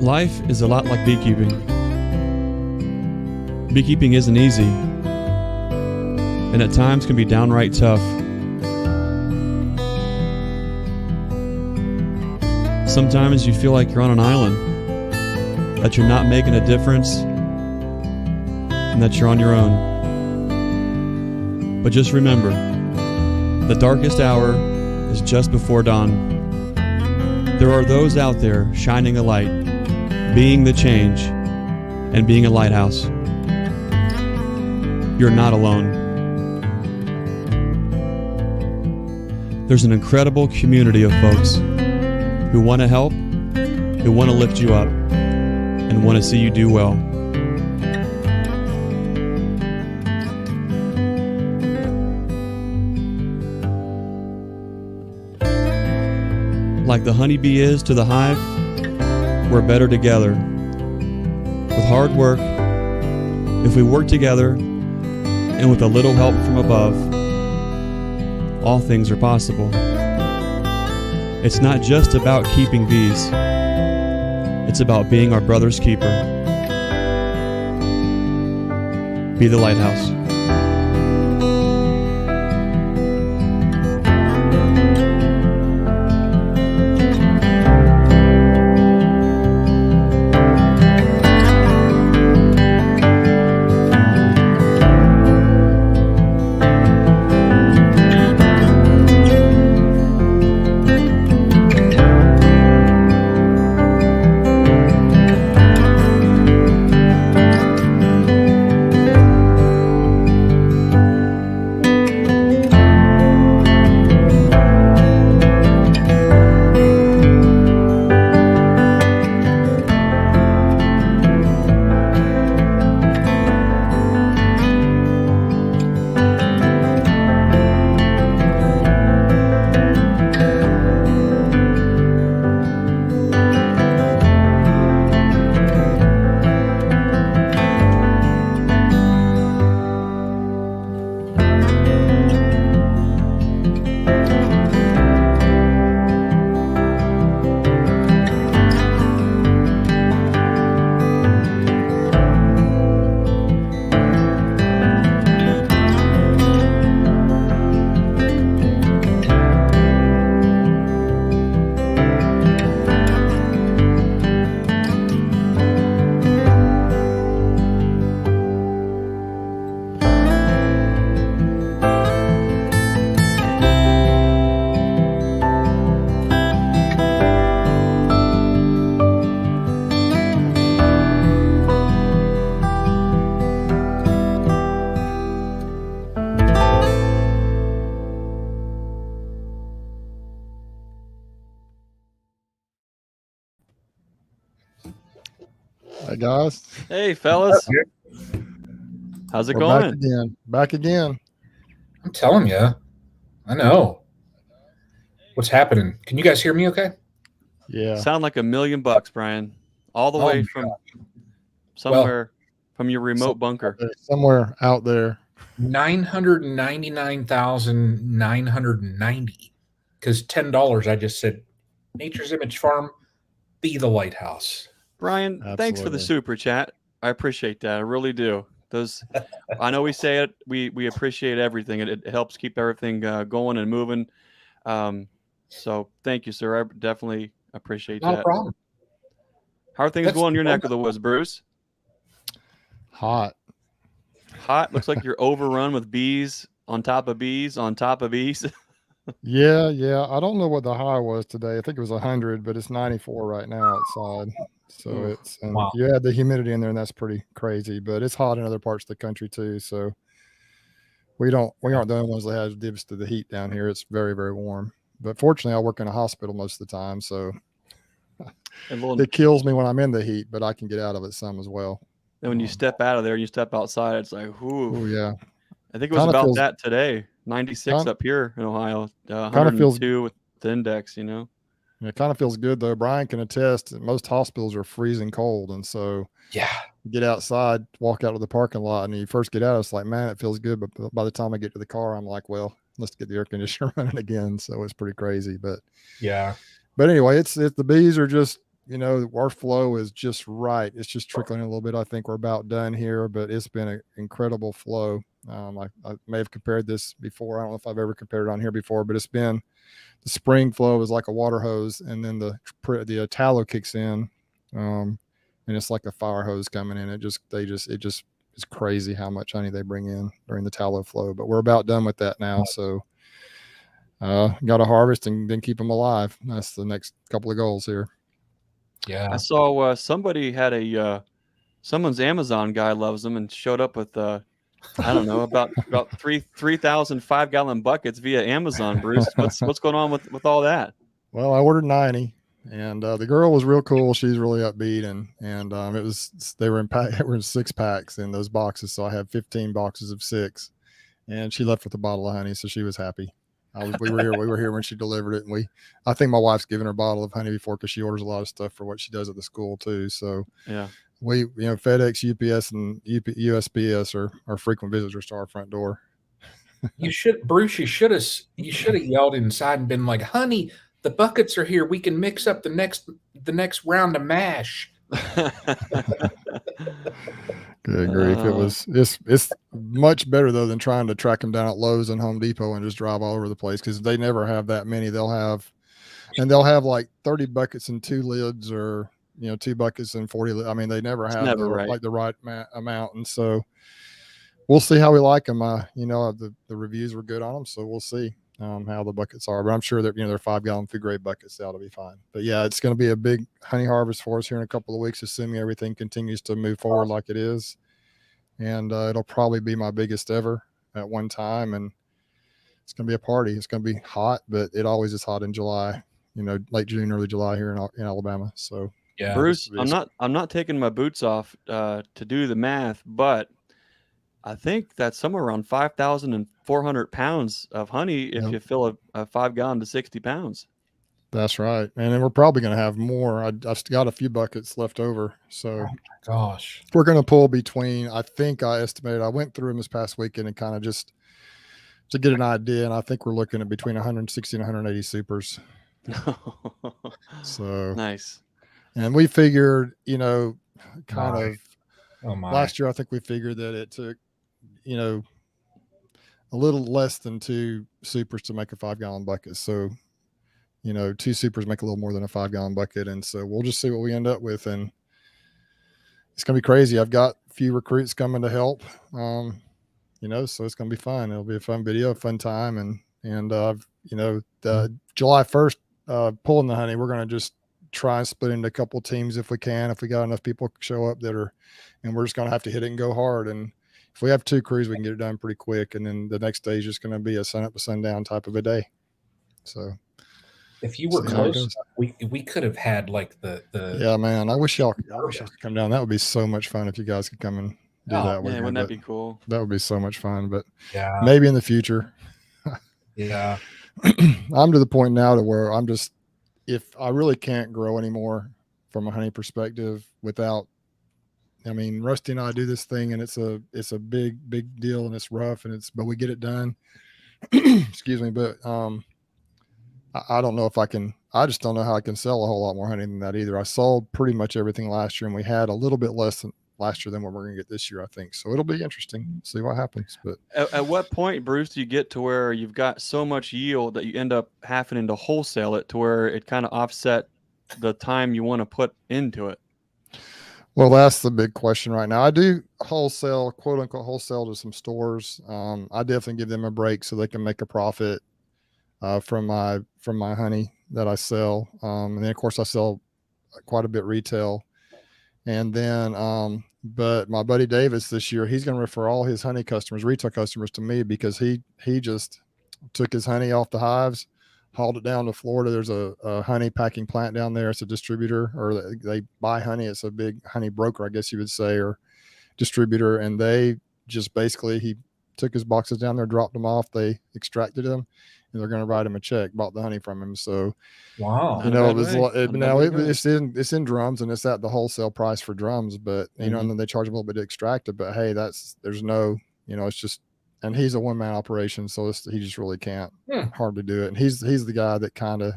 Life is a lot like beekeeping. Beekeeping isn't easy, and at times can be downright tough. Sometimes you feel like you're on an island, that you're not making a difference, and that you're on your own. But just remember, the darkest hour is just before dawn. There are those out there shining a light, being the change, and being a lighthouse. You're not alone. There's an incredible community of folks who want to help, who want to lift you up, and want to see you do well. Like the honeybee is to the hive, we're better together. With hard work, if we work together, and with a little help from above, all things are possible. It's not just about keeping bees. It's about being our brother's keeper. Be the lighthouse. Hey guys. Hey fellas. How's it going? Back again. I'm telling you. I know. What's happening? Can you guys hear me okay? Yeah. Sound like $1,000,000, Brian. All the way from somewhere from your remote bunker. Somewhere out there. 999,990. Because $10 I just said Nature's Image Farm, be the lighthouse. Brian, thanks for the super chat. I appreciate that. I really do. Those, I know we say it. We appreciate everything. It helps keep everything going and moving. So thank you, sir. I definitely appreciate that. Not a problem. How are things going in your neck of the woods, Bruce? Hot. Looks like you're overrun with bees on top of bees on top of bees. Yeah. I don't know what the high was today. I think it was 100, but it's 94 right now outside. So it's wow. You add the humidity in there, and that's pretty crazy. But it's hot in other parts of the country too. So we aren't the only ones that have dibs to the heat down here. It's very, very warm. But fortunately, I work in a hospital most of the time, so it kills me when I'm in the heat. But I can get out of it some as well. And when you step out of there, you step outside. It's like, ooh, yeah. I think it was about that today. 96 up here in Ohio. 102 with the index. You know. It kind of feels good though. Brian can attest that most hospitals are freezing cold, and so yeah, you get outside, walk out to the parking lot, and you first get out, it's like, man, it feels good. But by the time I get to the car, I'm like, well, let's get the air conditioner running again. So it's pretty crazy, but yeah. But anyway, it's the bees are just our flow is just right. It's just trickling a little bit. I think we're about done here, but it's been an incredible flow. I may have compared this before. I don't know if I've ever compared it on here before, but it's been the spring flow is like a water hose, and then the tallow kicks in, and it's like a fire hose coming in. It just is crazy how much honey they bring in during the tallow flow. But we're about done with that now, so got to harvest and then keep them alive. That's the next couple of goals here. Yeah, I saw somebody had someone's Amazon guy loves them and showed up with I don't know, about 3,000 5-gallon buckets via Amazon. Bruce, what's going on with all that? Well, I ordered 90, and the girl was real cool. She's really upbeat, and they were in 6-packs in those boxes. So I had 15 boxes of 6, and she left with a bottle of honey, so she was happy. We were here when she delivered it, and I think my wife's given her a bottle of honey before because she orders a lot of stuff for what she does at the school too. So yeah. FedEx, UPS, and USPS are frequent visitors to our front door. Bruce, you should have yelled inside and been like, "Honey, the buckets are here. We can mix up the next round of mash." Good grief! It's much better though than trying to track them down at Lowe's and Home Depot and just drive all over the place, because they never have that many. They'll have like 30 buckets and 2 lids, or 2 buckets and 40. I mean, they never have the right amount, and so we'll see how we like them. The reviews were good on them, so we'll see how the buckets are. But I'm sure that they're 5-gallon food grade buckets. That'll be fine. But yeah, it's going to be a big honey harvest for us here in a couple of weeks, assuming everything continues to move forward like it is. And it'll probably be my biggest ever at one time, and it's going to be a party. It's going to be hot, but it always is hot in July. Late June, early July here in Alabama. So yeah, Bruce, I'm not taking my boots off to do the math, but I think that's somewhere around 5,400 pounds of honey if you fill a 5-gallon to 60 pounds. That's right. And then we're probably going to have more. I've got a few buckets left over. So, oh my gosh, we're going to pull between, I estimated, I went through them this past weekend and kind of just to get an idea. And I think we're looking at between 160 and 180 supers. So nice. And we figured, last year, I think we figured that it took, a little less than 2 supers to make a 5-gallon bucket. So, 2 supers make a little more than a 5-gallon bucket. And so we'll just see what we end up with. And it's going to be crazy. I've got a few recruits coming to help, so it's going to be fun. It'll be a fun video, a fun time. And the July 1st, pulling the honey, we're going to just try and split into a couple of teams if we can, if we got enough people show up and we're just going to have to hit it and go hard. And if we have 2 crews, we can get it done pretty quick. And then the next day is just going to be a sun up to sundown type of a day. So if you were close, we could have had like the yeah, man. I wish y'all could come down. That would be so much fun if you guys could come and do that. Yeah, wouldn't that be cool? That would be so much fun. But yeah, maybe in the future. Yeah. I'm to the point now to where I'm just, if I really can't grow anymore from a honey perspective without, Rusty and I do this thing, and it's a big deal, and it's rough, but we get it done. Excuse me. But, I don't know if I just don't know how I can sell a whole lot more honey than that either. I sold pretty much everything last year, and we had a little bit less than last year than what we're going to get this year, I think. So it'll be interesting. See what happens. But at what point, Bruce, do you get to where you've got so much yield that you end up having to wholesale it to where it kind of offset the time you want to put into it? Well, that's the big question right now. I do wholesale, quote unquote, wholesale to some stores. I definitely give them a break so they can make a profit from my honey that I sell. And then of course I sell quite a bit retail. And then, but my buddy Davis this year, he's going to refer all his honey customers, retail customers, to me, because he just took his honey off the hives, hauled it down to Florida. There's a honey packing plant down there. It's a distributor, or they buy honey. It's a big honey broker, I guess you would say, or distributor. And they just basically, he took his boxes down there, dropped them off. They extracted them, and they're going to write him a check, bought the honey from him. So, wow, it's in drums, and it's at the wholesale price for drums, but and then they charge a little bit to extract it. But hey, there's no, it's just, and he's a 1-man operation, so he just really can't hardly do it. And he's the guy that kind of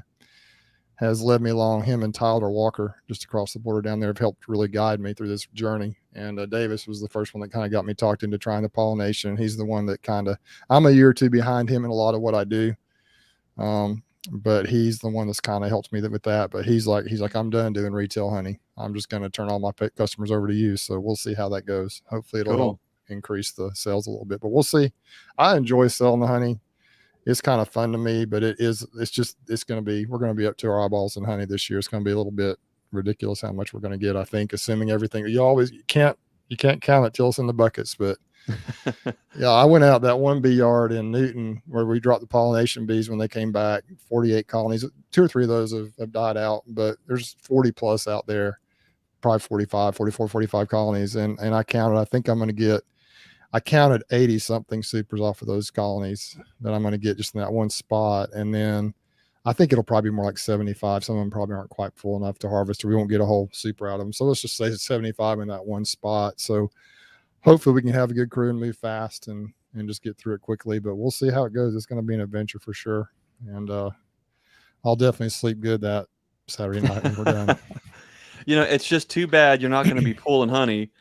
has led me along. Him and Tyler Walker, just across the border down there, have helped really guide me through this journey. And Davis was the first one that kind of got me talked into trying the pollination. He's the one that I'm a year or two behind him in a lot of what I do. But he's the one that's kind of helped me with that. But he's like, I'm done doing retail honey. I'm just going to turn all my customers over to you. So we'll see how that goes. Hopefully it'll help increase the sales a little bit, but we'll see. I enjoy selling the honey. It's kind of fun to me, but we're going to be up to our eyeballs in honey this year. It's going to be a little bit ridiculous how much we're going to get, I think, assuming everything. You can't count it till it's in the buckets, but yeah, I went out that one bee yard in Newton where we dropped the pollination bees when they came back, 48 colonies. 2 or 3 of those have died out, but there's 40 plus out there, probably 45 colonies. And I counted, I counted 80 something supers off of those colonies that I'm going to get just in that one spot. And then I think it'll probably be more like 75. Some of them probably aren't quite full enough to harvest, or we won't get a whole super out of them. So let's just say 75 in that one spot. So hopefully we can have a good crew and move fast and just get through it quickly, but we'll see how it goes. It's going to be an adventure for sure. And I'll definitely sleep good that Saturday night when we're done. It's just too bad you're not going to be pulling honey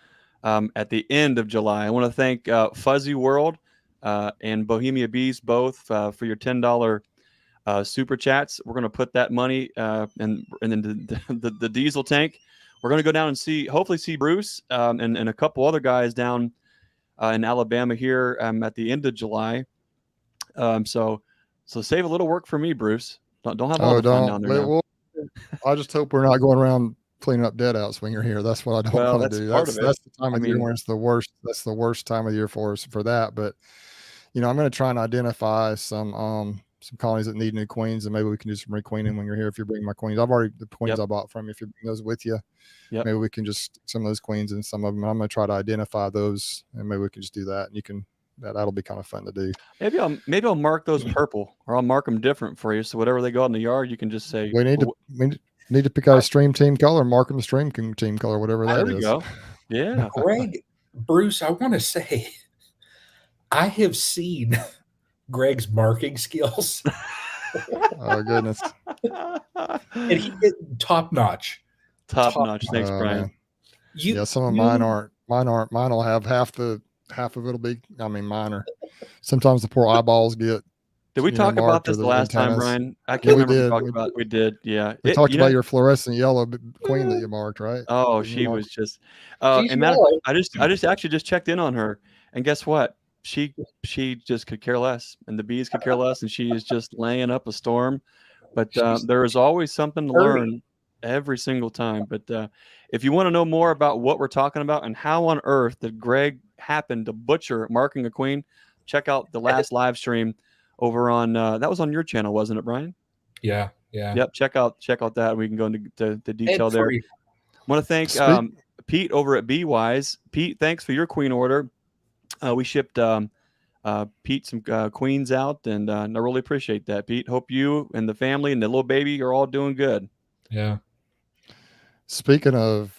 at the end of July. I want to thank Fuzzy World and Bohemia Bees both for your $10 super chats. We're going to put that money and then the diesel tank. We're going to go down and hopefully see Bruce and a couple other guys down in Alabama here at the end of July. So save a little work for me, Bruce. Don't have all the fun down there. Well, I just hope we're not going around cleaning up dead outs when you're here. That's what I don't want to do. That's the time of year when it's the worst. That's the worst time of year for us for that. But I'm going to try and identify some colonies that need new queens, and maybe we can do some requeening when you're here. If you're bringing my queens, the queens I bought from you. If you bring those with you, maybe we can just stick some of those queens in some of them. I'm going to try to identify those, and maybe we can just do that. And that'll be kind of fun to do. Maybe I'll mark those purple, or I'll mark them different for you. So whatever they go out in the yard, you can just say we need to pick out a stream team color, mark them the stream team color, whatever that is. There we go. Yeah. Bruce, I want to say, I have seen Greg's marking skills. Oh goodness. And he did top notch. Top notch. Thanks, Brian. Some of mine aren't. Mine will have half of it'll be. Mine are. Sometimes the poor eyeballs get. Did we talk about this the last time, Brian? I can't remember. We did. Yeah. We talked about your fluorescent yellow queen that you marked, right? Oh, she was just. And I just actually just checked in on her, and guess what? She just could care less, and the bees could care less, and she is just laying up a storm. But there is always something to learn every single time. But if you want to know more about what we're talking about and how on earth did Greg happen to butcher marking a queen, check out the last live stream over on that was on your channel, wasn't it, Brian? Yeah. Yep. Check out that. We can go into the detail there. I want to thank Pete over at BeeWise. Pete, thanks for your queen order. We shipped Pete some queens out, and I really appreciate that, Pete. Hope you and the family and the little baby are all doing good. Yeah. Speaking of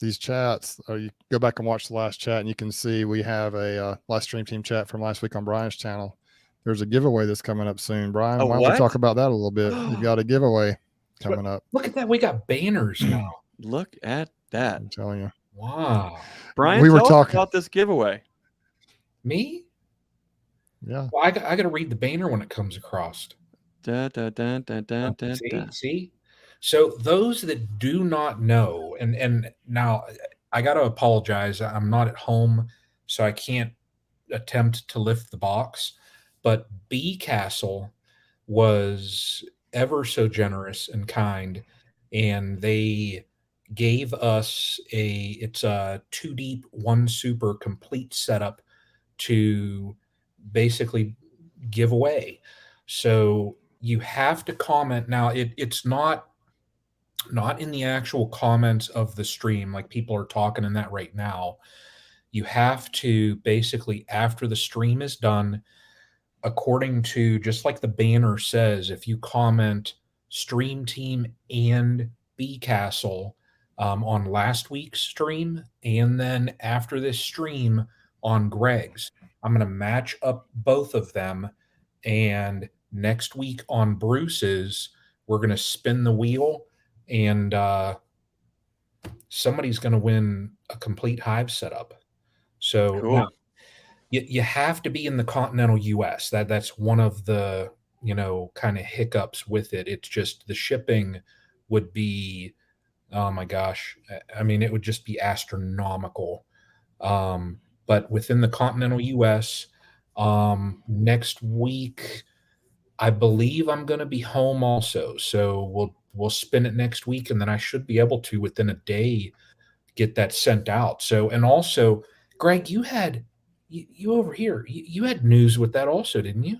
these chats, you go back and watch the last chat, and you can see we have a live stream team chat from last week on Brian's channel. There's a giveaway that's coming up soon. Brian, why don't we talk about that a little bit? You've got a giveaway coming up. Look at that. We got banners now. Look at that. I'm telling you. Wow. Brian, we were talking about this giveaway. Me? Yeah. Well, I got to read the banner when it comes across. See? So those that do not know, and now I got to apologize. I'm not at home, so I can't attempt to lift the box. But Bee Castle was ever so generous and kind, and they gave us it's a 2 deep, 1 super complete setup to basically give away. So you have to comment. Now it's not in the actual comments of the stream, like people are talking in that right now. You have to basically, after the stream is done, according to just like the banner says, if you comment Stream Team and Bee Castle on last week's stream, and then after this stream on Greg's, I'm going to match up both of them, and next week on Bruce's, We're going to spin the wheel, and somebody's going to win a complete hive setup. So Cool. now you have to be in the continental US. That's one of the, kind of hiccups with it. It's just the shipping would be, oh my gosh. I mean, it would just be astronomical. But within the continental US, next week, I believe I'm going to be home also. So we'll spin it next week, and then I should be able to, within a day, get that sent out. So, and also, Greg, you over here, you had news with that also, didn't you?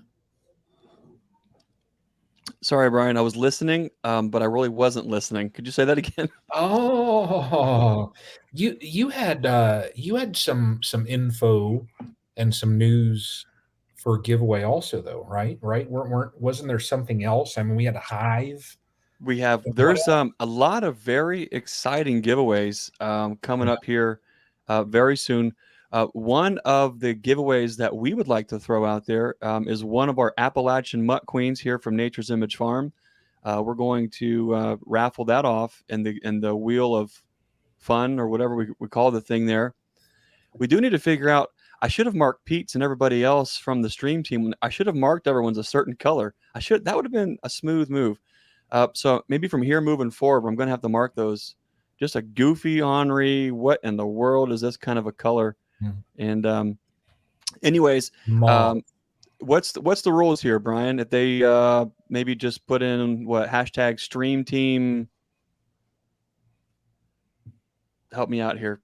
Sorry, Brian, I was listening, but I really wasn't listening. Could you say that again? Oh, you had some info and some news for a giveaway also, though, right? Wasn't there something else? I mean, we had a hive. There's a lot of very exciting giveaways coming up here very soon. One of the giveaways that we would like to throw out there is one of our Appalachian mutt queens here from Nature's Image Farm. We're going to raffle that off in the wheel of fun, or whatever we call the thing there. We do need to figure out. I should have marked Pete's and everybody else from the stream team. I should have marked everyone's a certain color. That would have been a smooth move. So maybe from here moving forward, I'm going to have to mark those. Just a goofy Henri. What in the world is this kind of a color? And anyways, what's the rules here, Brian? If they maybe just put in hashtag stream team. Help me out here.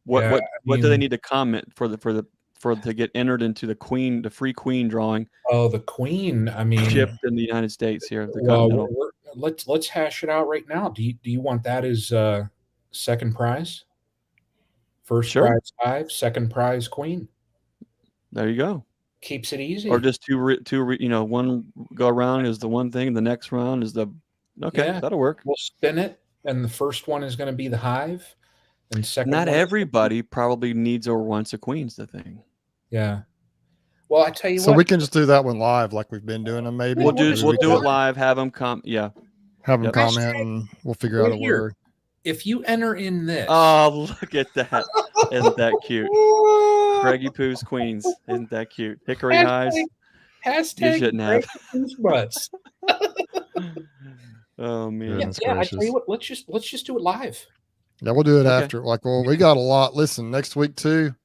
What do they need to comment for to get entered into the free queen drawing? Oh, the queen. I mean, shipped in the United States here. Let's hash it out right now. Do you want that as second prize? First prize hive, second prize queen. There you go. Keeps it easy. Or just one go around is the one thing, the next round is the that'll work. We'll spin it, and the first one is going to be the hive, and second. Not everybody probably needs or wants a queen's the thing. Yeah. Well, I tell you so we can just do that one live, like we've been doing them. Maybe we'll do it live. Have them comment, and we'll figure out a word. If you enter in this, oh, look at that! Isn't that cute? Greggy Poo's queens, isn't that cute? Hickory highs. Hashtag you shouldn't have. Poo's butts. Oh man! Yeah. I tell you what. Let's just do it live. Yeah, we'll do it after. We got a lot. Listen, next week too,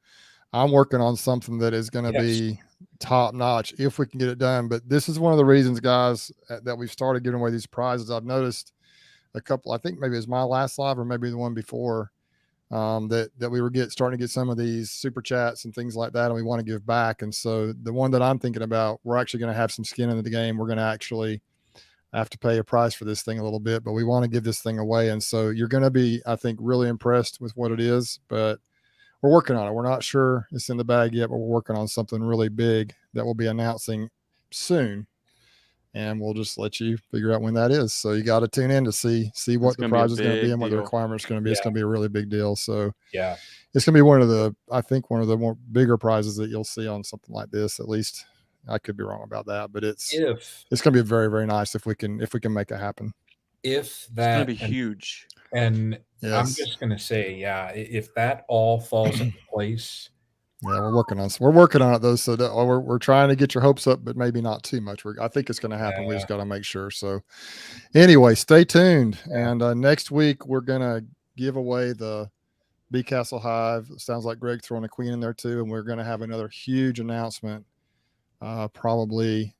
I'm working on something that is going to be top notch if we can get it done. But this is one of the reasons, guys, that we've started giving away these prizes. I've noticed a couple. I think maybe it was my last live or maybe the one before. That we were starting to get some of these super chats and things like that, and we want to give back. And so the one that I'm thinking about, we're actually going to have some skin in the game. We're going to actually have to pay a price for this thing a little bit, but we want to give this thing away. And so you're going to be, I think, really impressed with what it is, but we're working on it. We're not sure it's in the bag yet, but we're working on something really big that we'll be announcing soon. And we'll just let you figure out when that is. So you got to tune in to see what the prize is going to be and what the requirements are going to be. Yeah. It's going to be a really big deal. So yeah, it's going to be one of the more bigger prizes that you'll see on something like this. At least I could be wrong about that, but it's going to be very, very nice if we can make it happen. It's going to be huge. And yes. I'm just going to say, if that all falls into place. Yeah, we're working on it though. So we're trying to get your hopes up, but maybe not too much. I think it's going to happen. We just got to make sure. So anyway, stay tuned. And next week we're going to give away the Bee Castle Hive. It sounds like Greg throwing a queen in there too. And we're going to have another huge announcement. Probably.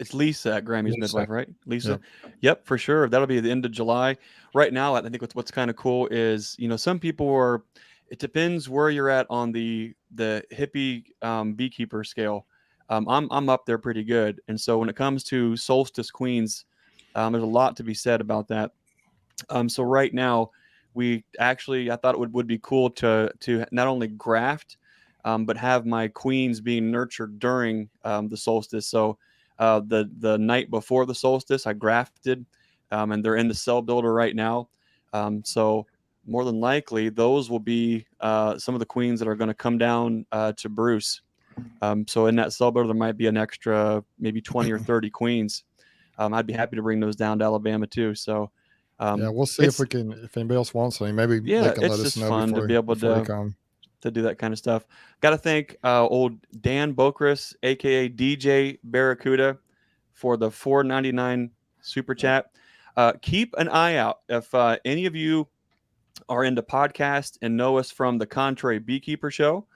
It's Lisa at Grammy's Midwife, right? Lisa. Yep, for sure. That'll be the end of July. Right now, I think what's kind of cool is, some people it depends where you're at on the hippie beekeeper scale. I'm up there pretty good. And so when it comes to solstice queens, there's a lot to be said about that. So right now, I thought it would be cool to not only graft, but have my queens being nurtured during the solstice. So the night before the solstice, I grafted, and they're in the cell builder right now. So more than likely, those will be some of the queens that are going to come down to Bruce. So in that suburb, there might be an extra maybe 20 or 30 queens. I'd be happy to bring those down to Alabama too. So yeah, we'll see if anybody else wants any. Maybe they can let us know fun before, to be able before they come. to do that kind of stuff. Got to thank old Dan Bokris, aka DJ Barracuda, for the $4.99 super chat. Keep an eye out if any of you are into podcasts and know us from the Contrary Beekeeper Show.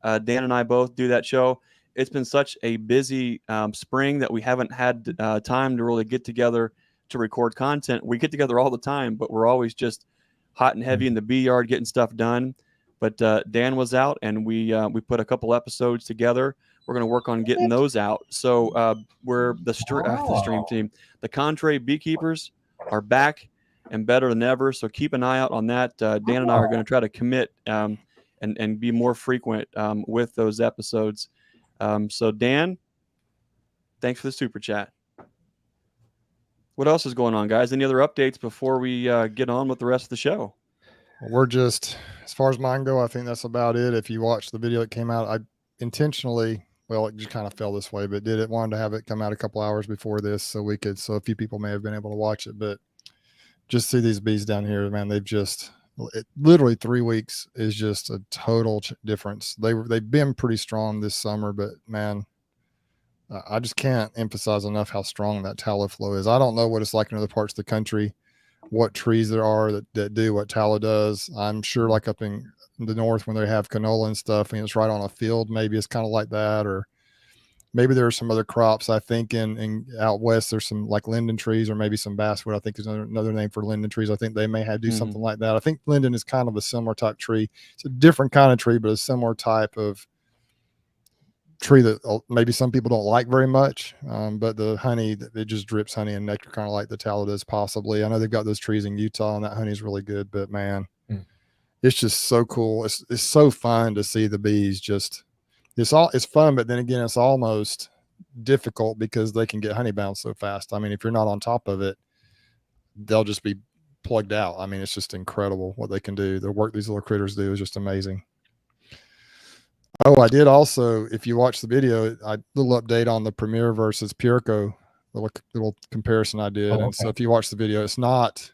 Dan and I both do that show. It's been such a busy spring that we haven't had time to really get together to record content. We get together all the time, but we're always just hot and heavy in the bee yard getting stuff done. But Dan was out, and we put a couple episodes together. We're going to work on getting those out. So we're the stream team. The Contrary Beekeepers are back and better than ever. So keep an eye out on that. Dan and I are going to try to commit and be more frequent with those episodes. So Dan, thanks for the super chat. What else is going on, guys? Any other updates before we get on with the rest of the show? We're just, as far as mine go, I think that's about it. If you watch the video that came out, I intentionally, well, it just kind of fell this way, but wanted to have it come out a couple hours before this so a few people may have been able to watch it. But just see these bees down here, man. Literally 3 weeks is just a total difference. They've been pretty strong this summer, but man, I just can't emphasize enough how strong that tallow flow is. I don't know what it's like in other parts of the country, what trees there are that do what tallow does. I'm sure like up in the north when they have canola and stuff and it's right on a field, maybe it's kind of like that, or maybe there are some other crops. I think in out west, there's some like linden trees or maybe some basswood. I think is another name for linden trees. I think they may do something like that. I think linden is kind of a similar type tree. It's a different kind of tree, but a similar type of tree that maybe some people don't like very much. But the honey, it just drips honey and nectar kind of like the tallow does possibly. I know they've got those trees in Utah and that honey is really good, but man, it's just so cool. It's so fun to see the bees just, it's fun, but then again, it's almost difficult because they can get honey bound so fast. I mean, if you're not on top of it, they'll just be plugged out. I mean, it's just incredible what they can do. The work these little critters do is just amazing. Oh, I did also, if you watch the video, little update on the Premier versus Pureco, little comparison I did. And so if you watch the video, it's not,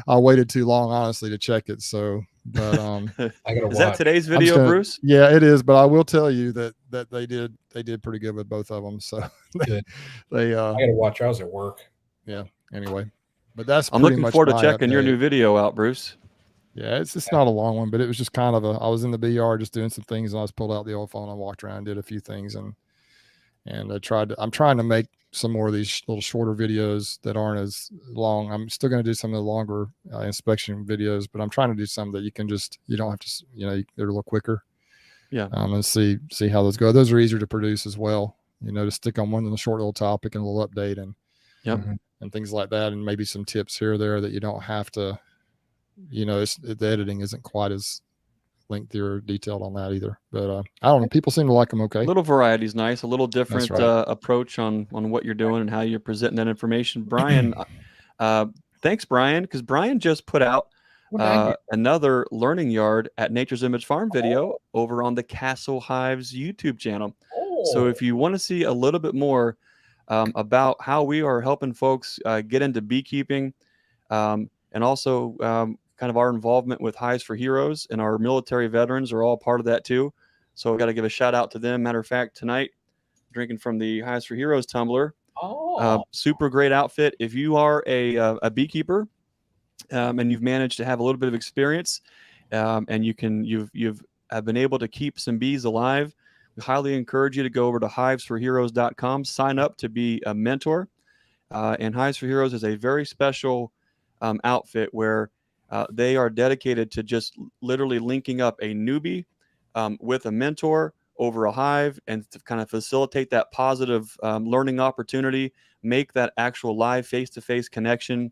I waited too long, honestly, to check it. So, but I gotta is that today's video, Bruce? Yeah, it is. But I will tell you that they did pretty good with both of them. So I gotta watch. I was at work. Yeah. Anyway, but I'm looking forward to checking your new video out, Bruce. Yeah, it's not a long one, but it was just kind of I was in the bee yard just doing some things, and I was pulled out the old phone and walked around and did a few things, and I'm trying to make some more of these little shorter videos that aren't as long. I'm still going to do some of the longer inspection videos, but I'm trying to do some that you don't have to, they're a little quicker. Yeah. And see how those go. Those are easier to produce as well, to stick on one short little topic and a little update and things like that. And maybe some tips here or there that you don't have to, the editing isn't quite as lengthy or detailed on that either. But I don't know. People seem to like them okay. A little variety is nice. A little different approach on what you're doing and how you're presenting that information. Brian, thanks, Brian, because Brian just put out another Learning Yard at Nature's Image Farm video over on the Castle Hives YouTube channel. So if you want to see a little bit more about how we are helping folks get into beekeeping and also kind of our involvement with Hives for Heroes, and our military veterans are all part of that too. So we've got to give a shout out to them. Matter of fact, tonight, drinking from the Hives for Heroes tumbler. Super great outfit. If you are a beekeeper and you've managed to have a little bit of experience and you've been able to keep some bees alive, we highly encourage you to go over to hivesforheroes.com, sign up to be a mentor. And Hives for Heroes is a very special outfit where they are dedicated to just literally linking up a newbie with a mentor over a hive and to kind of facilitate that positive learning opportunity, make that actual live face-to-face connection.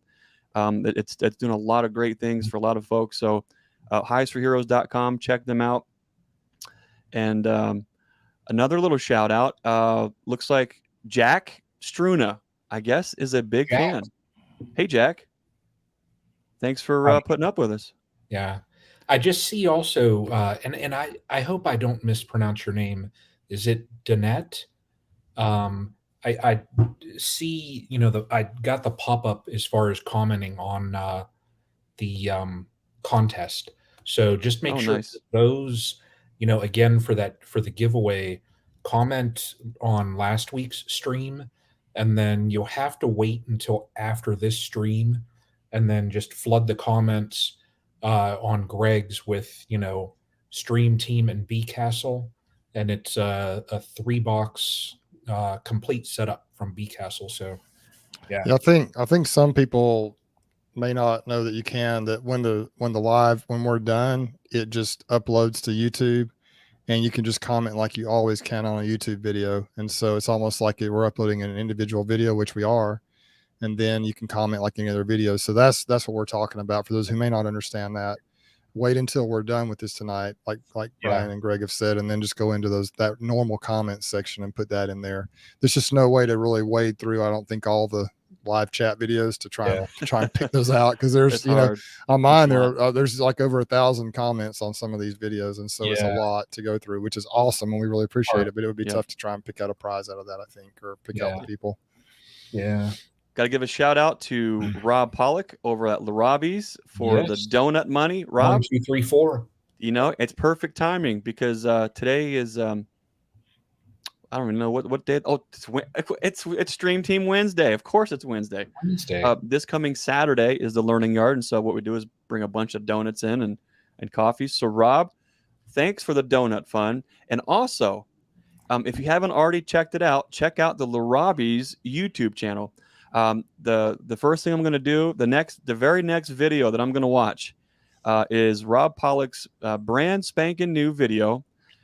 It's doing a lot of great things for a lot of folks. So hivesforheroes.com, check them out. And another little shout out, looks like Jack Struna, I guess, is a big fan. Hey, Jack. Thanks for putting up with us. Yeah. I just see also, and I hope I don't mispronounce your name, is it Danette? I see, I got the pop up as far as commenting on the contest. So just make sure nice. those, again for the giveaway, comment on last week's stream, and then you'll have to wait until after this stream, and then just flood the comments on Greg's with Stream Team and B Castle, and it's a 3-box complete setup from B Castle. So yeah, I think some people may not know that you can, that when we're done, it just uploads to YouTube, and you can just comment like you always can on a YouTube video. And so it's almost like we're uploading an individual video, which we are, and then you can comment like any other video. So that's what we're talking about. For those who may not understand that, wait until we're done with this tonight, like Brian and Greg have said, and then just go into that normal comment section and put that in there. There's just no way to really wade through, I don't think, all the live chat videos to try and pick those out, because there's on mine there's like over 1,000 comments on some of these videos, and so it's a lot to go through, which is awesome, and we really appreciate it, but it would be tough to try and pick out a prize out of that, I think, or pick out the people. Got to give a shout out to Rob Pollock over at Larabie's for the donut money. Rob, 1, 2, 3, 4. It's perfect timing, because today is I don't even know what day. Oh, it's Stream Team Wednesday. Of course, it's Wednesday. This coming Saturday is the Learning Yard, and so what we do is bring a bunch of donuts in and coffee. So Rob, thanks for the donut fund, and also, if you haven't already checked it out, check out the Larabie's YouTube channel. The first thing I'm going to do, the very next video that I'm going to watch, is Rob Pollock's brand spanking new video,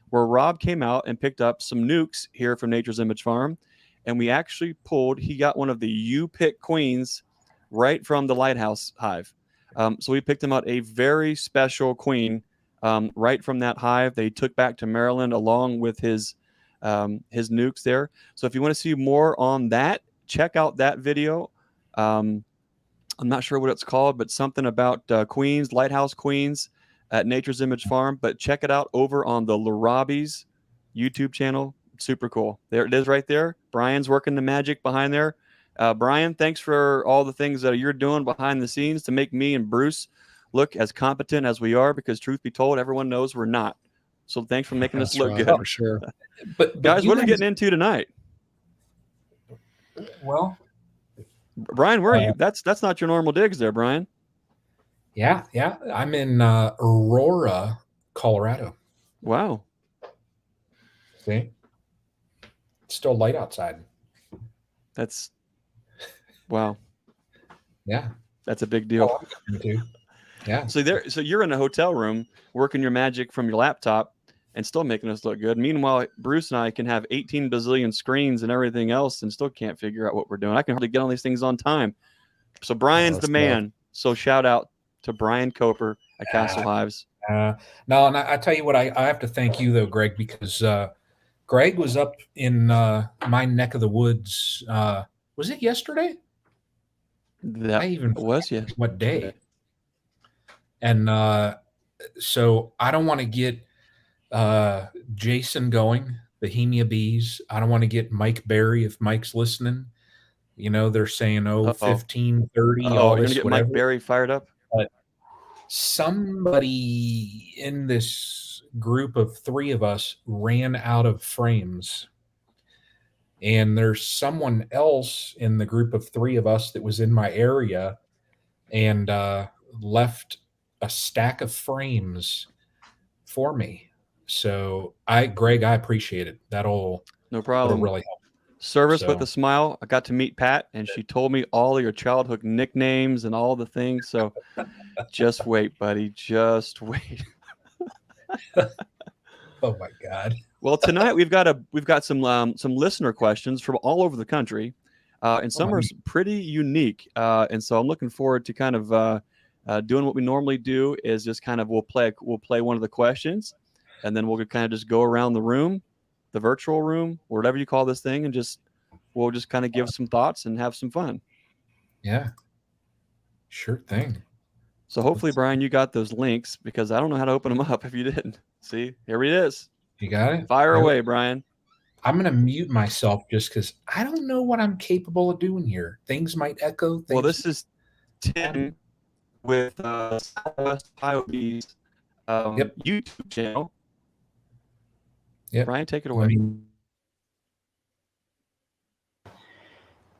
where Rob came out and picked up some nukes here from Nature's Image Farm, and we actually he got one of the U-pick queens right from the Lighthouse hive. So we picked him out a very special queen right from that hive that he took back to Maryland along with his nukes there. So if you want to see more on that, check out that video. I'm not sure what it's called, but something about queens, Lighthouse queens at Nature's Image Farm, but check it out over on the Larabie's YouTube channel. Super cool. There it is right there. Brian's working the magic behind there. Brian, thanks for all the things that you're doing behind the scenes to make me and Bruce look as competent as we are, because truth be told, everyone knows we're not. So thanks for making us look good. For sure. But guys, what are we getting into tonight? Well, Brian, where are you? That's not your normal digs there, Brian. Yeah. I'm in Aurora, Colorado. Wow. See? It's still light outside. That's wow. Yeah. That's a big deal. Yeah. So you're in a hotel room working your magic from your laptop and still making us look good. Meanwhile, Bruce and I can have 18 bazillion screens and everything else and still can't figure out what we're doing. I can hardly get on these things on time. So Brian's the man. So shout out to Brian Coper at Castle Hives. No, and I tell you what, I have to thank you though, Greg, because Greg was up in my neck of the woods. Was it yesterday? What day? And so I don't want to get Jason going, Bohemia Bees. I don't want to get Mike Berry if Mike's listening. They're saying 15, 30, all you're this, gonna get whatever. Mike Berry fired up. But somebody in this group of 3 of us ran out of frames, and there's someone else in the group of 3 of us that was in my area and left a stack of frames for me. So Greg, I appreciate it. That'll really help. Service with a smile. I got to meet Pat, and she told me all of your childhood nicknames and all the things. So just wait, buddy. Just wait. Oh my God. Well, tonight we've got some listener questions from all over the country, and some are pretty unique. And so I'm looking forward to kind of doing what we normally do, is just kind of we'll play one of the questions, and then we'll kind of just go around the room, the virtual room, or whatever you call this thing, and we'll just kind of give some thoughts and have some fun. Yeah, sure thing. So hopefully, Brian, you got those links, because I don't know how to open them up if you didn't. See, here it is. You got it? Fire away, Brian. I'm going to mute myself just because I don't know what I'm capable of doing here. Things might echo. Well, this is Tim with Southwest Ohio Bees YouTube channel. Yep. Brian, take it away.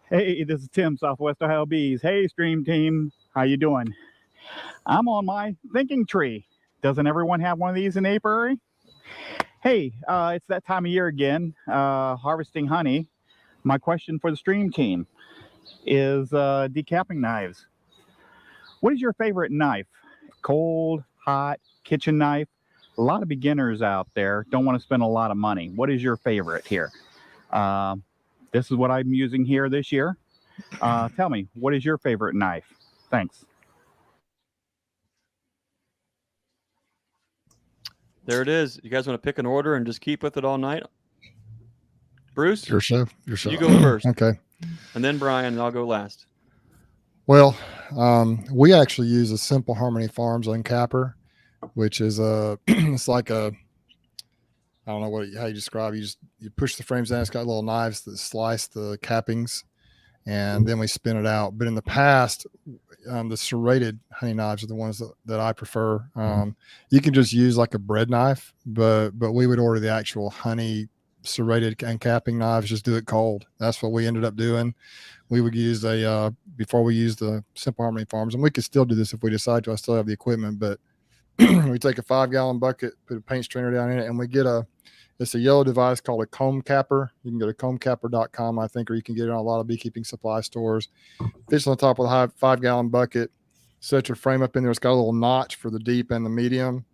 Hey, this is Tim, Southwest Ohio Bees. Hey, stream team, how you doing? I'm on my thinking tree. Doesn't everyone have one of these in the apiary? Hey, it's that time of year again, harvesting honey. My question for the stream team is decapping knives. What is your favorite knife? Cold, hot, kitchen knife? A lot of beginners out there don't want to spend a lot of money. What is your favorite here? This is what I'm using here this year. Tell me, what is your favorite knife? Thanks. There it is. You guys want to pick an order and just keep with it all night? Bruce? Your chef. Your chef. You go first. Okay. And then Brian, and I'll go last. Well, we actually use a Simple Harmony Farms Uncapper, which is it's like a, I don't know how you describe it. You push the frames down. It's got little knives that slice the cappings, and then we spin it out. But in the past, the serrated honey knives are the ones that I prefer. You can just use like a bread knife, but we would order the actual honey serrated and capping knives. Just do it cold. That's what we ended up doing. We would use before we used the Simple Harmony Farms, and we could still do this if we decide to. I still have the equipment, but we take a 5-gallon bucket, put a paint strainer down in it, and we get it's a yellow device called a comb capper. You can go to combcapper.com, I think, or you can get it on a lot of beekeeping supply stores. Fits on the top of the 5-gallon bucket. Set your frame up in there. It's got a little notch for the deep and the medium.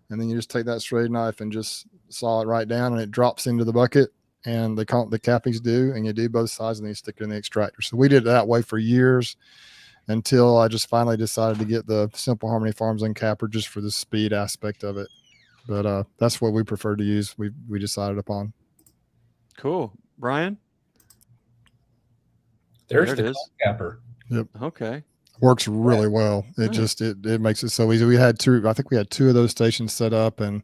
And then you just take that serrated knife and just saw it right down, and it drops into the bucket. And the cappings do, and you do both sides, and then you stick it in the extractor. So we did it that way for years until I just finally decided to get the Simple Harmony Farms Uncapper just for the speed aspect of it. But that's what we prefer to use. We decided upon. Cool. Brian? There's the capper. Yep. Okay. Works really well. It makes it so easy. I think we had 2 of those stations set up, and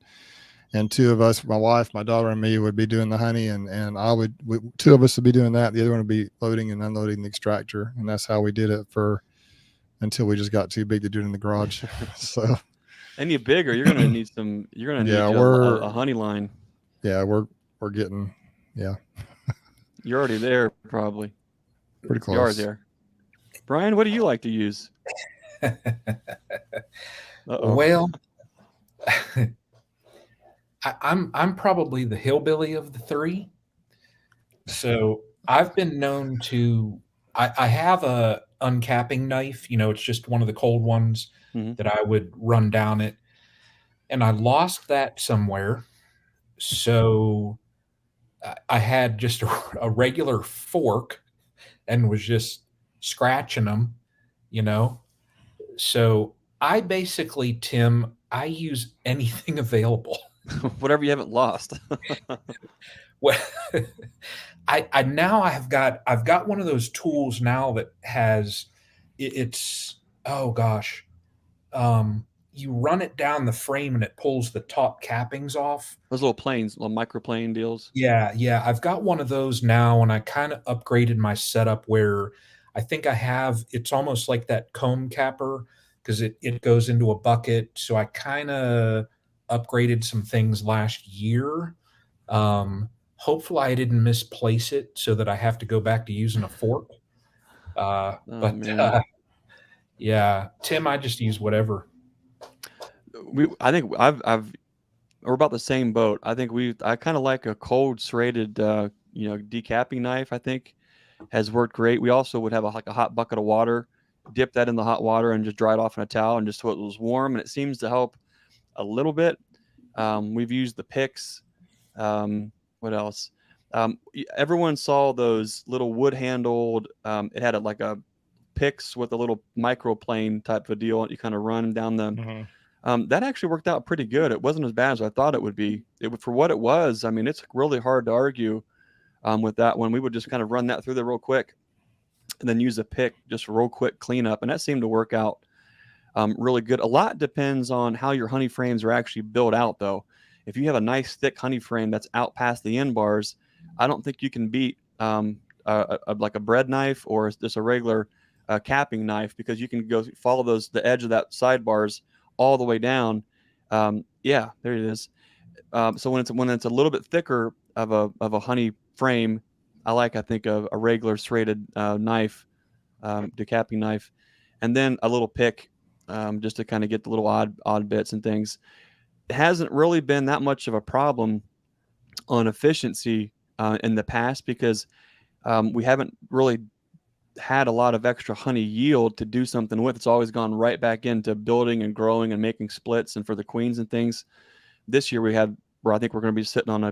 2 of us, my wife, my daughter, and me, would be doing the honey, and 2 of us would be doing that. The other one would be loading and unloading the extractor, and that's how we did it until we just got too big to do it in the garage. So. Any bigger, you're gonna need some. You're gonna need a honey line. Yeah, we're getting. Yeah. You're already there, probably. Pretty close. You are there. Brian, what do you like to use? Well, I'm probably the hillbilly of the 3. So I've been known to. I have a uncapping knife. It's just one of the cold ones that I would run down it, and I lost that somewhere. So I had just a regular fork and was just scratching them, So I basically, Tim, I use anything available. Whatever you haven't lost. Well, I've got one of those tools now that has you run it down the frame and it pulls the top cappings off. Those little planes, little microplane deals. Yeah. I've got one of those now, and I kind of upgraded my setup where I think it's almost like that comb capper because it goes into a bucket. So I kind of upgraded some things last year. Hopefully I didn't misplace it so that I have to go back to using a fork. Yeah, Tim, I just use whatever. I think we're about the same boat. I think I kind of like a cold serrated, decapping knife. I think has worked great. We also would have a hot bucket of water, dip that in the hot water, and just dry it off in a towel, and just so it was warm. And it seems to help a little bit. We've used the picks. What else? Everyone saw those little wood handled. It had like a picks with a little microplane type of deal. You kind of run down them. Mm-hmm. That actually worked out pretty good. It wasn't as bad as I thought it would be. For what it was, I mean, it's really hard to argue with that one. We would just kind of run that through there real quick and then use a pick, just real quick cleanup. And that seemed to work out really good. A lot depends on how your honey frames are actually built out, though. If you have a nice thick honey frame that's out past the end bars, I don't think you can beat like a bread knife or just a regular capping knife, because you can go follow the edge of that sidebars all the way down. Yeah, there it is. So when it's a little bit thicker of a honey frame, I think a regular serrated knife, decapping knife, and then a little pick, just to kind of get the little odd bits and things. It hasn't really been that much of a problem on efficiency in the past, because we haven't really had a lot of extra honey yield to do something with. It's always gone right back into building and growing and making splits and for the queens and things. This year I think we're going to be sitting on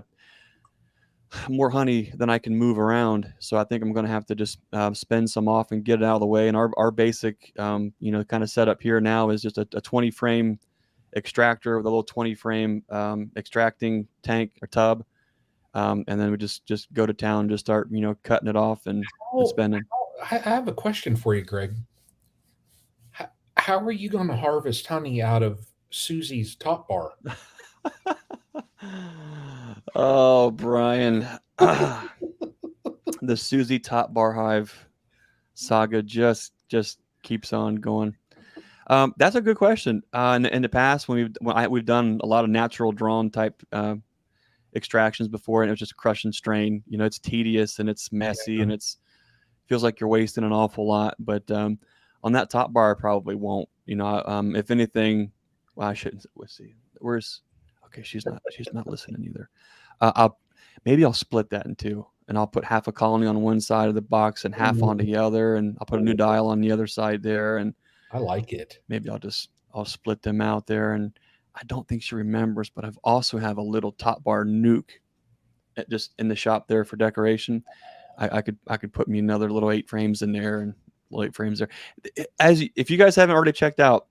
more honey than I can move around. So I think I'm going to have to just spend some off and get it out of the way. And our basic, kind of setup here now is just a 20 frame extractor with a little 20 frame extracting tank or tub. And then we just go to town and just start, cutting it off and spending. I have a question for you, Greg. How are you going to harvest honey out of Susie's top bar? Oh, Brian, the Susie top bar hive saga just keeps on going. That's a good question. In the past, when we've done a lot of natural drawn type extractions before, and it was just crush and strain. It's tedious and it's messy and feels like you're wasting an awful lot. But on that top bar, I probably won't. If anything, well, I shouldn't. Let's see. Okay, she's not listening either. I'll split that in two, and I'll put half a colony on one side of the box and half on the other, and I'll put a new dial on the other side there. And I like it. Maybe I'll split them out there. And I don't think she remembers, but I've also have a little top bar nuke just in the shop there for decoration. I could put me another little 8 frames in there and little 8 frames there. If you guys haven't already checked out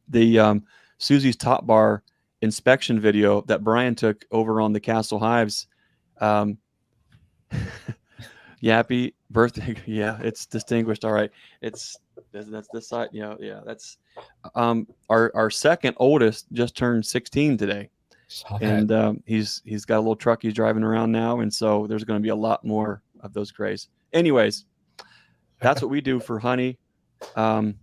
the Susie's top bar inspection video that Brian took over on the Castle Hives, Yappy birthday. Yeah, it's distinguished. All right. That's this side. Yeah. That's our second oldest just turned 16 today. And he's got a little truck he's driving around now, and so there's going to be a lot more of those grays. Anyways, that's what we do for honey. I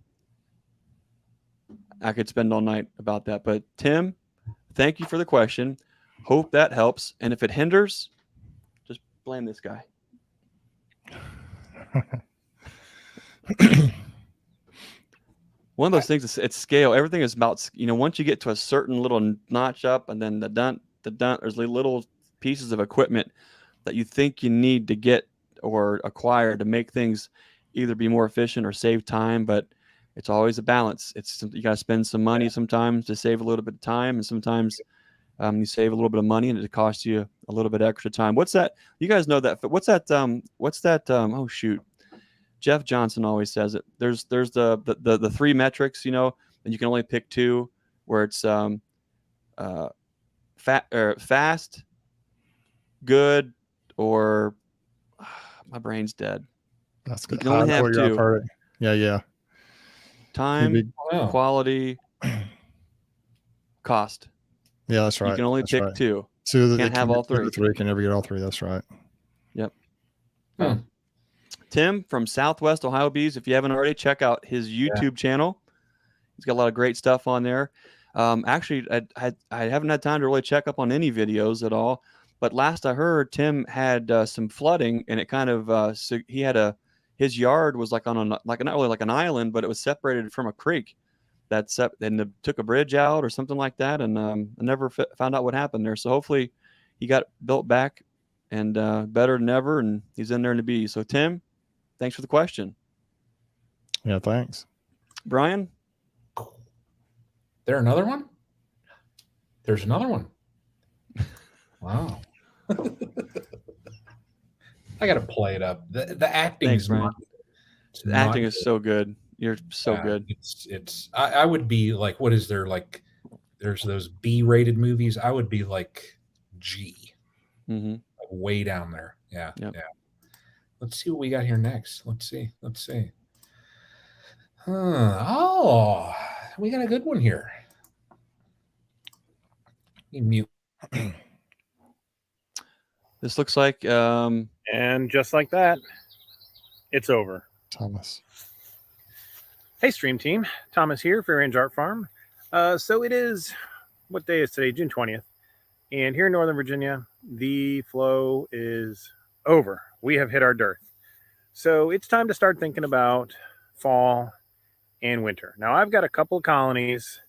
could spend all night about that, but Tim, thank you for the question. Hope that helps, and if it hinders, just blame this guy. One of those things, it's scale. Everything is about, once you get to a certain little notch up, and then the dun, there's little pieces of equipment that you think you need to get or acquire to make things either be more efficient or save time. But it's always a balance. You got to spend some money sometimes to save a little bit of time, and sometimes you save a little bit of money and it costs you a little bit extra time. What's that? You guys know that? What's that? Oh shoot. Jeff Johnson always says it. There's the 3 metrics, and you can only pick 2, where it's fast, good, or my brain's dead. That's good. You can only have 2. Yeah. Time, quality, cost. Yeah, that's right. You can only pick 2. So you can't have all 3. 3 can never get all 3. That's right. Yep. Tim from Southwest Ohio Bees, if you haven't already, check out his YouTube channel. He's got a lot of great stuff on there. Actually, I haven't had time to really check up on any videos at all. But last I heard, Tim had some flooding, and it kind of so he had his yard was like on not really like an island, but it was separated from a creek. And took a bridge out or something like that, and I never found out what happened there. So hopefully, he got built back and better than ever, and he's in there in the bees. So Tim, thanks for the question. Yeah, thanks. Brian? There's another one? Wow. I got to play it up. The acting is not. The acting is so good. You're so good. I would be like, what is there, like, there's those B-rated movies. I would be like G. Mm-hmm. Like way down there. Yeah. Yep. Yeah. Let's see what we got here next. Let's see. Oh, we got a good one here. You mute. This looks like, and just like that, it's over. Thomas. Hey, stream team. Thomas here for Range Art Farm. So it is, what day is today? June 20th. And here in Northern Virginia, the flow is over. We have hit our dearth. So it's time to start thinking about fall and winter. Now, I've got a couple of colonies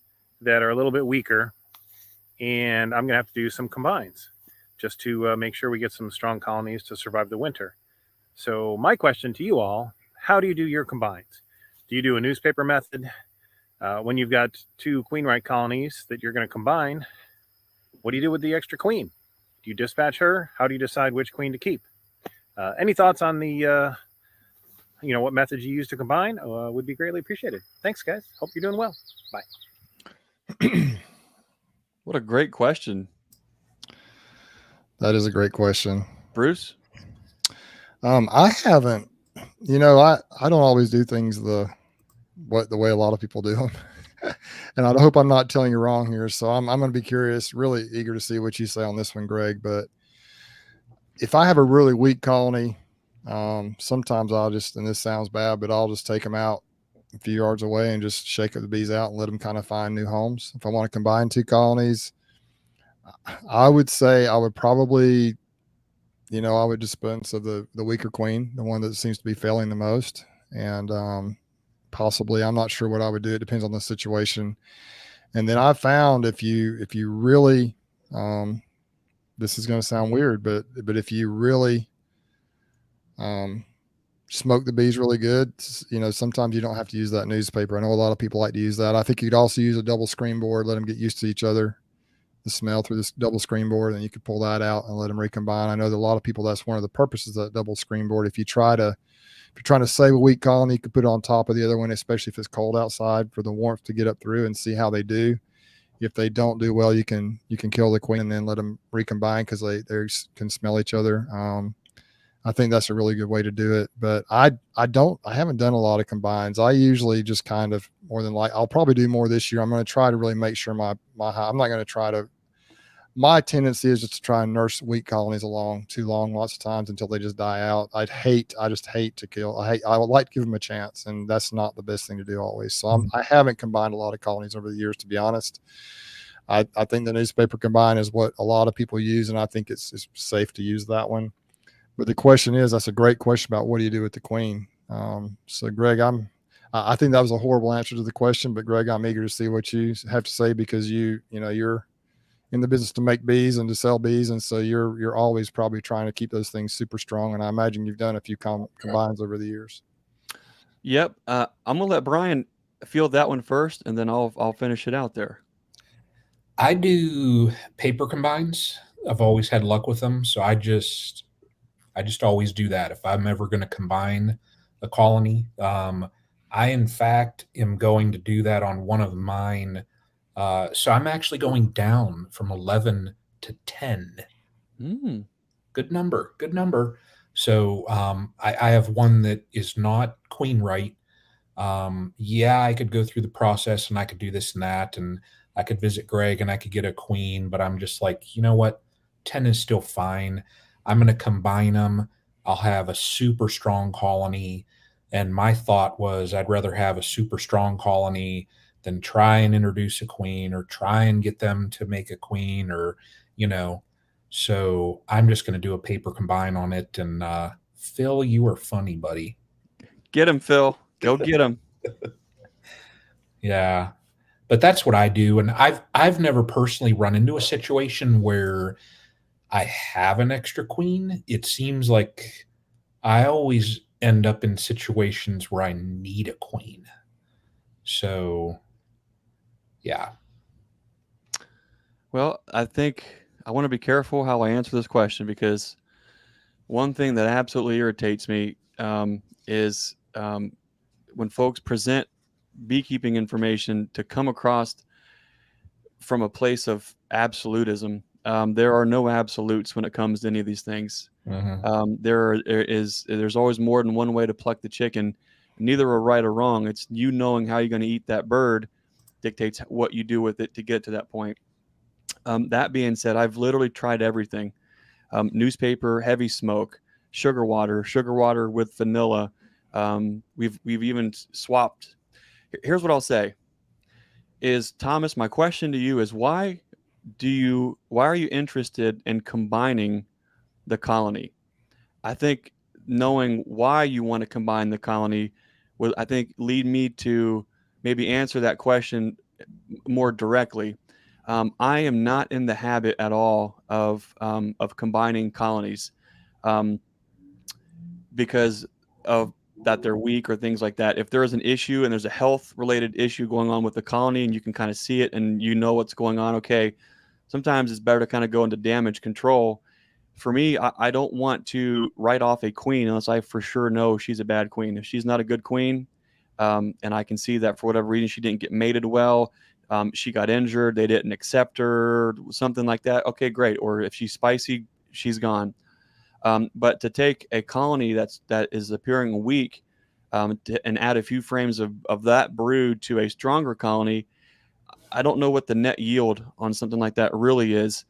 that are a little bit weaker, and I'm going to have to do some combines just to make sure we get some strong colonies to survive the winter. So my question to you all, how do you do your combines? Do you do a newspaper method? When you've got 2 queen-right colonies that you're going to combine, what do you do with the extra queen? Do you dispatch her? How do you decide which queen to keep? Any thoughts on the, what methods you use to combine would be greatly appreciated. Thanks, guys. Hope you're doing well. Bye. What a great question. That is a great question. Bruce? I haven't, I don't always do things the way a lot of people do them. And I hope I'm not telling you wrong here. So I'm going to be curious, really eager to see what you say on this one, Greg. But if I have a really weak colony, sometimes I'll just, and this sounds bad, but I'll just take them out a few yards away and just shake the bees out and let them kind of find new homes. If I want to combine 2 colonies, I would say I would probably, I would dispense of the weaker queen, the one that seems to be failing the most. And possibly, I'm not sure what I would do. It depends on the situation. And then I found if you really, this is going to sound weird, but if you really smoke the bees really good, sometimes you don't have to use that newspaper. I know a lot of people like to use that. I think you could also use a double screen board, let them get used to each other, the smell through this double screen board, and you could pull that out and let them recombine. I know that a lot of people, that's one of the purposes of that double screen board. If you're trying to save a weak colony, you could put it on top of the other one, especially if it's cold outside, for the warmth to get up through and see how they do. If they don't do well, you can kill the queen and then let them recombine because they can smell each other. I think that's a really good way to do it. But I haven't done a lot of combines. I usually just kind of I'll probably do more this year. I'm going to try to really make sure I'm not going to try to. My tendency is just to try and nurse weak colonies along too long, lots of times, until they just die out. I just hate to kill. I would like to give them a chance, and that's not the best thing to do always. So I haven't combined a lot of colonies over the years, to be honest. I think the newspaper combine is what a lot of people use, and I think it's safe to use that one. But the question is, that's a great question about what do you do with the queen? So Greg, I think that was a horrible answer to the question, but Greg, I'm eager to see what you have to say, because you're in the business to make bees and to sell bees. And so you're always probably trying to keep those things super strong. And I imagine you've done a few combines over the years. Yep. I'm going to let Brian field that one first, and then I'll finish it out there. I do paper combines. I've always had luck with them. So I just always do that. If I'm ever going to combine a colony, I in fact am going to do that on one of mine. So I'm actually going down from 11 to 10. Good number. So I have one that is not queen right. I could go through the process and I could do this and that, and I could visit Greg and I could get a queen, but I'm just like, you know what? 10 is still fine. I'm going to combine them. I'll have a super strong colony. And my thought was I'd rather have a super strong colony than try and introduce a queen or try and get them to make a queen, or, so I'm just going to do a paper combine on it. And Phil, you are funny, buddy. Get him, Phil. Go get him. Yeah. But that's what I do. And I've never personally run into a situation where I have an extra queen. It seems like I always end up in situations where I need a queen. So, yeah. Well, I think I want to be careful how I answer this question, because one thing that absolutely irritates me is when folks present beekeeping information to come across from a place of absolutism. There are no absolutes when it comes to any of these things. Mm-hmm. There's always more than one way to pluck the chicken. Neither are right or wrong. It's you knowing how you're going to eat that bird dictates what you do with it to get to that point. That being said, I've literally tried everything. newspaper, heavy smoke, sugar water with vanilla. We've even swapped. Here's what I'll say is, Thomas, my question to you is, why are you interested in combining the colony? I think knowing why you want to combine the colony will, I think, lead me to maybe answer that question more directly. I am not in the habit at all of combining colonies because of that they're weak or things like that. If there is an issue and there's a health related issue going on with the colony and you can kind of see it and you know what's going on, okay, sometimes it's better to kind of go into damage control. For me, I don't want to write off a queen unless I for sure know she's a bad queen. If she's not a good queen, and I can see that for whatever reason she didn't get mated well, she got injured, they didn't accept her, something like that, okay, great. Or if she's spicy, she's gone. But to take a colony that is appearing weak and add a few frames of that brood to a stronger colony, I don't know what the net yield on something like that really is.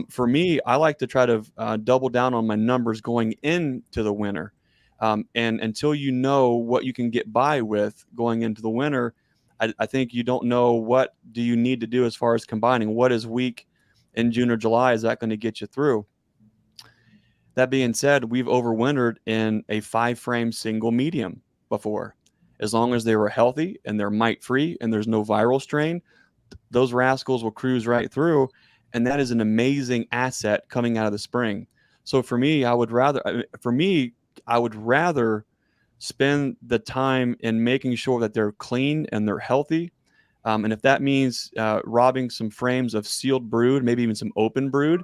For me, I like to try to double down on my numbers going into the winter. And until you know what you can get by with going into the winter, I think you don't know what do you need to do as far as combining. What is weak in June or July? Is that going to get you through? That being said, we've overwintered in a 5-frame single medium before. As long as they were healthy and they're mite-free and there's no viral strain, those rascals will cruise right through. And that is an amazing asset coming out of the spring. So for me, I would rather spend the time in making sure that they're clean and they're healthy. And if that means robbing some frames of sealed brood, maybe even some open brood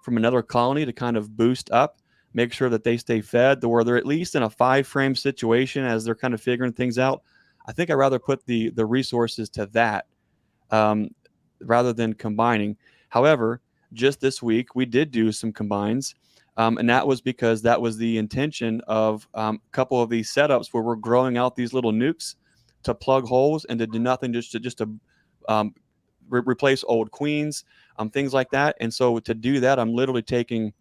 from another colony to kind of boost up, make sure that they stay fed, where they're at least in a 5-frame situation as they're kind of figuring things out, I think I'd rather put the resources to that rather than combining. However, just this week, we did do some combines, and that was because that was the intention of a couple of these setups where we're growing out these little nukes to plug holes and to do nothing, just to replace old queens, things like that. And so to do that, I'm literally taking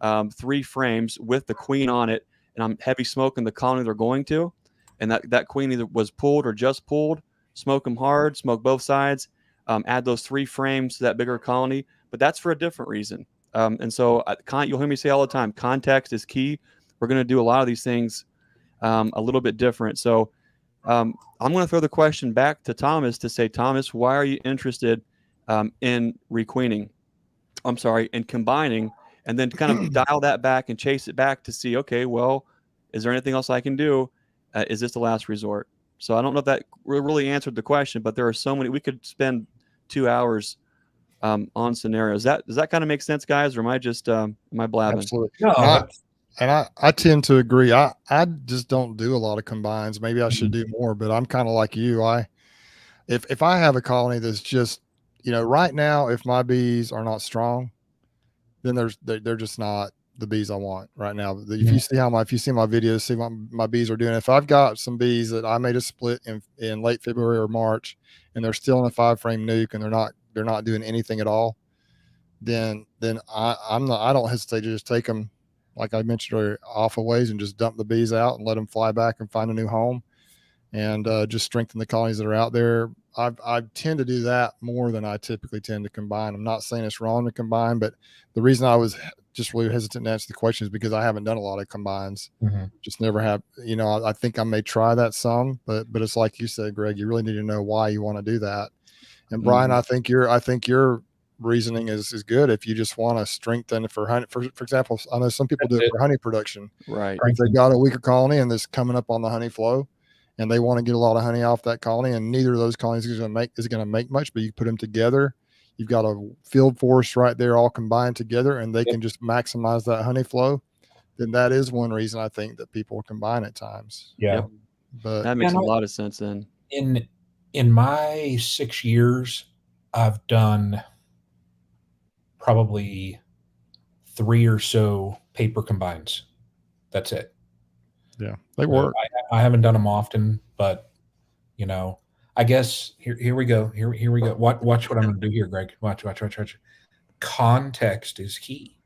3 frames with the queen on it, and I'm heavy smoking the colony they're going to, and that queen either was pulled or just pulled, smoke them hard, smoke both sides, add those 3 frames to that bigger colony, but that's for a different reason. And so you'll hear me say all the time, context is key. We're going to do a lot of these things a little bit different. So I'm going to throw the question back to Thomas to say, Thomas, why are you interested in requeening? I'm sorry, in combining, and then kind of dial that back and chase it back to see, okay, well, is there anything else I can do? Is this the last resort? So I don't know if that really answered the question, but there are so many. We could spend 2 hours on scenarios. Does that kind of make sense, guys, or am I just am I blabbing? Absolutely. No, I tend to agree. I just don't do a lot of combines. Maybe I should do more, but I'm kind of like you. If I have a colony that's just, right now, if my bees are not strong, then they're just not the bees I want right now. If you see my videos, see what my bees are doing. If I've got some bees that I made a split in late February or March, and they're still in a 5-frame nuke and they're not doing anything at all, then I don't hesitate to just take them, like I mentioned earlier, off a ways and just dump the bees out and let them fly back and find a new home, and just strengthen the colonies that are out there. I tend to do that more than I typically tend to combine. I'm not saying it's wrong to combine, but the reason I was just really hesitant to answer the question is because I haven't done a lot of combines. Just never have. I think I may try that some, but it's like you said, Greg, you really need to know why you want to do that. And Brian, I think your reasoning is good. If you just want to strengthen for honey, for example, I know some people do it for honey production. Right. If they've got a weaker colony and this coming up on the honey flow, and they want to get a lot of honey off that colony, and neither of those colonies is going to make much, but you put them together, you've got a field force right there all combined together, and they can just maximize that honey flow. Then that is one reason I think that people combine at times. Yeah. But that makes a lot of sense then. In my 6 years, I've done probably 3 or so paper combines. That's it. Yeah, they work. I haven't done them often, but I guess here we go. Here we go. Watch what I'm going to do here, Greg. Watch. Context is key.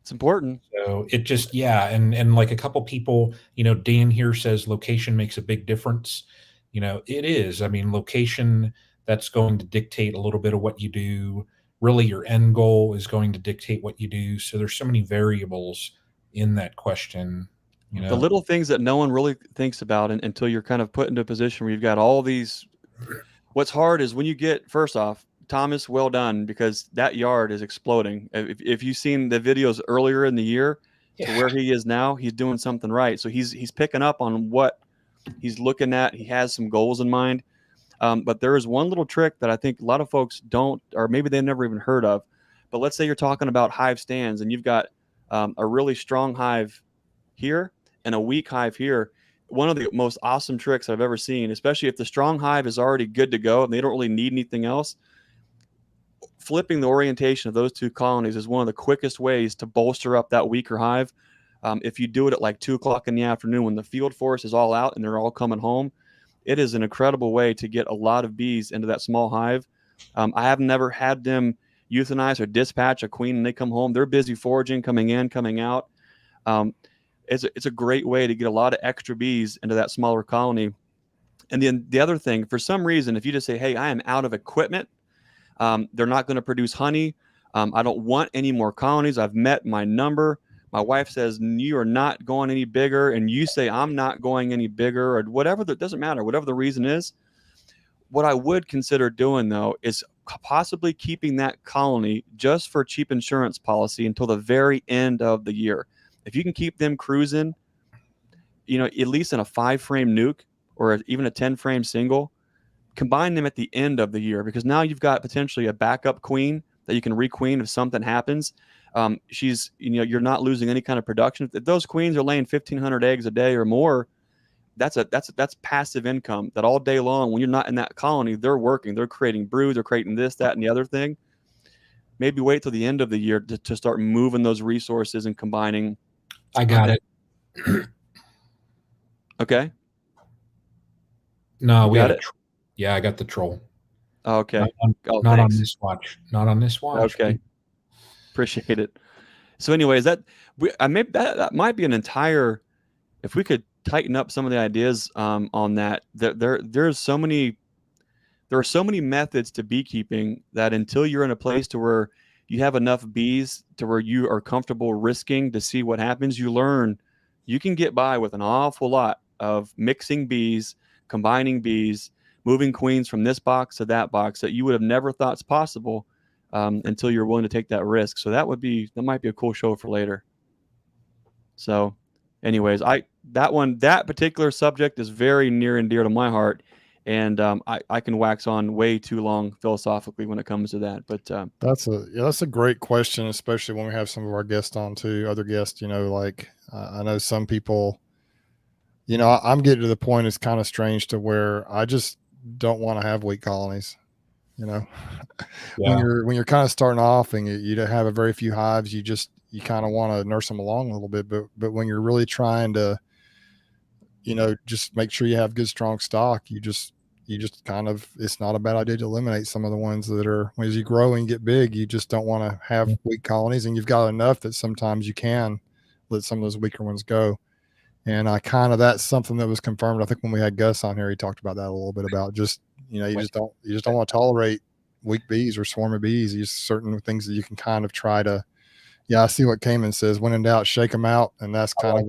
It's important. So it just, yeah. And like a couple people, Dan here says location makes a big difference. It is. I mean, location, that's going to dictate a little bit of what you do. Really, your end goal is going to dictate what you do. So there's so many variables in that question. The little things that no one really thinks about until you're kind of put into a position where you've got all these. What's hard is when you get, first off, Thomas, well done, because that yard is exploding. If you've seen the videos earlier in the year to where he is now, he's doing something right. So he's picking up on what he's looking at. He has some goals in mind. But there is one little trick that I think a lot of folks don't, or maybe they've never even heard of. But let's say you're talking about hive stands and you've got a really strong hive here and a weak hive here. One of the most awesome tricks I've ever seen, especially if the strong hive is already good to go and they don't really need anything else, flipping the orientation of those two colonies is one of the quickest ways to bolster up that weaker hive. If you do it at like 2 o'clock in the afternoon when the field force is all out and they're all coming home, it is an incredible way to get a lot of bees into that small hive. I have never had them euthanize or dispatch a queen and they come home. They're busy foraging, coming in, coming out. It's a great way to get a lot of extra bees into that smaller colony. And then the other thing, for some reason, if you just say, hey, I am out of equipment, they're not going to produce honey. I don't want any more colonies. I've met my number. My wife says, you are not going any bigger. And you say, I'm not going any bigger, or whatever. That doesn't matter, whatever the reason is. What I would consider doing, though, is possibly keeping that colony just for cheap insurance policy until the very end of the year. If you can keep them cruising, at least in a 5-frame nuke or even a 10-frame single, combine them at the end of the year, because now you've got potentially a backup queen that you can requeen if something happens. She's, you're not losing any kind of production. If those queens are laying 1,500 eggs a day or more, that's passive income that all day long, when you're not in that colony, they're working, they're creating brood, they're creating this, that, and the other thing. Maybe wait till the end of the year to start moving those resources and combining. I got it. Okay. No, we got it. Yeah, I got the troll. Okay. Not on this watch. Not on this watch. Okay. Appreciate it. So anyways, that might be an entire, if we could tighten up some of the ideas on that, there are so many methods to beekeeping that until you're in a place to where you have enough bees to where you are comfortable risking to see what happens, you learn you can get by with an awful lot of mixing bees, combining bees, moving queens from this box to that box that you would have never thought is possible until you're willing to take that risk. So that might be a cool show for later. So anyways, that particular subject is very near and dear to my heart. And I can wax on way too long philosophically when it comes to that. But that's a great question, especially when we have some of our guests on too, other guests, like I know some people, I'm getting to the point, it's kind of strange to where I just don't want to have weak colonies, when you're kind of starting off and you don't have a very few hives, you kind of want to nurse them along a little bit, but when you're really trying to, just make sure you have good, strong stock, you just kind of, it's not a bad idea to eliminate some of the ones that are, as you grow and get big, you just don't want to have weak colonies, and you've got enough that sometimes you can let some of those weaker ones go. And that's something that was confirmed. I think when we had Gus on here, he talked about that a little bit, about just, you just don't want to tolerate weak bees or swarmy bees. There's certain things that you can kind of try to, I see what Cayman says, when in doubt, shake them out. And that's kind of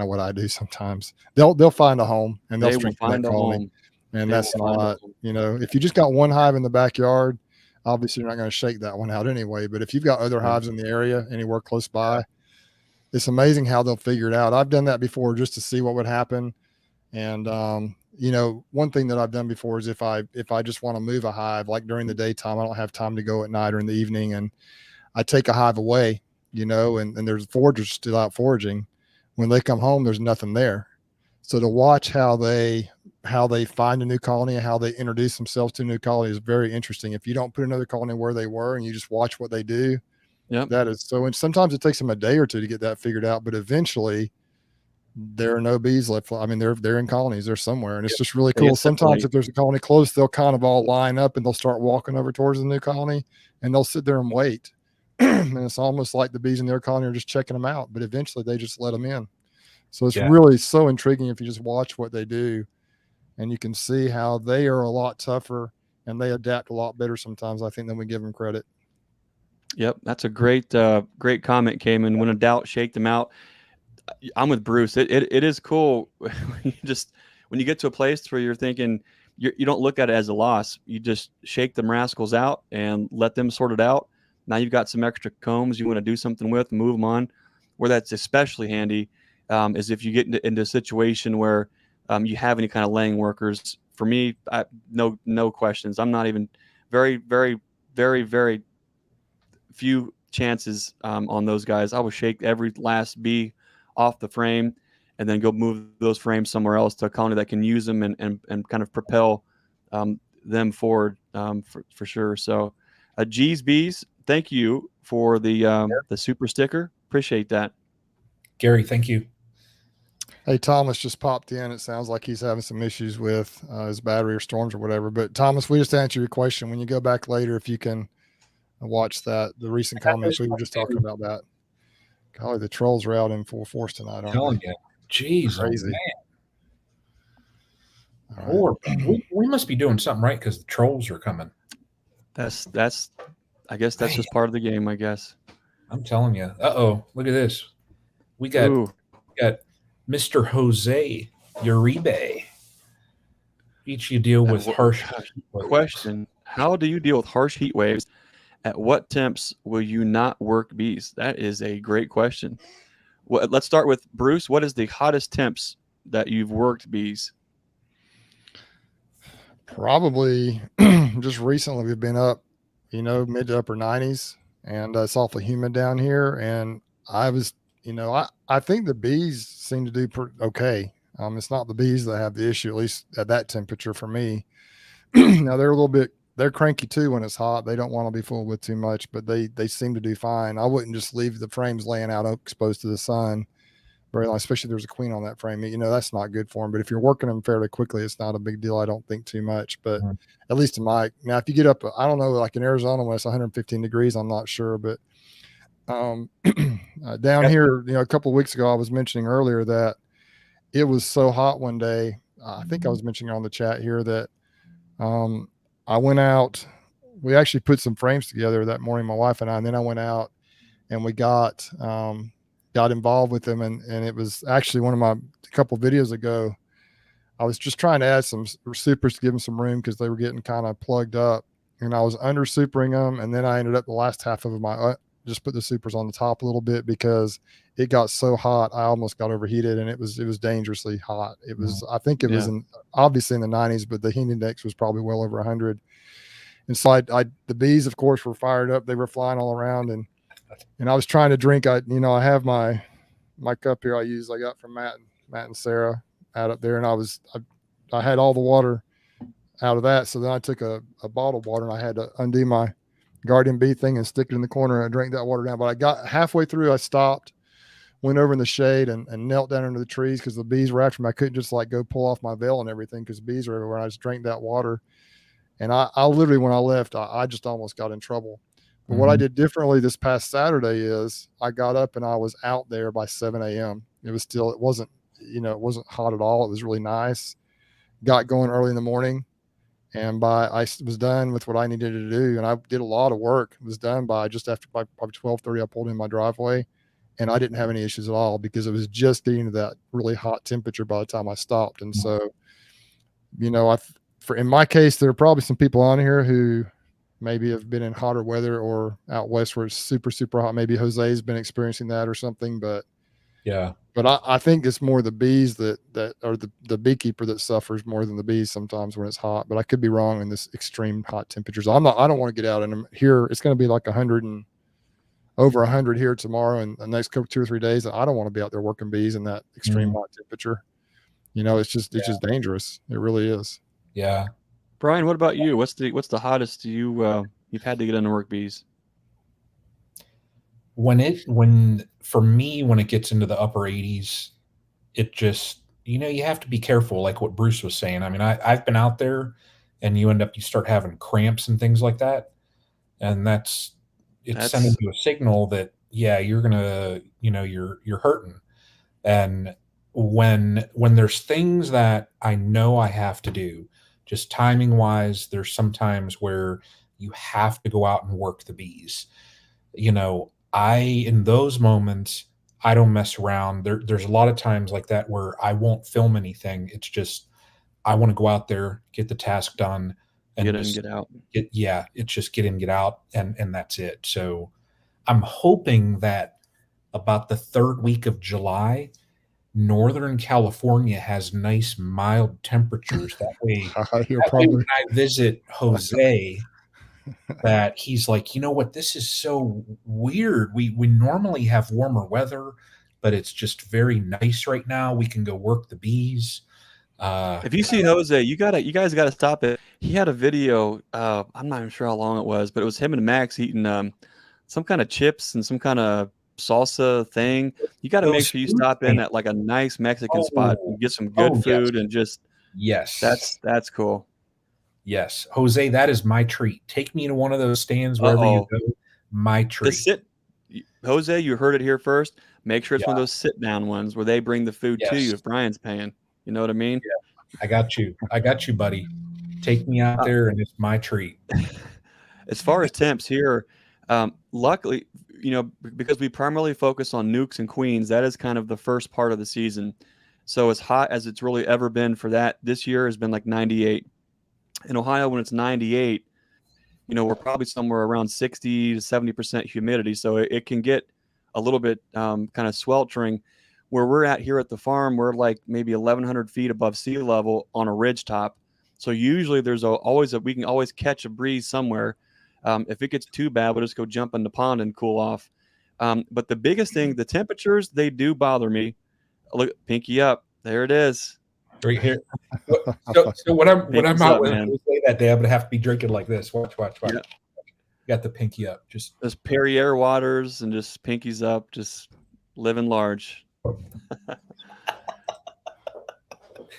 what I do sometimes. They'll find a home and they'll find a home. And that's not, if you just got one hive in the backyard, obviously you're not going to shake that one out anyway. But if you've got other hives in the area, anywhere close by, it's amazing how they'll figure it out. I've done that before just to see what would happen. And, one thing that I've done before is if I just want to move a hive, like during the daytime, I don't have time to go at night or in the evening, and I take a hive away, and there's foragers still out foraging. When they come home, there's nothing there. So to watch how they find a new colony and how they introduce themselves to a new colony is very interesting. If you don't put another colony where they were and you just watch what they do, that is so. And sometimes it takes them a day or two to get that figured out, but eventually there are no bees left. I mean, they're in colonies, they're somewhere, and it's just really cool. Sometimes if there's a colony close, they'll kind of all line up and they'll start walking over towards the new colony, and they'll sit there and wait. and it's almost like the bees in their colony are just checking them out, but eventually they just let them in. So it's really so intriguing if you just watch what they do, and you can see how they are a lot tougher and they adapt a lot better sometimes, I think, than we give them credit. Yep, that's a great great comment, Cayman. When in doubt, shake them out. I'm with Bruce. It is cool when you get to a place where you're thinking you don't look at it as a loss. You just shake them rascals out and let them sort it out. Now you've got some extra combs you want to do something with, move them on. Where that's especially handy is if you get into a situation where you have any kind of laying workers. For me, no questions. I'm not even very, very, very, very few chances on those guys. I would shake every last bee off the frame and then go move those frames somewhere else to a colony that can use them and kind of propel them forward for sure. So G's Bees, thank you for the super sticker. Appreciate that. Gary, thank you. Hey, Thomas just popped in. It sounds like he's having some issues with his battery or storms or whatever. But Thomas, we just answered your question. When you go back later, if you can watch the recent comments, we were just talking about that. Golly, the trolls are out in full force tonight, aren't they? Jeez, crazy. Oh, man. We must be doing something right because the trolls are coming. That's I guess that's just part of the game, I guess. I'm telling you. Look at this. We got Mr. Jose Uribe. Each you deal with harsh question. How do you deal with harsh heat waves? At what temps will you not work bees? That is a great question. Well, let's start with Bruce. What is the hottest temps that you've worked bees? Probably just recently we've been up, mid to upper 90s, and it's awfully humid down here. And I was, I think the bees seem to do okay. It's not the bees that have the issue, at least at that temperature for me. Now they're cranky too when it's hot. They don't want to be fooled with too much, but they seem to do fine. I wouldn't just leave the frames laying out exposed to the sun very long, especially if there's a queen on that frame. That's not good for them. But if you're working them fairly quickly, it's not a big deal. I don't think too much, but at least now, if you get up, I don't know, like in Arizona when it's 115 degrees, I'm not sure, but down here, a couple of weeks ago, I was mentioning earlier that it was so hot one day. I think I was mentioning on the chat here that I went out. We actually put some frames together that morning, my wife and I, and then I went out and we got involved with them. And it was actually a couple of videos ago, I was just trying to add some supers to give them some room because they were getting kind of plugged up, and I was under supering them. And then I ended up the last half of my just put the supers on the top a little bit because it got so hot. I almost got overheated, and it was dangerously hot. It was, I think it was obviously in the 90s, but the heat index was probably well over 100. And so the bees, of course, were fired up. They were flying all around, and I was trying to drink. I have my cup here I got from Matt and Sarah out up there. And I had all the water out of that. So then I took a bottle of water and I had to undo my guardian bee thing and stick it in the corner and drank that water down. But I got halfway through, I stopped, went over in the shade and knelt down under the trees because the bees were after me. I couldn't just go pull off my veil and everything because bees are everywhere. I just drank that water. And I literally, when I left, I just almost got in trouble. But what I did differently this past Saturday is I got up and I was out there by 7 a.m. It wasn't hot at all. It was really nice. Got going early in the morning, and I was done with what I needed to do. And I did a lot of work. It was done by probably 12:30. I pulled in my driveway, and I didn't have any issues at all because it was just getting to that really hot temperature by the time I stopped. And so, in my case, there are probably some people on here who maybe have been in hotter weather or out west where it's super, super hot. Maybe Jose's been experiencing that or something, but I think it's more the bees that are the beekeeper that suffers more than the bees sometimes when it's hot. But I could be wrong in this extreme hot temperatures. I don't want to get out in them here. It's going to be like 100 and over 100 here tomorrow and the next 2 or 3 days. I don't want to be out there working bees in that extreme hot temperature. It's just dangerous. It really is. Yeah. Brian, what about you? What's the hottest you've had to get into work bees? When it gets into the upper 80s, it just, you have to be careful, like what Bruce was saying. I mean, I've been out there and you start having cramps and things like that. And that's sending you a signal that, yeah, you're gonna, you're hurting. And when there's things that I know I have to do, just timing wise, there's sometimes where you have to go out and work the bees. In those moments, I don't mess around. There's a lot of times like that where I won't film anything. It's just I want to go out there, get the task done, and get in, get out. It's just get in, get out, and that's it. So I'm hoping that about the third week of July, Northern California has nice mild temperatures. That way, when I visit Jose, that he's like, you know what, this is so weird. We normally have warmer weather, but it's just very nice right now. We can go work the bees. If you see Jose, you guys gotta stop it. He had a video. I'm not even sure how long it was, but it was him and Max eating some kind of chips and some kind of salsa thing. You got to make sure you stop in at like a nice Mexican spot and get some good food and just that's cool. Yes, Jose, that is my treat. Take me to one of those stands wherever you go. My treat. Jose, you heard it here first. Make sure it's one of those sit down ones where they bring the food to you if Brian's paying. You know what I mean? Yeah, I got you, buddy. Take me out there, and it's my treat. As far as temps here, luckily, because we primarily focus on nukes and queens, that is kind of the first part of the season. So as hot as it's really ever been for that, this year has been like 98. In Ohio, when it's 98, we're probably somewhere around 60 to 70% humidity. So it can get a little bit kind of sweltering. Where we're at here at the farm, we're like maybe 1,100 feet above sea level on a ridge top. So usually we can always catch a breeze somewhere. If it gets too bad, we'll just go jump in the pond and cool off. But the biggest thing, the temperatures, they do bother me. Look, pinky up. There it is. Right here. So when I'm out with say that day, I'm gonna have to be drinking like this. Watch. Yeah. Got the pinky up. Just Perrier waters and just pinkies up, just living large.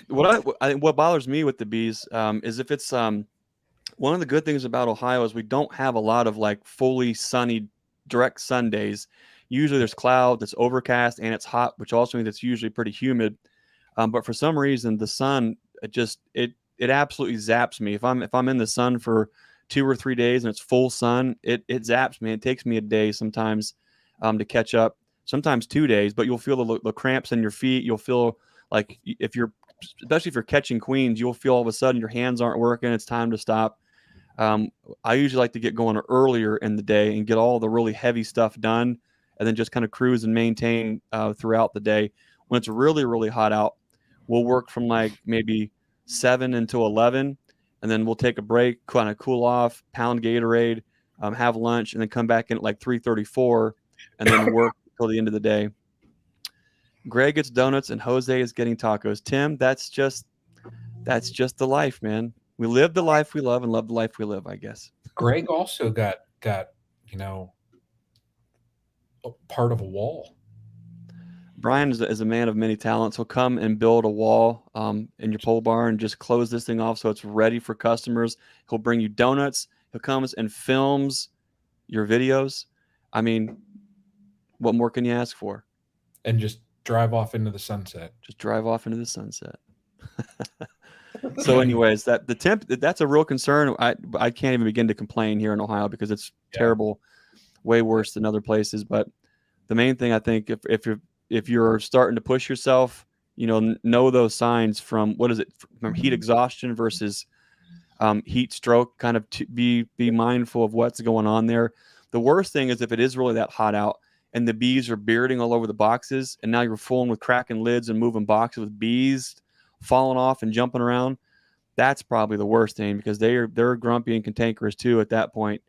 What bothers me with the bees is if it's one of the good things about Ohio is we don't have a lot of like fully sunny direct sun days. Usually there's cloud, it's overcast, and it's hot, which also means it's usually pretty humid. But for some reason, the sun it absolutely zaps me. If I'm in the sun for 2 or 3 days and it's full sun, it zaps me. It takes me a day sometimes to catch up. Sometimes 2 days, but you'll feel the cramps in your feet. You'll feel like especially if you're catching queens, you'll feel all of a sudden your hands aren't working. It's time to stop. I usually like to get going earlier in the day and get all the really heavy stuff done, and then just kind of cruise and maintain throughout the day. When it's really, really hot out, we'll work from like maybe 7 until 11, and then we'll take a break, kind of cool off, pound Gatorade, have lunch, and then come back in at like 3:34, and then work till the end of the day. Greg gets donuts and Jose is getting tacos. Tim, that's just the life, man. We live the life we love and love the life we live, I guess. Greg also got part of a wall. Brian is a man of many talents. He'll come and build a wall in your pole barn, just close this thing off so it's ready for customers. He'll bring you donuts. He'll come and films your videos. I mean, what more can you ask for? And just drive off into the sunset. So anyways, that's a real concern. I can't even begin to complain here in Ohio because it's terrible, way worse than other places. But the main thing, I think, if you're starting to push yourself, know those signs from from heat exhaustion versus heat stroke. Kind of be mindful of what's going on there. The worst thing is if it is really that hot out and the bees are bearding all over the boxes, and now you're fooling with cracking lids and moving boxes with bees falling off and jumping around. That's probably the worst thing because they're grumpy and cantankerous too at that point.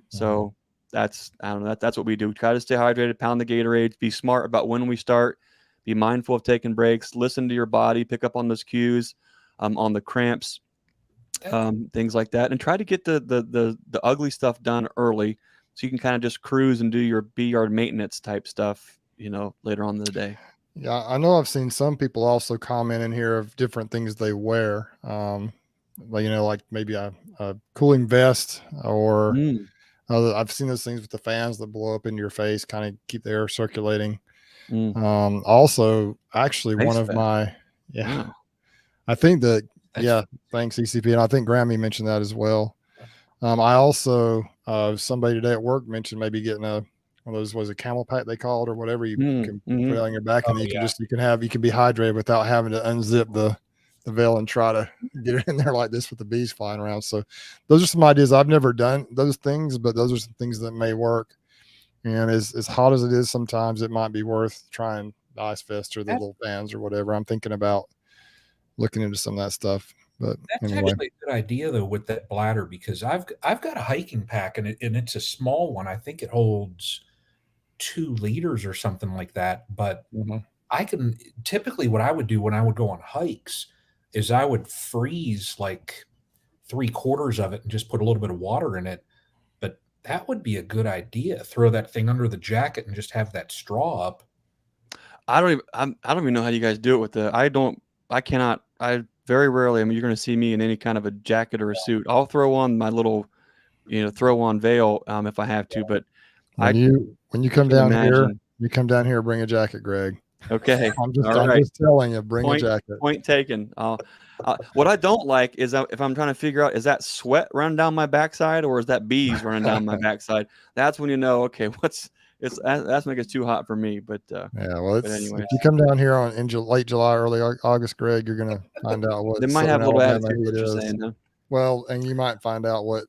So that's what we do. Try to stay hydrated, pound the Gatorades, be smart about when we start, be mindful of taking breaks, listen to your body, pick up on those cues, on the cramps, things like that, and try to get the ugly stuff done early so you can kind of just cruise and do your bee yard maintenance type stuff, later on in the day. Yeah, I know I've seen some people also comment in here of different things they wear. Like maybe a cooling vest or I've seen those things with the fans that blow up into your face, kind of keep the air circulating. Also, actually, one of my I think that thanks ECP, and I think Grammy mentioned that as well. I also somebody today at work mentioned maybe getting one of those, was a camel pack they call it, or whatever, you can put it on your back, and you can be hydrated without having to unzip the veil and try to get it in there like this with the bees flying around. So those are some ideas. I've never done those things, but those are some things that may work. And as hot as it is, sometimes it might be worth trying the Ice Vest or the little fans or whatever. I'm thinking about looking into some of that stuff. But that's anyway. actually a good idea though with that bladder, because I've got a hiking pack, and it's a small one. I think it holds 2 liters or something like that. But I can typically, what I would do when I would go on hikes is I would freeze like 3/4 of it and just put a little bit of water in it. But that would be a good idea. Throw that thing under the jacket and just have that straw up. I don't even know how you guys do it with the. I very rarely. I mean, you're going to see me in any kind of a jacket or a suit. I'll throw on my little, throw on veil if I have to. But when you come down here, bring a jacket, Greg. Okay. I'm just telling you, bring a jacket. Point taken. What I don't like is if I'm trying to figure out, is that sweat running down my backside or is that bees running down my backside? That's when you know, okay, that's when it gets too hot for me. But anyway, if you come down here in late July, early August, Greg, you're gonna find out what they might have a little attitude. What you're saying, huh? Well, and you might find out what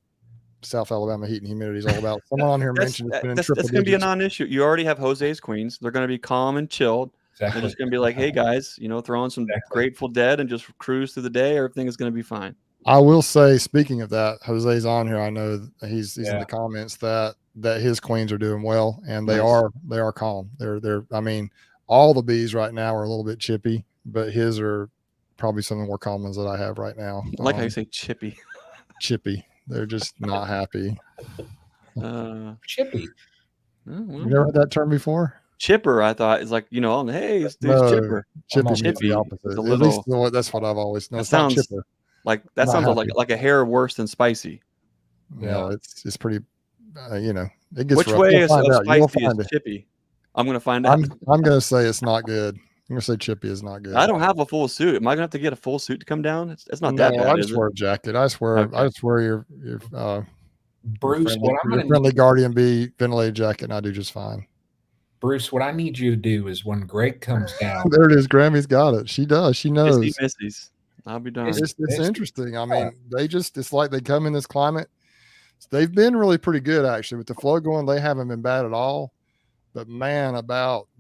South Alabama heat and humidity is all about. Someone on here mentioned it's been in triple digits. That's going to be a non-issue. You already have Jose's Queens. They're going to be calm and chilled. Exactly. They're just going to be like, hey guys, throw on some Grateful Dead and just cruise through the day. Everything is going to be fine. I will say, speaking of that, Jose's on here. I know he's in the comments that his queens are doing well, and they are calm. They're I mean, all the bees right now are a little bit chippy, but his are probably some of the more calm ones that I have right now. I like how you say chippy. Chippy. They're just not happy. Chippy. You never heard that term before? Chipper, I thought, is like, hey, it's chipper. Chippy is the opposite. At least that's what I've always known. It sounds chipper. That sounds like a hair worse than spicy. Yeah, it's pretty. It gets which rough. way is spicy is chippy? I'm gonna find out. I'm gonna say it's not good. I'm gonna say chippy is not good. I don't have a full suit. Am I gonna have to get a full suit to come down? It's not that bad. I just wear a jacket. I swear. Okay. I just wear your Bruce. Your friendly guardian bee ventilated jacket, and I do just fine. Bruce, what I need you to do is when Greg comes down. There it is. Grammy's got it. She does. She knows. Missies. I'll be done. It's interesting. I mean, it's like they come in this climate. They've been really pretty good, actually, with the flow going. They haven't been bad at all. But man,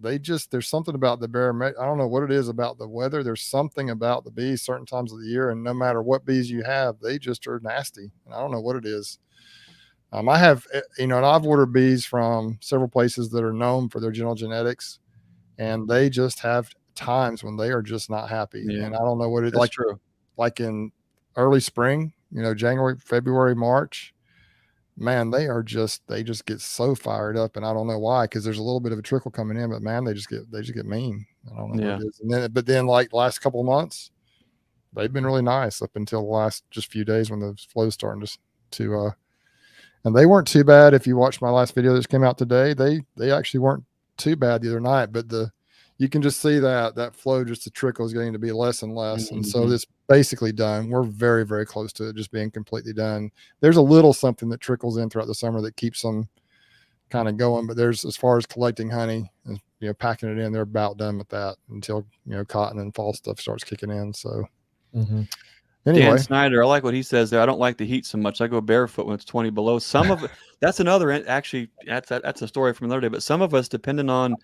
there's something about the barometric. I don't know what it is about the weather. There's something about the bees certain times of the year, and no matter what bees you have, they just are nasty. And I don't know what it is. I have, and I've ordered bees from several places that are known for their general genetics, and they just have times when they are just not happy. Yeah. And I don't know what it's like. True. Like in early spring, January, February, March, man, they just get so fired up, and I don't know why, because there's a little bit of a trickle coming in, but man, they just get mean. I don't know what it is. And then like last couple of months, they've been really nice up until the last just few days when the flow's starting to and they weren't too bad. If you watched my last video that just came out today, they actually weren't too bad the other night, but you can just see that flow, just the trickle is getting to be less and less. Mm-hmm. And so it's basically done. We're very, very close to it just being completely done. There's a little something that trickles in throughout the summer that keeps them kind of going, but as far as collecting honey and, packing it in, they're about done with that until, cotton and fall stuff starts kicking in. So anyway. Dan Snyder, I like what he says there. I don't like the heat so much. I go barefoot when it's 20 below. Some of it, that's a story from another day, but some of us, depending on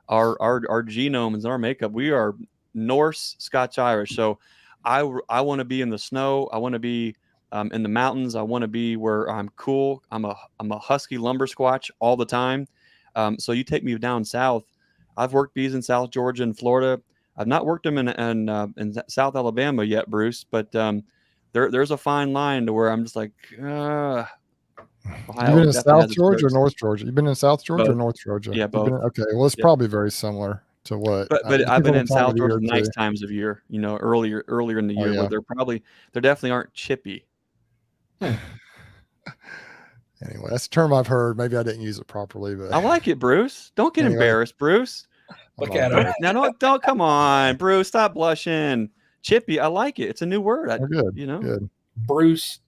our genome and our makeup, we are Norse, Scotch Irish. So I want to be in the snow. I want to be in the mountains. I want to be where I'm cool. I'm a husky lumber squatch all the time. So you take me down south. I've worked bees in South Georgia and Florida. I've not worked them in South Alabama yet, Bruce, but there's a fine line to where I'm just like, Ohio. You've been in South Georgia or North Georgia? You've been in South Georgia or North Georgia? Yeah, both. Okay, well, it's probably very similar to what. But I've been in South Georgia nice times of year, earlier in the year, where they're definitely aren't chippy. Anyway, that's a term I've heard. Maybe I didn't use it properly, but I like it, Bruce. Don't get embarrassed, Bruce. Look at him. Now, don't come on, Bruce. Stop blushing. Chippy, I like it. It's a new word. Good. You know, good. Bruce,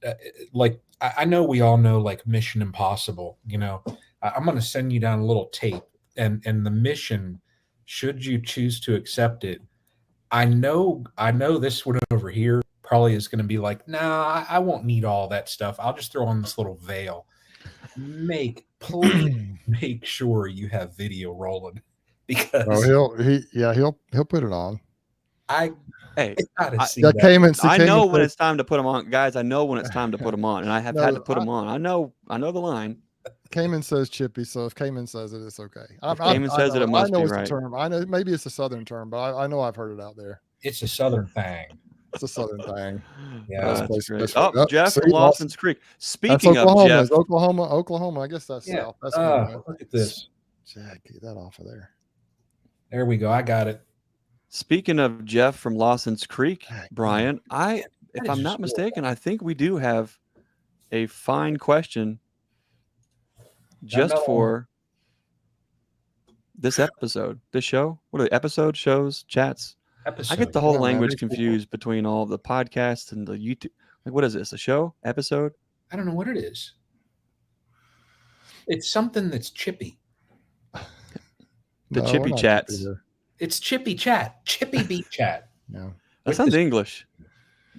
like I know we all know like Mission Impossible. You know, I'm going to send you down a little tape, and the mission, should you choose to accept it, I know this one over here probably is going to be like, nah, I won't need all that stuff. I'll just throw on this little veil. Please make sure you have video rolling, because he'll put it on. I Cayman when it's time to put them on, guys. I know when it's time to put them on, and I have had to put them on. I know the line. Cayman says Chippy, so if Cayman says it, it's okay. If Cayman says it must be right. It's a term. I know maybe it's a Southern term, but I know I've heard it out there. It's a Southern thing. It's a Southern thing. Yeah, that's great. Jeff from Lawson's Creek. Speaking of Jeff, Oklahoma. I guess that's south. That's look at this. Jack, get that off of there. There we go. I got it. Speaking of Jeff from Lawson's Creek, Brian, if I'm not mistaken, I think we do have a fine question just for this episode, this show. What are the episodes, shows, chats? I get the whole language confused between all the podcasts and the YouTube. Like, what is this? A show? Episode? I don't know what it is. It's something that's chippy. The Chippy Chats. It's Chippy Chat. Chippy Beat Chat. Yeah. That sounds English.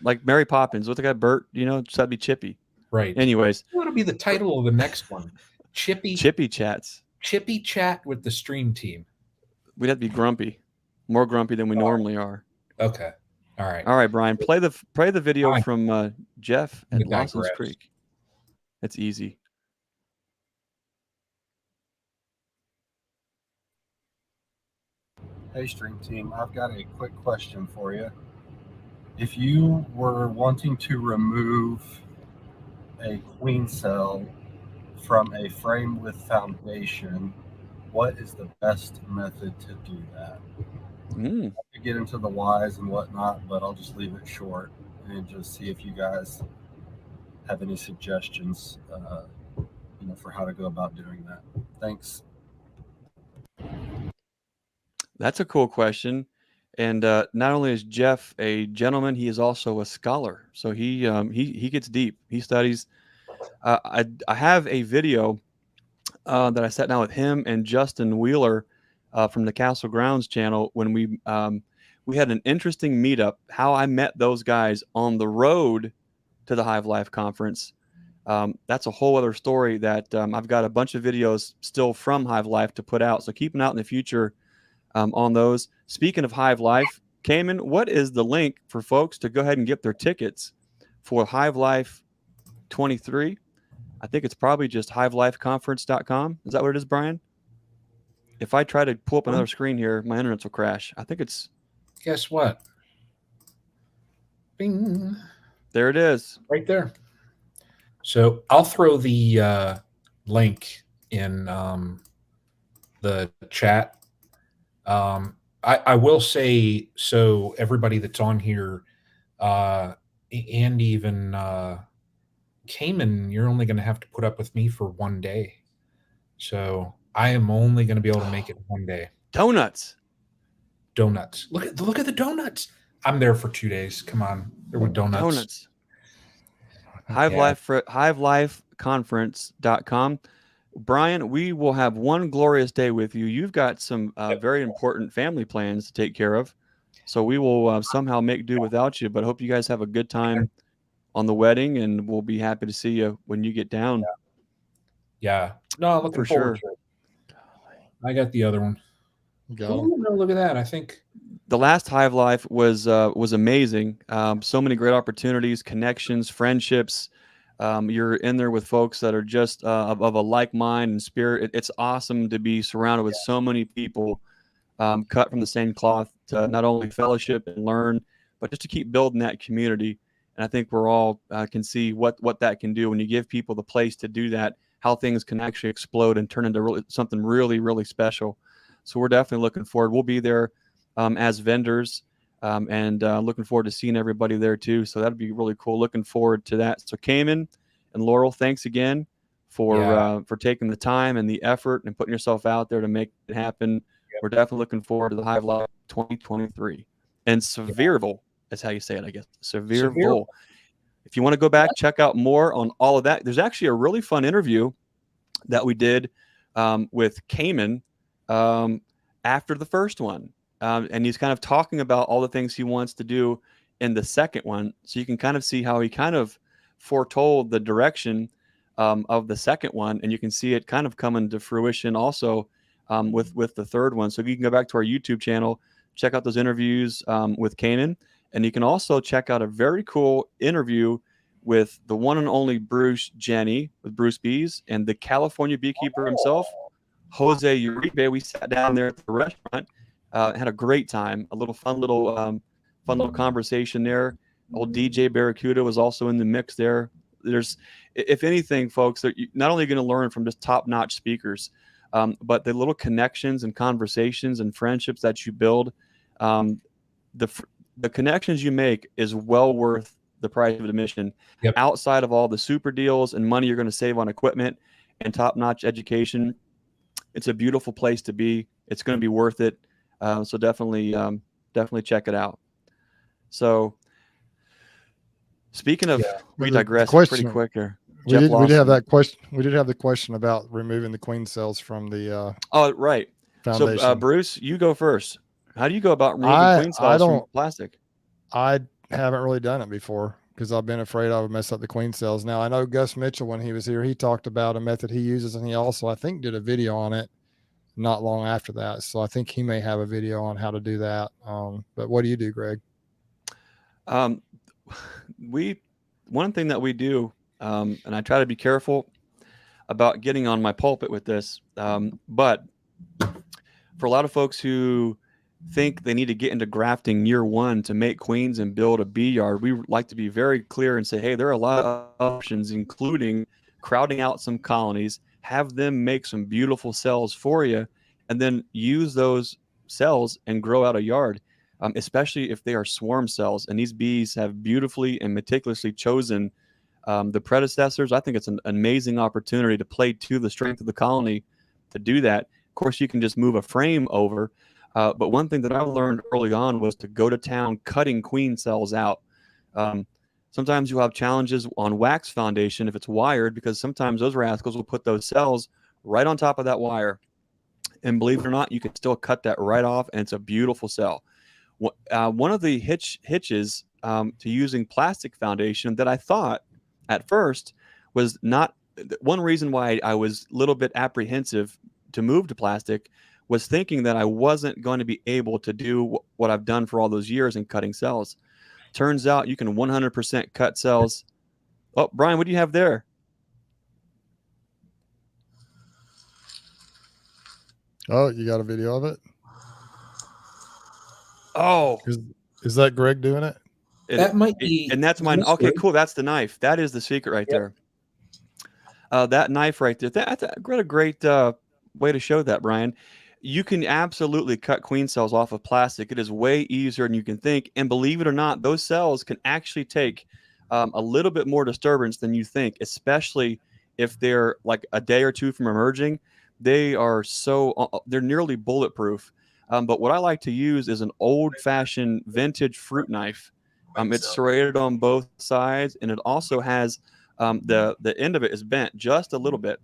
Like Mary Poppins. What's the guy, Bert? You know, just that'd be Chippy. Right. Anyways. What'll be the title of the next one? Chippy Chats. Chippy Chat with the stream team. We'd have to be grumpy. More grumpy than we normally are. Okay. All right, Brian. Play the video from Jeff at Lawson's Creek. It's easy. Hey, stream team. I've got a quick question for you. If you were wanting to remove a queen cell from a frame with foundation, what is the best method to do that? I could get into the whys and whatnot, but I'll just leave it short and just see if you guys have any suggestions, for how to go about doing that. Thanks. That's a cool question. And not only is Jeff a gentleman, he is also a scholar. So he gets deep. He studies. I have a video that I sat down with him and Justin Wheeler from the Castle Grounds channel when we had an interesting meetup. How I met those guys on the road to the Hive Life conference. That's a whole other story that I've got a bunch of videos still from Hive Life to put out. So keep an eye out in the future on those. Speaking of Hive Life, Cayman, what is the link for folks to go ahead and get their tickets for Hive Life 23? I think it's probably just hivelifeconference.com. Is that what it is, Brian? If I try to pull up another screen here, my internet will crash. I think it's... Guess what? Bing. There it is. Right there. So I'll throw the link in the chat. I will say, so everybody that's on here, and even Cayman, you're only going to have to put up with me for one day. So I am only going to be able to make it one day. Donuts. Look at the donuts. I'm there for 2 days. Come on. There were donuts. HiveLifeConference.com. Brian, we will have one glorious day with you. You've got some very important family plans to take care of. So we will somehow make do without you, but I hope you guys have a good time on the wedding, and we'll be happy to see you when you get down. Yeah. No, looking forward to it. I got the other one. Ooh, no, look at that. I think the last Hive Life was amazing. So many great opportunities, connections, friendships. You're in there with folks that are just of a like mind and spirit. It's awesome to be surrounded with so many people cut from the same cloth to not only fellowship and learn, but just to keep building that community. And I think we're all can see what that can do when you give people the place to do that, how things can actually explode and turn into something really, really special. So we're definitely looking forward. We'll be there as vendors and looking forward to seeing everybody there too. So that'd be really cool. Looking forward to that. So Cayman and Laurel, thanks again for taking the time and the effort and putting yourself out there to make it happen. Yep. We're definitely looking forward to the Hive Live 2023. And Sevierville is how you say it, I guess. Sevierville. If you want to go back, check out more on all of that. There's actually a really fun interview that we did with Cayman after the first one. And he's kind of talking about all the things he wants to do in the second one. So you can kind of see how he kind of foretold the direction of the second one. And you can see it kind of coming to fruition also with the third one. So you can go back to our YouTube channel, check out those interviews with Kanan. And you can also check out a very cool interview with the one and only Bruce Jenny with Bruce Bees and the California beekeeper himself, Jose Uribe. We sat down there at the restaurant, had a great time, a little fun little conversation there. Old DJ Barracuda was also in the mix there. There's, if anything, folks, that you're not only going to learn from just top-notch speakers, but the little connections and conversations and friendships that you build. The connections you make is well worth the price of admission. Yep. Outside of all the super deals and money you're going to save on equipment and top-notch education, it's a beautiful place to be. It's going to be worth it. So definitely check it out. So speaking of, we digress pretty quick here. We did have that question. We did have the question about removing the queen cells from the right. foundation. So Bruce, you go first. How do you go about removing queen cells from plastic? I haven't really done it before because I've been afraid I would mess up the queen cells. Now, I know Gus Mitchell, when he was here, he talked about a method he uses, and he also, I think, did a video on it not long after that. So I think he may have a video on how to do that. But what do you do, Greg? One thing that we do, and I try to be careful about getting on my pulpit with this, but for a lot of folks who think they need to get into grafting year one to make queens and build a bee yard, we like to be very clear and say, hey, there are a lot of options, including crowding out some colonies, have them make some beautiful cells for you, and then use those cells and grow out a yard, especially if they are swarm cells. And these bees have beautifully and meticulously chosen the predecessors. I think it's an amazing opportunity to play to the strength of the colony to do that. Of course, you can just move a frame over. But one thing that I learned early on was to go to town cutting queen cells out. Sometimes you'll have challenges on wax foundation if it's wired, because sometimes those rascals will put those cells right on top of that wire. And believe it or not, you can still cut that right off, and it's a beautiful cell. One of the hitches to using plastic foundation that I thought at first was not one reason why I was a little bit apprehensive to move to plastic was thinking that I wasn't going to be able to do what I've done for all those years in cutting cells. Turns out you can 100% cut cells. Oh, Brian, what do you have there? Oh, you got a video of it? Oh. Is that Greg doing it? That might be. And that's mine. Okay, cool. That's the knife. That is the secret right there. That knife right there. That's a great way to show that, Brian. You can absolutely cut queen cells off of plastic. It is way easier than you can think. And believe it or not, those cells can actually take a little bit more disturbance than you think, especially if they're like a day or two from emerging. They are they're nearly bulletproof. But what I like to use is an old-fashioned vintage fruit knife. It's serrated on both sides, and it also has the end of it is bent just a little bit.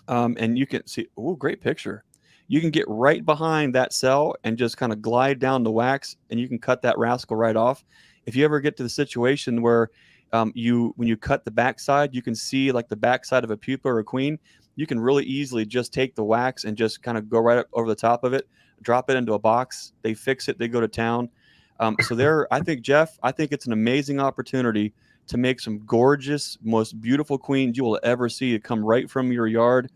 And you can see, great picture. You can get right behind that cell and just kind of glide down the wax, and you can cut that rascal right off. If you ever get to the situation where when you cut the backside, you can see like the backside of a pupa or a queen, you can really easily just take the wax and just kind of go right up over the top of it, drop it into a box. They fix it. They go to town. I think, Jeff, it's an amazing opportunity to make some gorgeous, most beautiful queens you will ever see to come right from your yard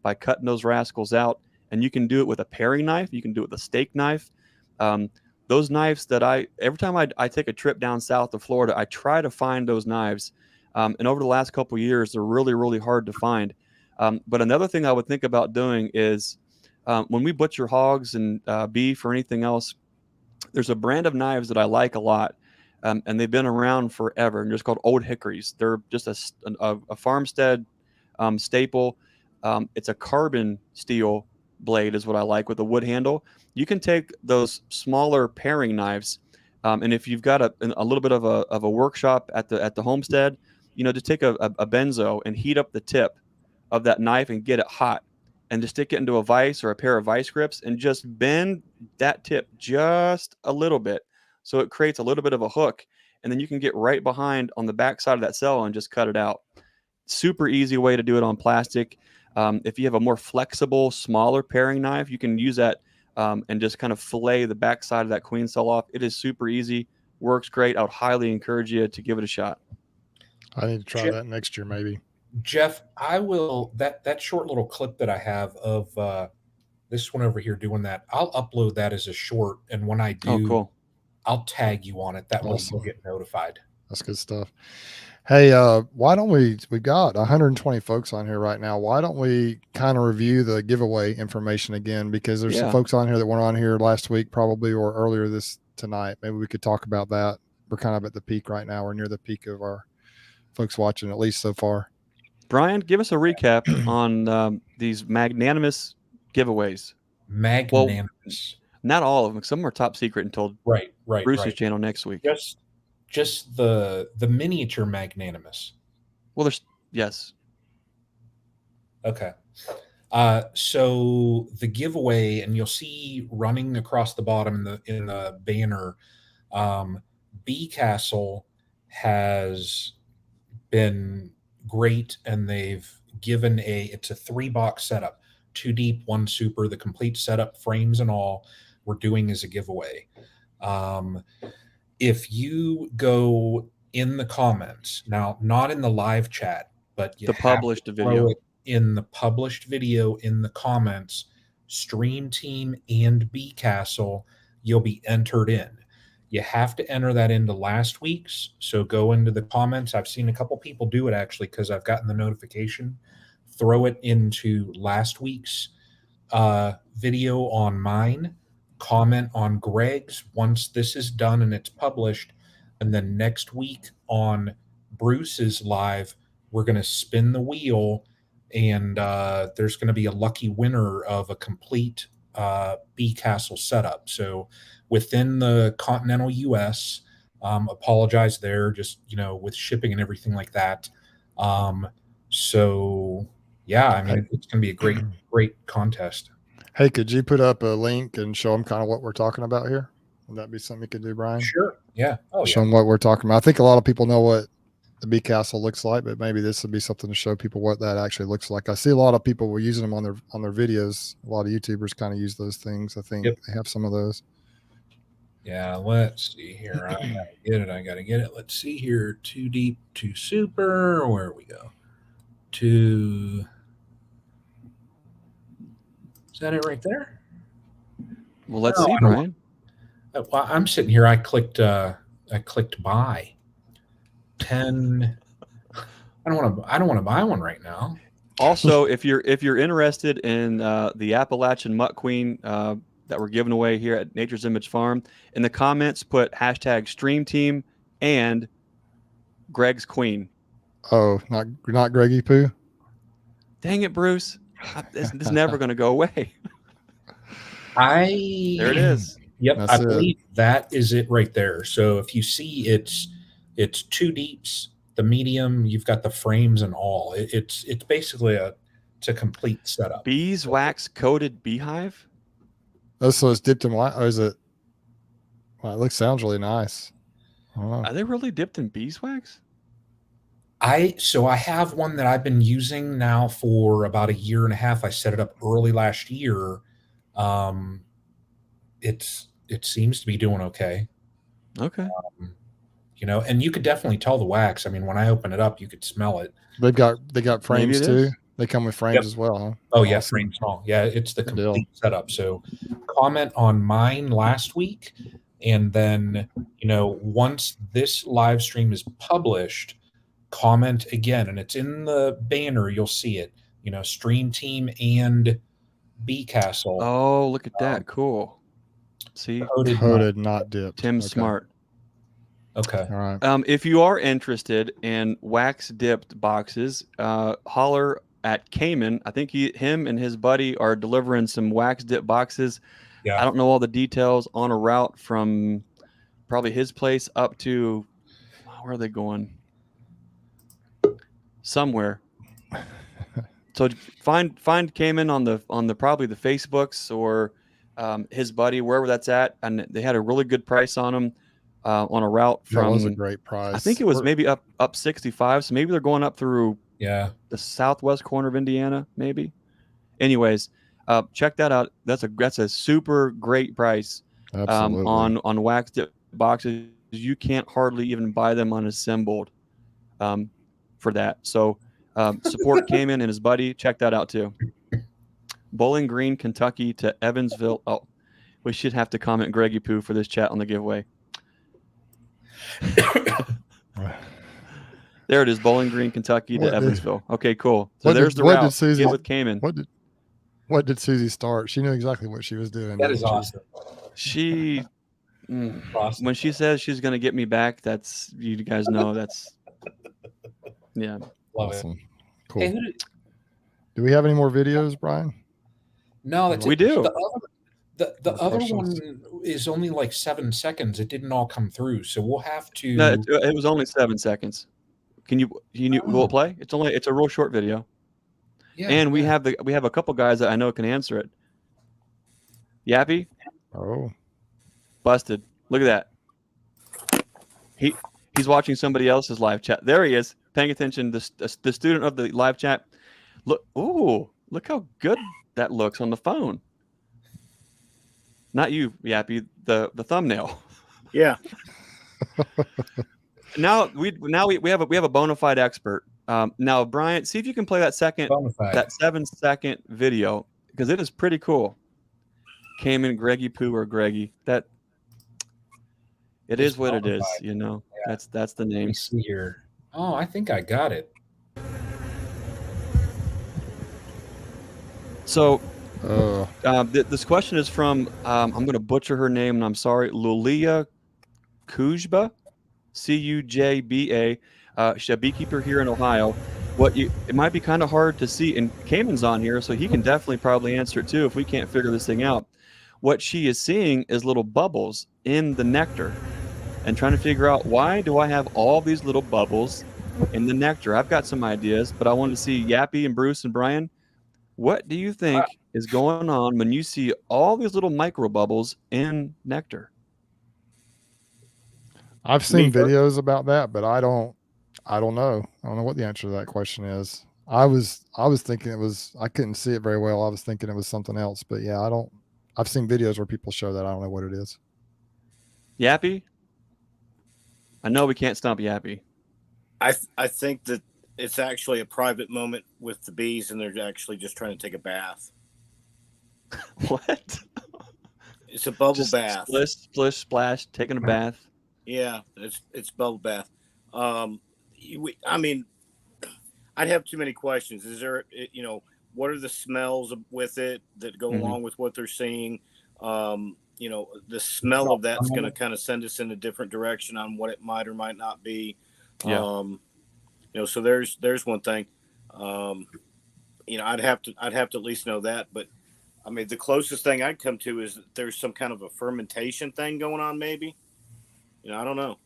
by cutting those rascals out. And you can do it with a paring knife. You can do it with a steak knife. Those knives that every time I take a trip down south of Florida, I try to find those knives. And over the last couple of years, they're really, really hard to find. But another thing I would think about doing is when we butcher hogs and beef or anything else, there's a brand of knives that I like a lot. And they've been around forever. And they're just called Old Hickories. They're just a farmstead staple. It's a carbon steel blade is what I like with a wood handle. You can take those smaller paring knives, and if you've got a little bit of a workshop at the homestead, just take a benzo and heat up the tip of that knife and get it hot, and just stick it into a vise or a pair of vice grips and just bend that tip just a little bit so it creates a little bit of a hook, and then you can get right behind on the back side of that cell and just cut it out. Super easy way to do it on plastic. If you have a more flexible, smaller paring knife, you can use that and just kind of fillet the back side of that queen cell off. It is super easy, works great. I would highly encourage you to give it a shot. I need to try that next year, maybe. Jeff, I will, that short little clip that I have of this one over here doing that, I'll upload that as a short, and when I do, cool. I'll tag you on it. That way Awesome. you'll get notified. That's good stuff. Hey, why don't we've got 120 folks on here right now. Why don't we kind of review the giveaway information again? Because there's some folks on here that weren't on here last week, probably, or earlier tonight. Maybe we could talk about that. We're kind of at the peak right now. We're near the peak of our folks watching, at least so far. Brian, give us a recap on these magnanimous giveaways. Magnanimous. Well, not all of them. Some are top secret until Bruce's channel next week. Just the miniature magnanimous. Well, yes. Okay. So the giveaway, and you'll see running across the bottom in the banner, Bee Castle has been great, and they've given it's a 3-box setup, 2 deep, 1 super, the complete setup, frames and all. We're doing as a giveaway. If you go in the comments now, not in the live chat, but you the published video, in the published video in the comments, Stream Team and Bee Castle, you'll be entered in. You have to enter that into last week's. So go into the comments. I've seen a couple people do it actually because I've gotten the notification. Throw it into last week's video on mine. Comment on Greg's once this is done and it's published. And then next week on Bruce's live, we're going to spin the wheel, and there's going to be a lucky winner of a complete Bee Castle setup. So within the continental US, apologize there, just, with shipping and everything like that. So yeah, I mean, it's going to be a great contest. Hey, could you put up a link and show them kind of what we're talking about here? Would that be something you could do, Brian? Sure. Yeah. Show them what we're talking about. I think a lot of people know what the Bee Castle looks like, but maybe this would be something to show people what that actually looks like. I see a lot of people were using them on their videos. A lot of YouTubers kind of use those things. I think they have some of those. Yeah, let's see here. I gotta get it. Let's see here. 2 deep, 2 super. Where we go? 2. Is that it right there? Well, let's see, Brian. Well, I'm sitting here. I clicked buy 10. I don't want to buy one right now. Also, if you're interested in the Appalachian Mutt Queen that we're giving away here at Nature's Image Farm, in the comments put hashtag Stream Team and Greg's Queen. Oh, not Greggy Poo. Dang it, Bruce! This is never going to go away. There it is. Yep, I believe that is it right there. So if you see, it's 2 deeps, the medium, you've got the frames and all. It's basically a complete setup. Beeswax coated beehive. Oh, so it's dipped in what? Oh, is it? Well, it sounds really nice. Are they really dipped in beeswax? So I have one that I've been using now for about 1.5 years. I set it up early last year. It seems to be doing okay. Okay. And you could definitely tell the wax. I mean, when I open it up, you could smell it. They got frames too. They come with frames as well, huh? Oh yeah, frames and all. Yeah, it's the complete setup. So comment on mine last week, and then once this live stream is published, comment again, and it's in the banner. You'll see it. Stream Team and Bee Castle. Oh, look at that! Cool. See, coated, not dipped. Tim's smart. Okay. All right. If you are interested in wax dipped boxes, holler at Cayman. I think him and his buddy are delivering some wax dip boxes. Yeah. I don't know all the details on a route from probably his place up to, where are they going? Somewhere. So find Cayman on the probably the Facebooks or his buddy, wherever that's at, and they had a really good price on them on a route from. That was a great price. I think it was maybe up 65, so maybe they're going up through the southwest corner of Indiana, maybe. Anyways, check that out. That's a super great price. Absolutely. On wax dip boxes. You can't hardly even buy them unassembled for that. So support Cayman and his buddy. Check that out too. Bowling Green, Kentucky to Evansville. Oh, we should have to comment Greggy Poo for this chat on the giveaway. There it is, Bowling Green, Kentucky to Evansville. Okay, cool. So there's the route. Susie, with Cayman. What did Susie start? She knew exactly what she was doing. That is awesome. She, when she says she's going to get me back, that's, you guys know, that's, yeah. Love awesome. it. Cool. Hey, do we have any more videos, Brian? No, that's we do. The other one is only like 7 seconds. It didn't all come through, so we'll have to. No, it was only 7 seconds. Will it play? It's a real short video. Yeah, and we have a couple guys that I know can answer it. Yappy? Oh. Busted. Look at that. He's watching somebody else's live chat. There he is, paying attention. The student of the live chat. Look how good that looks on the phone. Not you, Yappy, the thumbnail. Yeah. Now we have a bona fide expert. Now, Brian, see if you can play that 7 second video, because it is pretty cool. Cayman, Greggy Poo or Greggy. That it is what it is, you know. Yeah. That's the name. Let me see here. Oh, I think I got it. So this question is from I'm going to butcher her name, and I'm sorry, Lulia Kujba, Cujba. She's a beekeeper here in Ohio. It might be kind of hard to see, and Cayman's on here, so he can definitely probably answer it too if we can't figure this thing out. What she is seeing is little bubbles in the nectar, and trying to figure out, why do I have all these little bubbles in the nectar? I've got some ideas, but I wanted to see Yappy and Bruce and Brian. What do you think is going on when you see all these little micro bubbles in nectar? I've seen videos about that, but I don't know. I don't know what the answer to that question is. I was thinking I couldn't see it very well. I was thinking it was something else, but yeah, I've seen videos where people show that. I don't know what it is. Yappy? I know we can't stomp Yappy. I think that it's actually a private moment with the bees, and they're actually just trying to take a bath. What? It's a bubble bath. Splish, splash, taking a bath. Yeah, it's bubble bath. I mean, I'd have too many questions. Is there, what are the smells with it that go along with what they're seeing? The smell of that's going to kind of send us in a different direction on what it might or might not be. Yeah. So there's one thing. I'd have to at least know that. But I mean, the closest thing I'd come to is that there's some kind of a fermentation thing going on. Maybe. I don't know.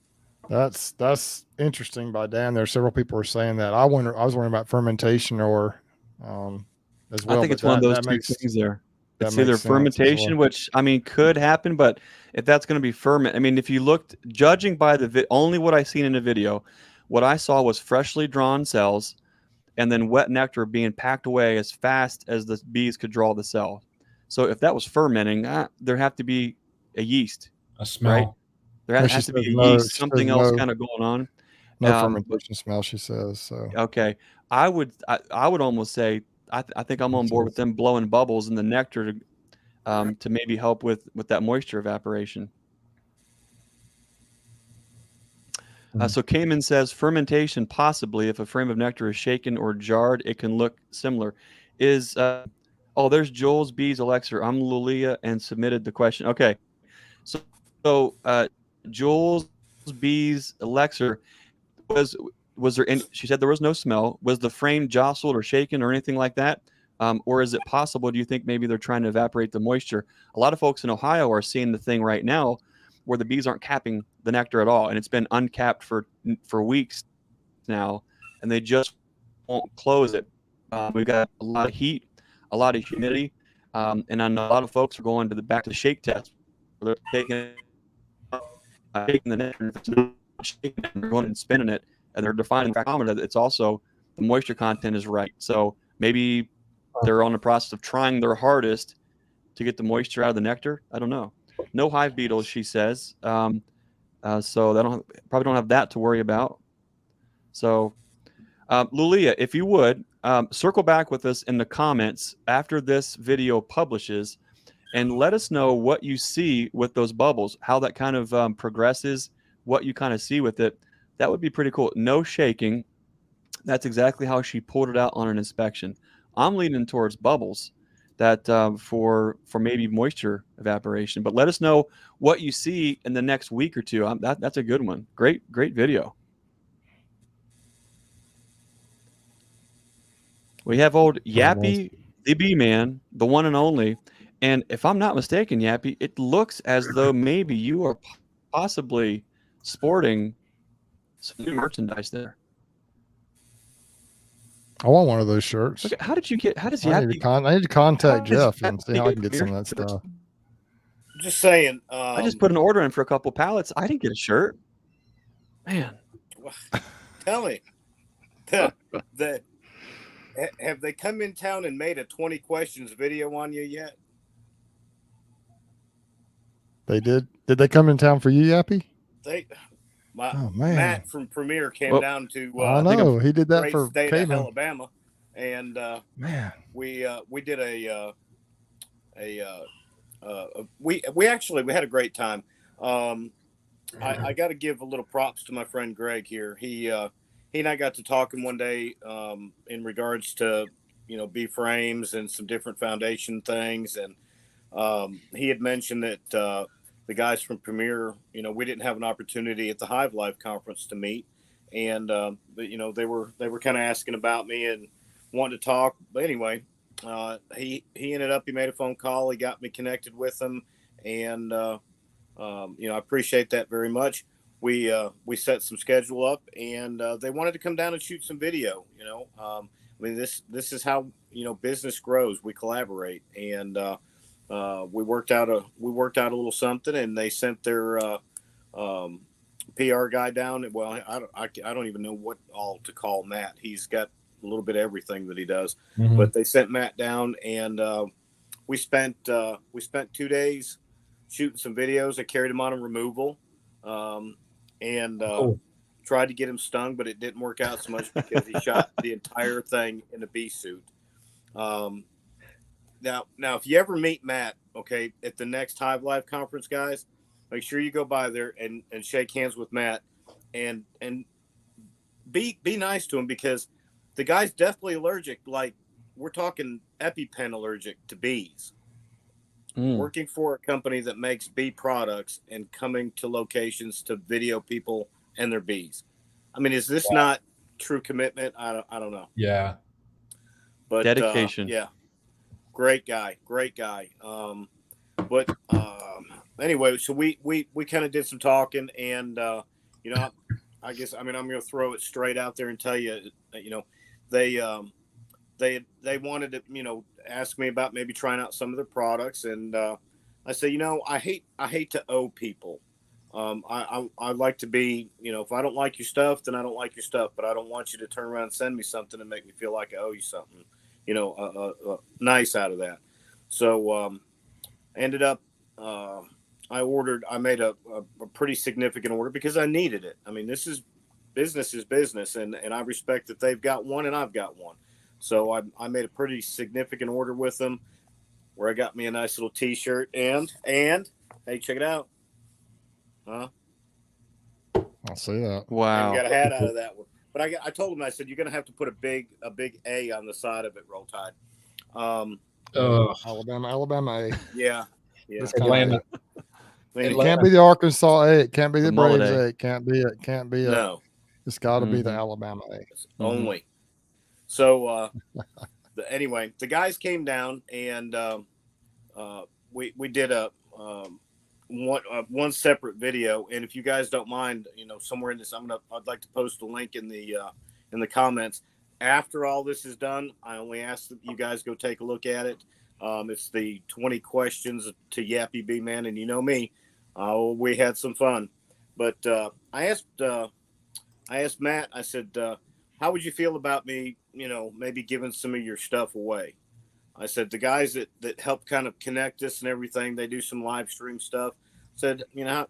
That's interesting by Dan. There are several people who are saying that. I was wondering about fermentation or as well. I think it's one of those two things there. It's either fermentation, which I mean could happen, but if that's going to be ferment, I mean, if you looked, judging by only what I seen in the video, what I saw was freshly drawn cells, and then wet nectar being packed away as fast as the bees could draw the cell. So if that was fermenting, there have to be a yeast, a smell. Right? There has to be a yeast, something else kind of going on. No fermentation smell, she says. So okay, I would almost say I think I'm on board with them blowing bubbles in the nectar to maybe help with that moisture evaporation. So Cayman says fermentation possibly. If a frame of nectar is shaken or jarred, it can look similar. There's Joel's Bees Elixir. I'm Lulia and submitted the question. Okay, so Joel's Bees Elixir was there any, she said there was no smell. Was the frame jostled or shaken or anything like that? Or is it possible, do you think maybe they're trying to evaporate the moisture? A lot of folks in Ohio are seeing the thing right now where the bees aren't capping the nectar at all. And it's been uncapped for weeks now, and they just won't close it. We've got a lot of heat, a lot of humidity. And I know a lot of folks are going to back to the shake test. They're taking the nectar, shaking it, and they're going and spinning it, and they're defining the thermometer that it's also the moisture content is right. So maybe they're on the process of trying their hardest to get the moisture out of the nectar. I don't know. No hive beetles, she says. So they probably don't have that to worry about. So, Lulia, if you would circle back with us in the comments after this video publishes, and let us know what you see with those bubbles, how that kind of progresses, what you kind of see with it. That would be pretty cool. No shaking. That's exactly how she pulled it out on an inspection. I'm leaning towards bubbles, that for maybe moisture evaporation. But let us know what you see in the next week or two. That's a good one. Great video. We have old Yappy, the bee man, the one and only. And if I'm not mistaken, Yappy, it looks as though maybe you are possibly sporting some new merchandise there. I want one of those shirts. Look, how does Yappy? I need to contact Jeff and see how I can get some of that stuff. Just saying. I just put an order in for a couple pallets. I didn't get a shirt. Man. Tell me. Have they come in town and made a 20 questions video on you yet? They did. Did they come in town for you, Yappy? Matt from Premier came down to. I know he did that for state of Alabama, and man, we did we had a great time. I got to give a little props to my friend Greg here. He and I got to talking one day in regards to bee frames and some different foundation things, and he had mentioned that the guys from Premier, we didn't have an opportunity at the Hive Live conference to meet, and they were kind of asking about me and wanting to talk. But anyway, he ended up, he made a phone call, he got me connected with them, and I appreciate that very much. We set some schedule up, and they wanted to come down and shoot some video. This is how business grows. We collaborate, and we worked out a little something, and they sent their PR guy down. Well, I don't even know what all to call Matt. He's got a little bit of everything that he does. Mm-hmm. But they sent Matt down, and we spent 2 days shooting some videos. I carried him on a removal. Tried to get him stung, but it didn't work out so much because he shot the entire thing in a bee suit. Now, if you ever meet Matt, okay, at the next Hive Live conference, guys, make sure you go by there and shake hands with Matt, and be nice to him, because the guy's definitely allergic. Like, we're talking EpiPen allergic to bees. Working for a company that makes bee products and coming to locations to video people and their bees. I mean, is this not true commitment? I don't know. Yeah. But dedication. Yeah. Great guy. Anyway, so we kind of did some talking, and I guess, I'm going to throw it straight out there and tell you, they wanted to, ask me about maybe trying out some of their products. And I say, I hate to owe people. I like to be, if I don't like your stuff, then I don't like your stuff, but I don't want you to turn around and send me something and make me feel like I owe you something, nice out of that. So ended up, I made a pretty significant order because I needed it. I mean, this is business, and I respect that they've got one and I've got one. So I made a pretty significant order with them, where I got me a nice little T-shirt, and hey, check it out. Huh? I'll see that. Wow. I got a hat out of that one. But I told him, I said, you're going to have to put a big A on the side of it, Roll Tide. Alabama A. Yeah. Atlanta. It can't be the Arkansas A. It can't be the Braves A. A. It can't be it. No. It's got to be the Alabama A. Only. So anyway, the guys came down and we did a one separate video. And if you guys don't mind, somewhere in this, I'd like to post a link in the comments. After all this is done, I only ask that you guys go take a look at it. It's the 20 questions to Yappy B Man, and you know me, we had some fun. But I asked Matt. I said, "How would you feel about me, maybe giving some of your stuff away?" I said, "The guys that help kind of connect us and everything, they do some live stream stuff." Said, how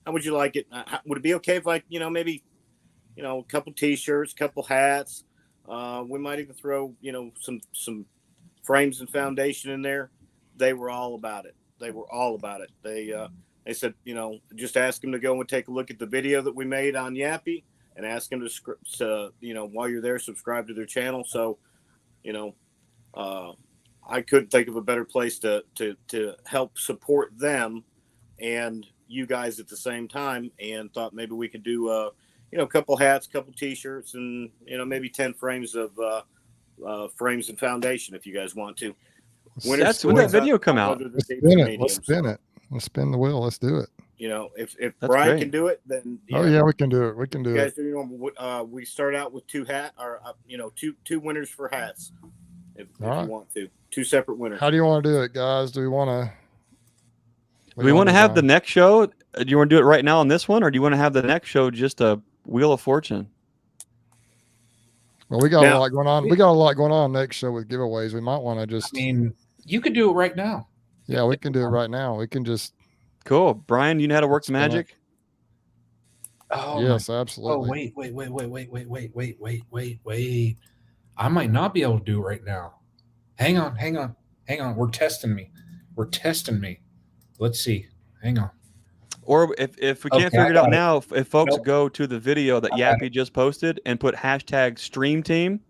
would you like it? Would it be okay if I, maybe, a couple T-shirts, a couple hats? We might even throw, some frames and foundation in there. They were all about it. They said, just ask them to go and take a look at the video that we made on Yappy, and ask them to, while you're there, subscribe to their channel. So, I couldn't think of a better place to help support them and you guys at the same time, and thought maybe we could do, a couple hats, couple T-shirts, and, maybe 10 frames of frames and foundation if you guys want to. When that video come out? Let's spin it. Let's spin it. Let's spin the wheel. Let's do it. If Brian can do it, then yeah, we can do it. We can do it. We start out with two winners for hats. If you want to, 2 separate winners. How do you want to do it, guys? Do we want to? Do we want to have the next show? Do you want to do it right now on this one, or do you want to have the next show just a Wheel of Fortune? Well, we got a lot going on. We got a lot going on next show with giveaways. We might want to just. You could do it right now. Yeah, we can do it right now. We can just. Cool, Brian. You know how to work the magic? Oh yes, absolutely. Wait. I might not be able to do it right now. Hang on. We're testing me. Let's see. Hang on. Or if we can't figure it out now, if folks go to the video that Yappy just posted and put hashtag Stream Team,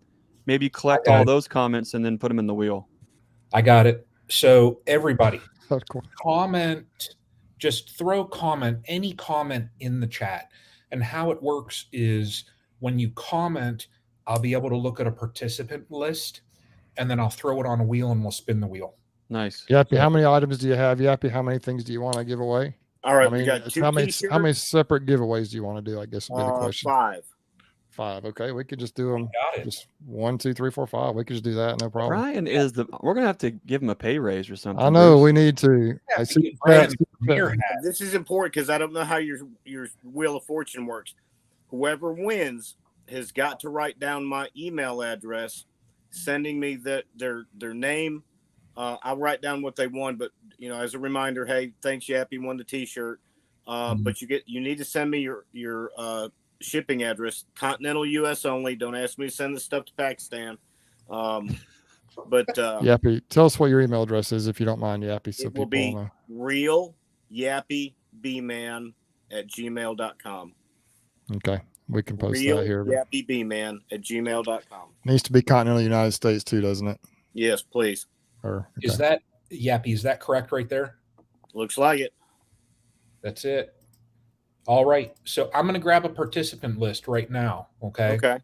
maybe collect all those comments and then put them in the wheel. I got it. So everybody, comment, just throw any comment in the chat. And how it works is when you comment, I'll be able to look at a participant list, and then I'll throw it on a wheel and we'll spin the wheel. Nice. Yappy, how many items do you have? Yappy, how many things do you want to give away? All right, we got 2 how many separate giveaways do you want to do? I guess would be the question. 5. Okay, we could just do them. Just 1, 2, 3, 4, 5. We could just do that, no problem. Brian we're gonna have to give him a pay raise or something. I know we need to. I see this is important because I don't know how your Wheel of Fortune works. Whoever wins has got to write down my email address, sending me their name. I'll write down what they won, but as a reminder, hey, thanks Yappy, won the T-shirt. But you need to send me your shipping address, continental U.S. only. Don't ask me to send the stuff to Pakistan. But Yappy, tell us what your email address is if you don't mind, Yappy. So it will be realyappybman@gmail.com. Okay, we can post that here. Yappybman@gmail.com. Needs to be continental United States too, doesn't it? Yes, please. Is that Yappy? Is that correct right there? Looks like it. That's it. All right. So I'm going to grab a participant list right now. Okay. Right.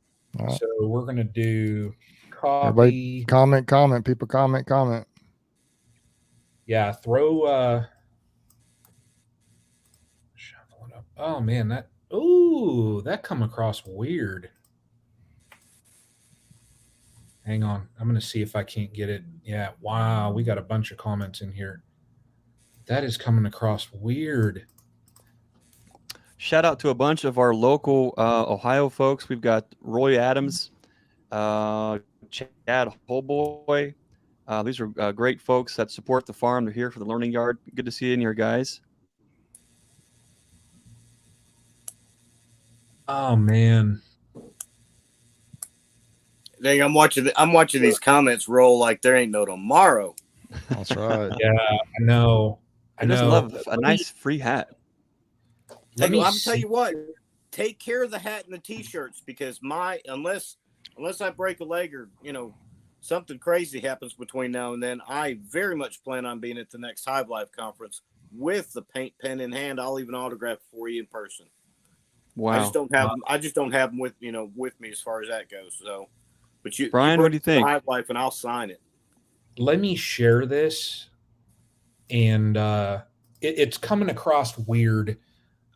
So we're going to do copy. Everybody comment. People comment. Yeah. Throw. Shuffle it up. Oh man, that come across weird. Hang on. I'm going to see if I can't get it. Yeah. Wow. We got a bunch of comments in here. That is coming across weird. Shout out to a bunch of our local Ohio folks. We've got Roy Adams, Chad Holboy. These are great folks that support the farm. They're here for the Learning Yard. Good to see you in here, guys. Oh, man. Dang, I'm watching these comments roll like there ain't no tomorrow. That's right. Yeah, I know. I just love a nice free hat. I'm gonna tell you what. Take care of the hat and the T-shirts because unless I break a leg or something crazy happens between now and then, I very much plan on being at the next Hive Life conference with the paint pen in hand. I'll even autograph for you in person. Wow. I just don't have them with me as far as that goes. So, but Brian, what do you think? Hive Life, and I'll sign it. Let me share this, and it's coming across weird.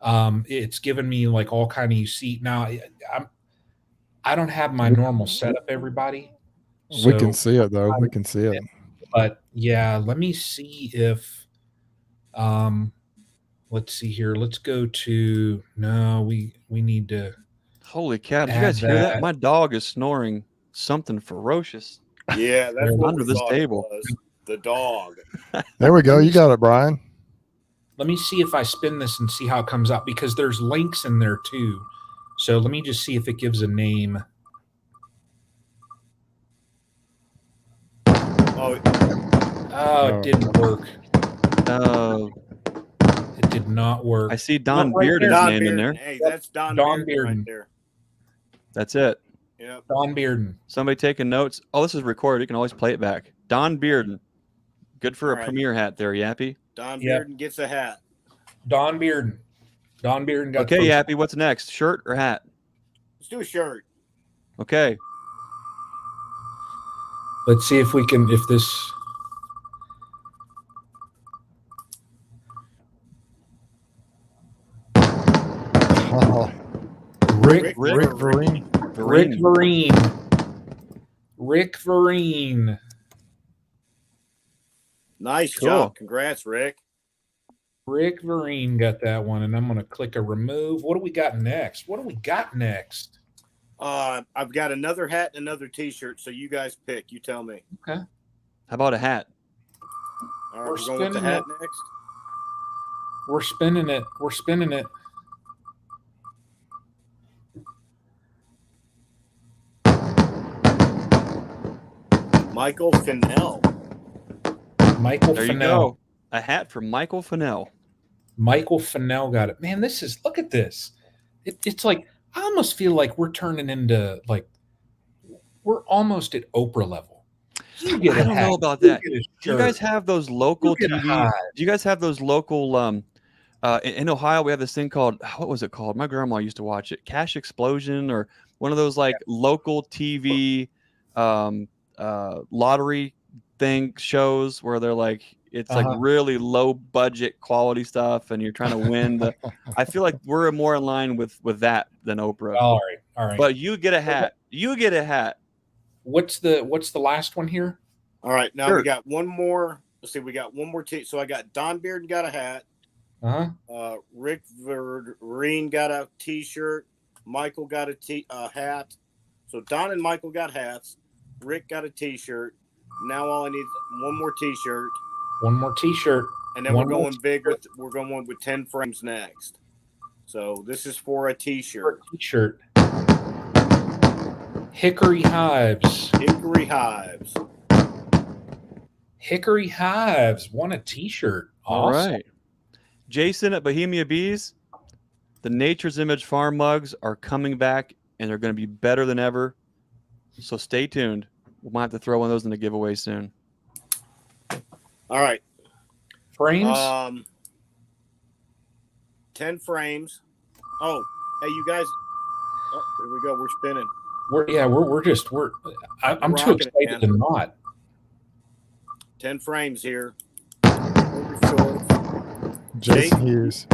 It's given me like all kind of, you see now. I don't have my normal setup, everybody. So, we can see it though. We can see it. But yeah, let me see if let's see here. Let's go to we need to. Holy cow! Did you guys hear that? My dog is snoring something ferocious. Yeah, that's what under this table. Was. The dog. There we go. You got it, Brian. Let me see if I spin this and see how it comes out, because there's links in there too. So let me just see if it gives a name. Oh, it didn't work. Oh. It did not work. I see Don Bearden's name in there. Hey, that's Don Bearden right there. That's it. Yep. Don Bearden. Somebody taking notes. Oh, this is recorded. You can always play it back. Don Bearden. Good for a premier hat there, Yappy. Don Bearden gets a hat. Don Bearden. Don Bearden got. Okay, Yappy, what's next? Shirt or hat? Let's do a shirt. Okay. Let's see if we can, if this. Oh. Rick Vereen. Rick Vereen. Nice job. Congrats, Rick. Rick Vereen got that one, and I'm going to click a remove. What do we got next? I've got another hat and another T-shirt, so you guys pick. You tell me. Okay. How about a hat? All right, we're going with the hat next. We're spinning it. Michael Fennell. There you go. A hat from Michael Fennell. Michael Fennell got it. Man, look at this. It's like, I almost feel like we're turning into, like, we're almost at Oprah level. I don't know about that. Do you guys have those local TV? Do you guys have those local, in Ohio, we have this thing called, what was it called? My grandma used to watch it. Cash Explosion, or one of those like local TV lottery shows where they're like, it's like really low budget quality stuff, and you're trying to win I feel like we're more in line with that than Oprah. All right. But you get a hat. What's the last one here? All right, now we got one more. Let's see, we got one more. So I got Don Bearden got a hat. Rick Vereen got a T-shirt. Michael got a hat. So Don and Michael got hats. Rick got a T-shirt. Now all I need is one more T-shirt. One more T-shirt. And then we're going big with 10 frames next. So this is for a T-shirt. Hickory Hives. Hickory Hives won a T-shirt. Awesome. All right. Jason at Bohemia Bees, the Nature's Image farm mugs are coming back, and they're going to be better than ever. So stay tuned. We might have to throw one of those in the giveaway soon. All right. Frames? 10 frames. Oh, hey, you guys. Oh, here we go. We're spinning. I'm too excited to not. 10 frames here. Jason Hughes.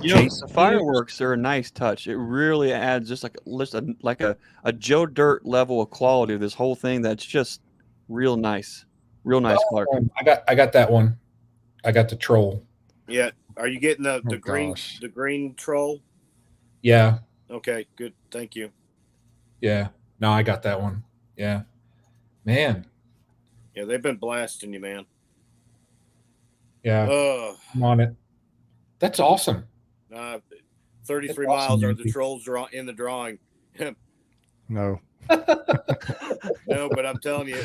The fireworks are a nice touch. It really adds just like a Joe Dirt level of quality of this whole thing. That's just real nice. Real nice, Clark. I got that one. I got the troll. Yeah. Are you getting the green troll? Yeah. Okay, good. Thank you. Yeah. No, I got that one. Yeah. Man. Yeah, they've been blasting you, man. Yeah. I'm on it. That's awesome. 33 miles are the trolls in the drawing. No. No, but I'm telling you.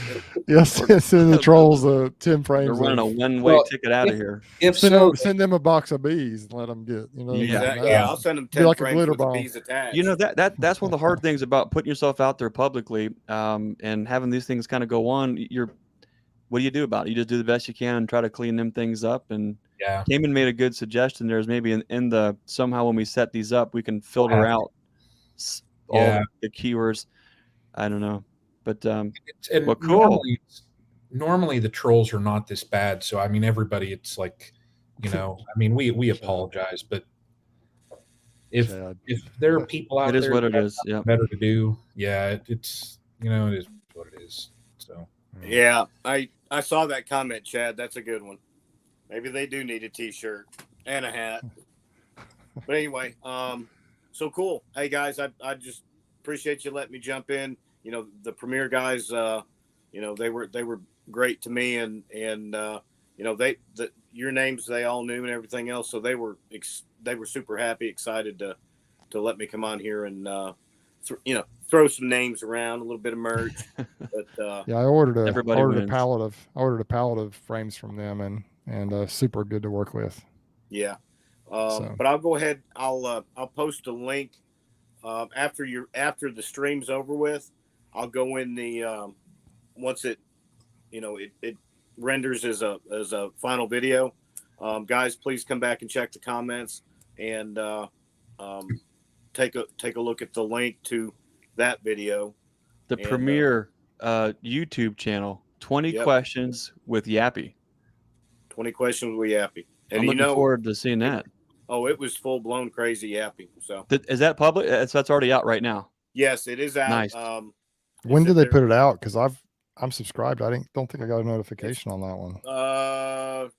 Yes, it's in the trolls. 10 frames. They're running a one-way ticket out of here. Send them a box of bees and let them get. Yeah, I'll send them 10 like frames with the bees attached. That's one of the hard things about putting yourself out there publicly, and having these things kind of go on. What do you do about it? You just do the best you can and try to clean them things up, and Yeah. Cayman made a good suggestion. There's maybe in the somehow when we set these up, we can filter out all the keywords. I don't know, but well, cool. Normally the trolls are not this bad. So I mean, everybody, it's like, I mean, we apologize, but if there are people out there, it is what it is. Yeah, better to do. Yeah, it's it is what it is. So yeah, I saw that comment, Chad. That's a good one. Maybe they do need a T-shirt and a hat. But anyway, so cool. Hey guys, I just appreciate you letting me jump in. The Premier guys, they were great to me, and your names they all knew and everything else. So they were super happy, excited to let me come on here and throw some names around, a little bit of merch. But yeah, I ordered a pallet of frames from them, and super good to work with. Yeah. But I'll go ahead. I'll post a link after the stream's over with. I'll go in the once it it renders as a final video. Guys, please come back and check the comments and take a look at the link to that video. The Premier YouTube channel. 20 questions with Yappy. 20 questions with Yappy. And I'm looking forward to seeing that. Oh, it was full blown crazy Yappy. So is that public? So that's already out right now. Yes, it is out. Nice. When did they put it out? Because I'm subscribed. I don't think I got a notification on that one.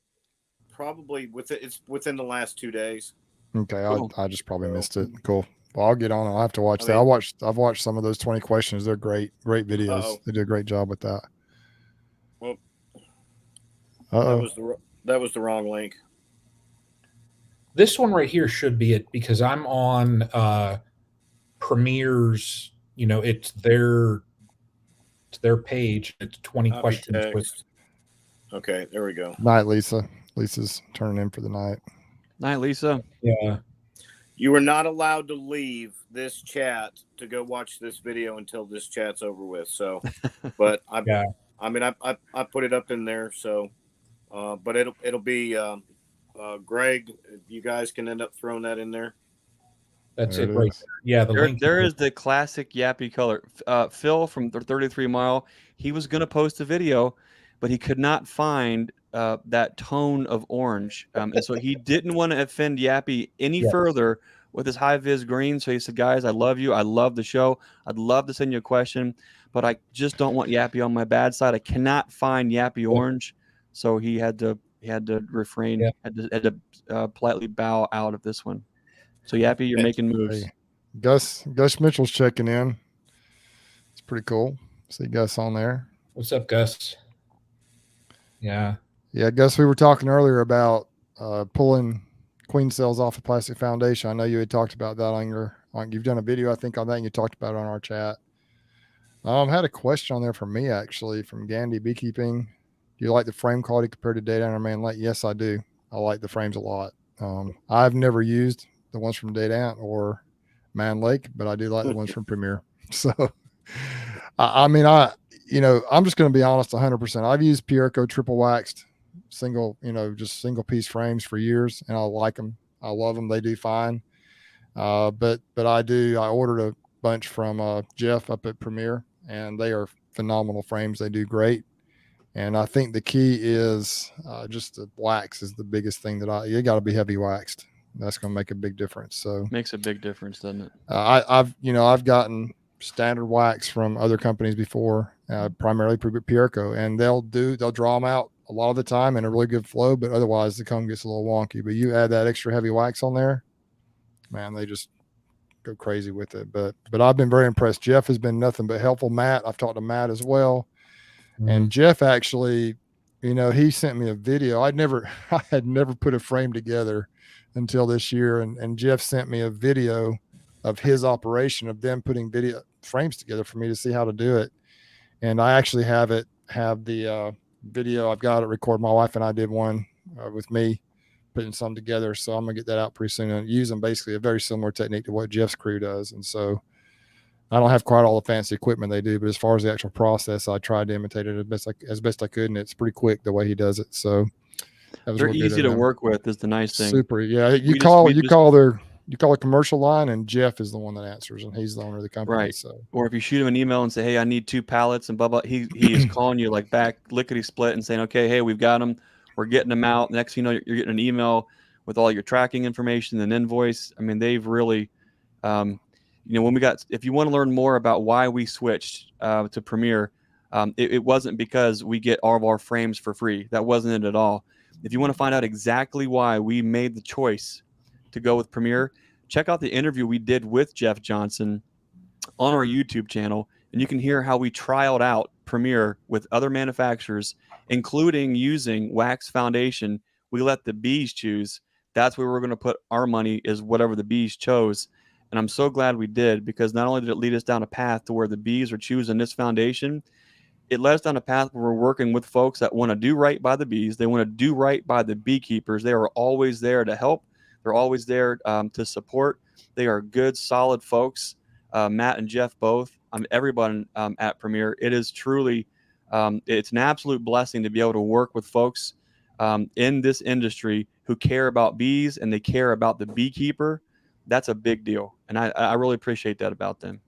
Probably it's within the last 2 days. Okay, cool. I just probably missed it. Cool. Well, I'll get on. I'll have to watch that. I've watched some of those 20 questions. They're great videos. They do a great job with that. Well, that was the wrong link. This one right here should be it, because I'm on Premier's. It's their page. It's 20 questions with. Okay, there we go. Night, Lisa. Lisa's turning in for the night. Night, Lisa. Yeah. You are not allowed to leave this chat to go watch this video until this chat's over with. So, but I put it up in there. So, but it'll be Greg. You guys can end up throwing that in there. That's it, right there. Yeah, there is the classic Yappy color. Phil from 33 Mile. He was going to post a video, but he could not find that tone of orange, and so he didn't want to offend Yappy any further with his high vis green. So he said, "Guys, I love you. I love the show. I'd love to send you a question, but I just don't want Yappy on my bad side. I cannot find Yappy orange." So he had to refrain, had to politely bow out of this one. So Yappy, you're making moves. Hey, Gus Mitchell's checking in. It's pretty cool. See Gus on there. What's up, Gus? Yeah, Gus. We were talking earlier about pulling queen cells off a plastic foundation. I know you had talked about that you've done a video, I think, on that, and you talked about it on our chat. Had a question on there from me, actually, from Gandhi Beekeeping. Do you like the frame quality compared to Data or Man Lake? Yes, I do. I like the frames a lot. I've never used the ones from Data or Man Lake, but I do like the ones from Premier. So, I'm just going to be honest 100%. I've used Pierco triple waxed single piece frames for years, and I like them. I love them. They do fine. But I ordered a bunch from Jeff up at Premier, and they are phenomenal frames. They do great. And I think the key is just the wax is the biggest thing you got to be heavy waxed. That's going to make a big difference. So makes a big difference, doesn't it? I've gotten standard wax from other companies before, primarily Pierco, and they'll draw them out a lot of the time in a really good flow, but otherwise the comb gets a little wonky. But you add that extra heavy wax on there, man, they just go crazy with it. But I've been very impressed. Jeff has been nothing but helpful. Matt, I've talked to Matt as well. And Jeff actually, he sent me a video. I had never put a frame together until this year. And Jeff sent me a video of his operation of them putting video frames together for me to see how to do it. And I actually have the video. I've got it recorded. My wife and I did one with me putting some together. So I'm gonna get that out pretty soon and using basically a very similar technique to what Jeff's crew does. And so I don't have quite all the fancy equipment they do, but as far as the actual process, I tried to imitate it as best I could, and it's pretty quick the way he does it. So They're easy to work with is the nice thing. Super. Yeah. You call a commercial line, and Jeff is the one that answers, and he's the owner of the company. Right. So, or if you shoot him an email and say, hey, I need 2 pallets and blah, blah, he is calling you like back lickety split and saying, okay, hey, we've got them. We're getting them out. Next thing you know, you're getting an email with all your tracking information and invoice. I mean, they've really, when if you want to learn more about why we switched to Premier, it wasn't because we get all of our frames for free. That wasn't it at all. If you want to find out exactly why we made the choice to go with Premier, check out the interview we did with Jeff Johnson on our YouTube channel, and you can hear how we trialed out Premier with other manufacturers, including using wax foundation. We let the bees choose. That's where we're going to put our money, is whatever the bees chose. And I'm so glad we did, because not only did it lead us down a path to where the bees are choosing this foundation, it led us down a path where we're working with folks that want to do right by the bees. They want to do right by the beekeepers. They are always there to help. They're always there to support. They are good, solid folks. Matt and Jeff both. Everyone at Premier. It is truly, it's an absolute blessing to be able to work with folks in this industry who care about bees and they care about the beekeeper. That's a big deal, and I really appreciate that about them.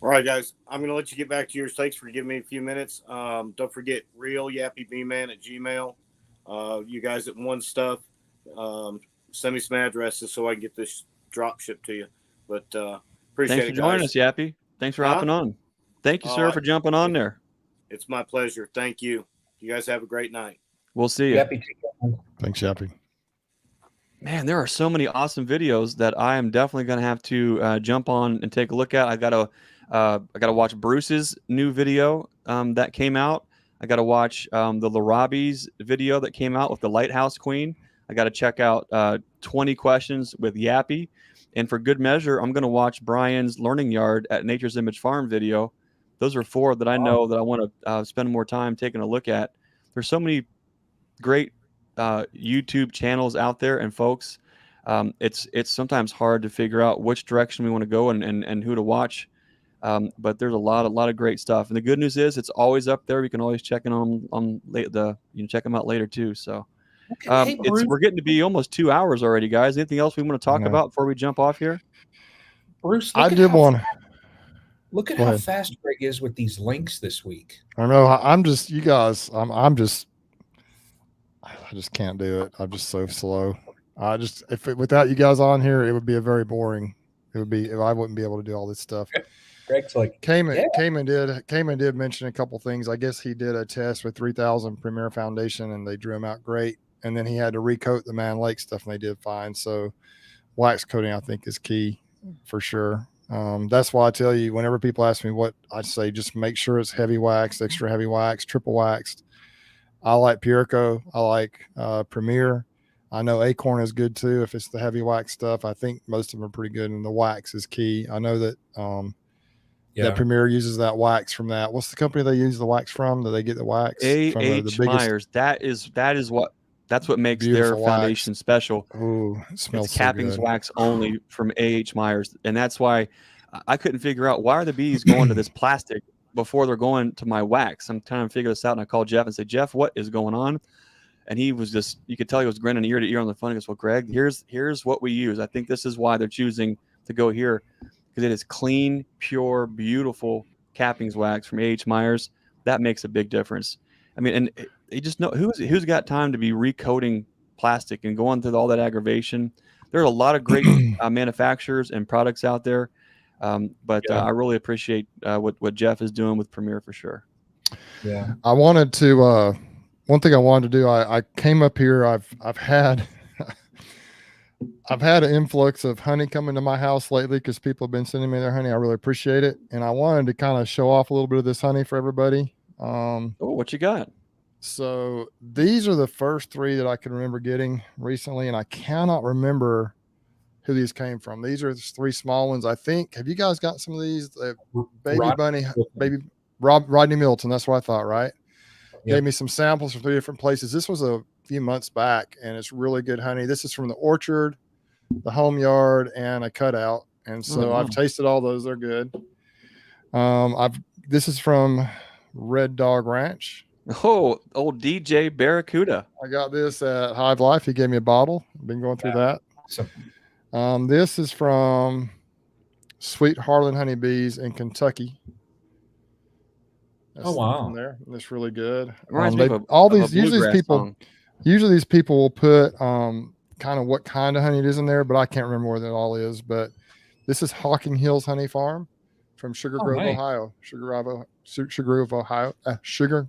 All right, guys, I'm going to let you get back to yours. Thanks for giving me a few minutes. Don't forget realyappybeeman@gmail. You guys that want stuff, send me some addresses so I can get this drop shipped to you. But appreciate it, Thanks for joining us, Yappy. Thanks for hopping on. Thank you, sir, for jumping on there. It's my pleasure. Thank you. You guys have a great night. We'll see you. Yappy. Thanks, Yappy. Man, there are so many awesome videos that I am definitely going to have to jump on and take a look at. I got to watch Bruce's new video that came out. I got to watch the Larabi's video that came out with the Lighthouse Queen. I got to check out 20 questions with Yappy. And for good measure, I'm going to watch Brian's Learning Yard at Nature's Image Farm video. Those are 4 that I know that I want to spend more time taking a look at. There's so many great YouTube channels out there, and folks, it's sometimes hard to figure out which direction we want to go and who to watch. But there's a lot of great stuff. And the good news is it's always up there. You can always check in on you can check them out later too. So we're getting to be almost 2 hours already, guys. Anything else we want to talk about before we jump off here? Bruce, I did want to look at how fast Greg is with these links this week. I know. I'm just, you guys, I just can't do it. I'm just so slow. Without you guys on here, it would be I wouldn't be able to do all this stuff. Greg's like, Cayman did mention a couple things. I guess he did a test with 3000 Premier Foundation and they drew him out great. And then he had to recoat the Man Lake stuff and they did fine. So wax coating, I think, is key for sure. That's why I tell you, whenever people ask me what I say, just make sure it's heavy wax, extra heavy wax, triple waxed. I like Pureco. I like Premier. I know Acorn is good too if it's the heavy wax stuff. I think most of them are pretty good, and the wax is key. I know that that Premier uses that wax from that. What's the company they use the wax from? Do they get the wax from the Myers? That's what makes their foundation special. Ooh, it smells it's cappings wax only from A.H. Myers, and that's why I couldn't figure out why are the bees going to this plastic before they're going to my wax. I'm trying to figure this out, and I called Jeff and said, Jeff, what is going on? And he was just, you could tell he was grinning ear to ear on the phone. He goes, well, Greg, here's what we use. I think this is why they're choosing to go here, because it is clean, pure, beautiful cappings wax from A.H. Myers. That makes a big difference. I mean, and you just know who's got time to be recoating plastic and going through all that aggravation. There are a lot of great manufacturers and products out there. But I really appreciate what Jeff is doing with Premier for sure. Yeah. I wanted to, one thing I wanted to do, I came up here, I've had an influx of honey coming to my house lately because people have been sending me their honey. I really appreciate it. And I wanted to kind of show off a little bit of this honey for everybody. What you got? So these are the first 3 that I can remember getting recently, and I cannot remember who these came from. These are 3 small ones, I think. Have you guys got some of these? Rodney Milton. That's what I thought, right? Yep. Gave me some samples from 3 different places. This was a few months back, and it's really good honey. This is from the orchard, the home yard, and a cutout. And so I've tasted all those. They're good. This is from Red Dog Ranch. Oh, old DJ Barracuda. I got this at Hive Life. He gave me a bottle. I've been going through that. Awesome. This is from Sweet Harlan Honeybees in Kentucky. That's wow. from there. That's really good. Reminds me of Usually these people will put kind of what kind of honey it is in there, but I can't remember what it all is. But this is Hocking Hills Honey Farm from Sugar Grove, Ohio. Sugar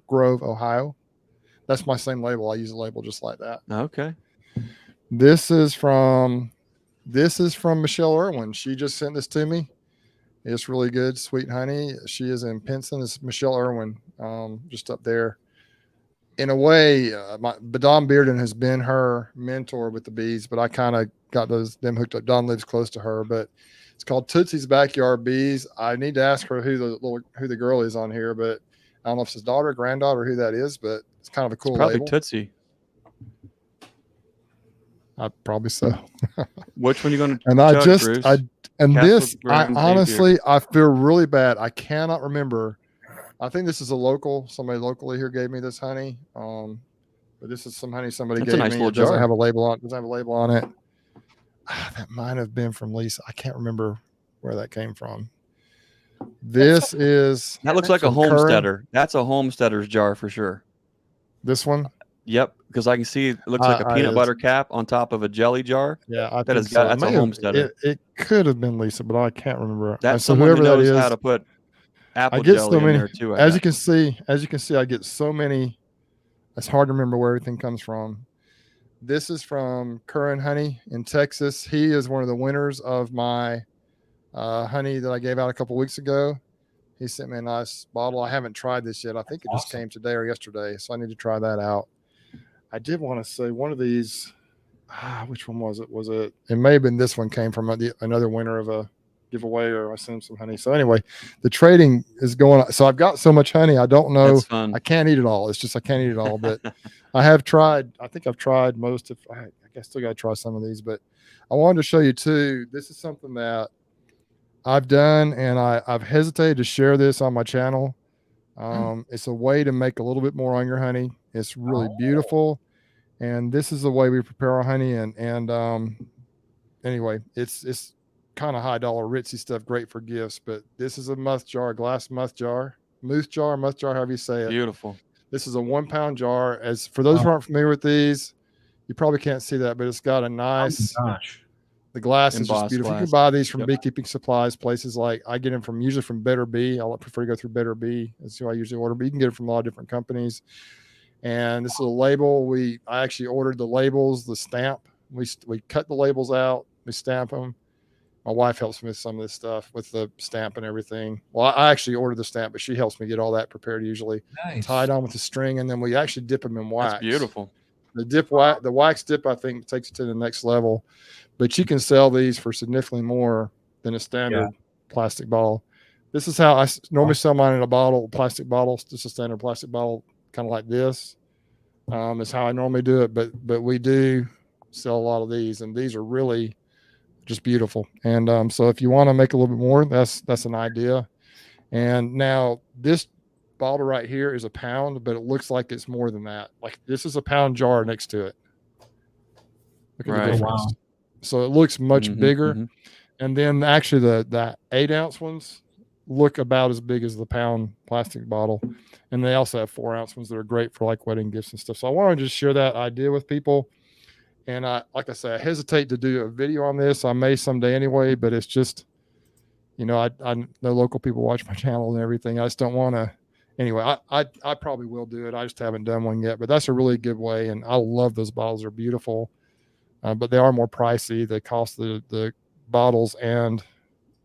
Grove, Ohio. That's my same label. I use a label just like that. Okay. This is from Michelle Irwin. She just sent this to me. It's really good, sweet honey. She is in Pinson. It's Michelle Irwin, just up there. In a way, Don Bearden has been her mentor with the bees, but I kind of got them hooked up. Don lives close to her, but it's called Tootsie's Backyard Bees. I need to ask her who the girl is on here, but I don't know if it's his daughter, granddaughter, who that is, but it's kind of a cool probably label. Tootsie. Probably so. Which one are you going to? Honestly, I feel really bad. I cannot remember. I think this is somebody locally here gave me this honey. But this is some honey somebody gave me. It doesn't have a label on it. That might have been from Lisa. I can't remember where that came from. That looks like a homesteader. That's a homesteader's jar for sure. This one? Yep, because I can see it looks like a peanut butter cap on top of a jelly jar. Yeah, that's a homesteader. It could have been Lisa, but I can't remember. That's someone who knows how to put apple jelly in there too. As you can see, I get so many. It's hard to remember where everything comes from. This is from Curran Honey in Texas. He is one of the winners of my honey that I gave out a couple weeks ago. He sent me a nice bottle. I haven't tried this yet. I think it just came today or yesterday, so I need to try that out. I did want to say one of these. Which one was it? It may have been this one came from another winner of a giveaway, or I sent him some honey. So anyway, the trading is going on. So I've got so much honey. I don't know. That's fun. I can't eat it all. It's just I can't eat it all. But I have tried. I think I've tried most of. I guess still got to try some of these. But I wanted to show you too. This is something that I've done, and I've hesitated to share this on my channel. It's a way to make a little bit more on your honey. It's really beautiful, and this is the way we prepare our honey. And anyway, it's kind of high dollar ritzy stuff, great for gifts. But this is a glass muth jar, however you say it. Beautiful. This is a 1 pound jar. As for those who aren't familiar with these, you probably can't see that, but it's got a nice. The glass is just beautiful. You can buy these from Beekeeping Supplies, places like I get them usually from Better Bee. I prefer to go through Better Bee. That's who I usually order, but you can get it from a lot of different companies. And this is a label. I actually ordered the labels, the stamp. We cut the labels out, we stamp them. My wife helps me with some of this stuff with the stamp and everything. Well, I actually ordered the stamp, but she helps me get all that prepared usually. Nice. Tied on with the string, and then we actually dip them in wax. That's beautiful. The wax dip, I think, takes it to the next level. But you can sell these for significantly more than a standard plastic bottle. This is how I normally sell mine in a plastic bottle, just a standard plastic bottle, kind of like this. Is how I normally do it. But we do sell a lot of these, and these are really just beautiful. And so if you want to make a little bit more, that's an idea. And now this bottle right here is a pound, but it looks like it's more than that. Like this is a pound jar next to it. Look at the difference. Wow. So it looks much bigger. And then actually the 8 ounce ones look about as big as the pound plastic bottle. And they also have 4 ounce ones that are great for like wedding gifts and stuff. So I want to just share that idea with people. And like I say, I hesitate to do a video on this. I may someday anyway, but it's just, I know local people watch my channel and everything. I just don't want to. Anyway, I probably will do it. I just haven't done one yet, but that's a really good way. And I love those bottles. They're beautiful, but they are more pricey. They cost the bottles, and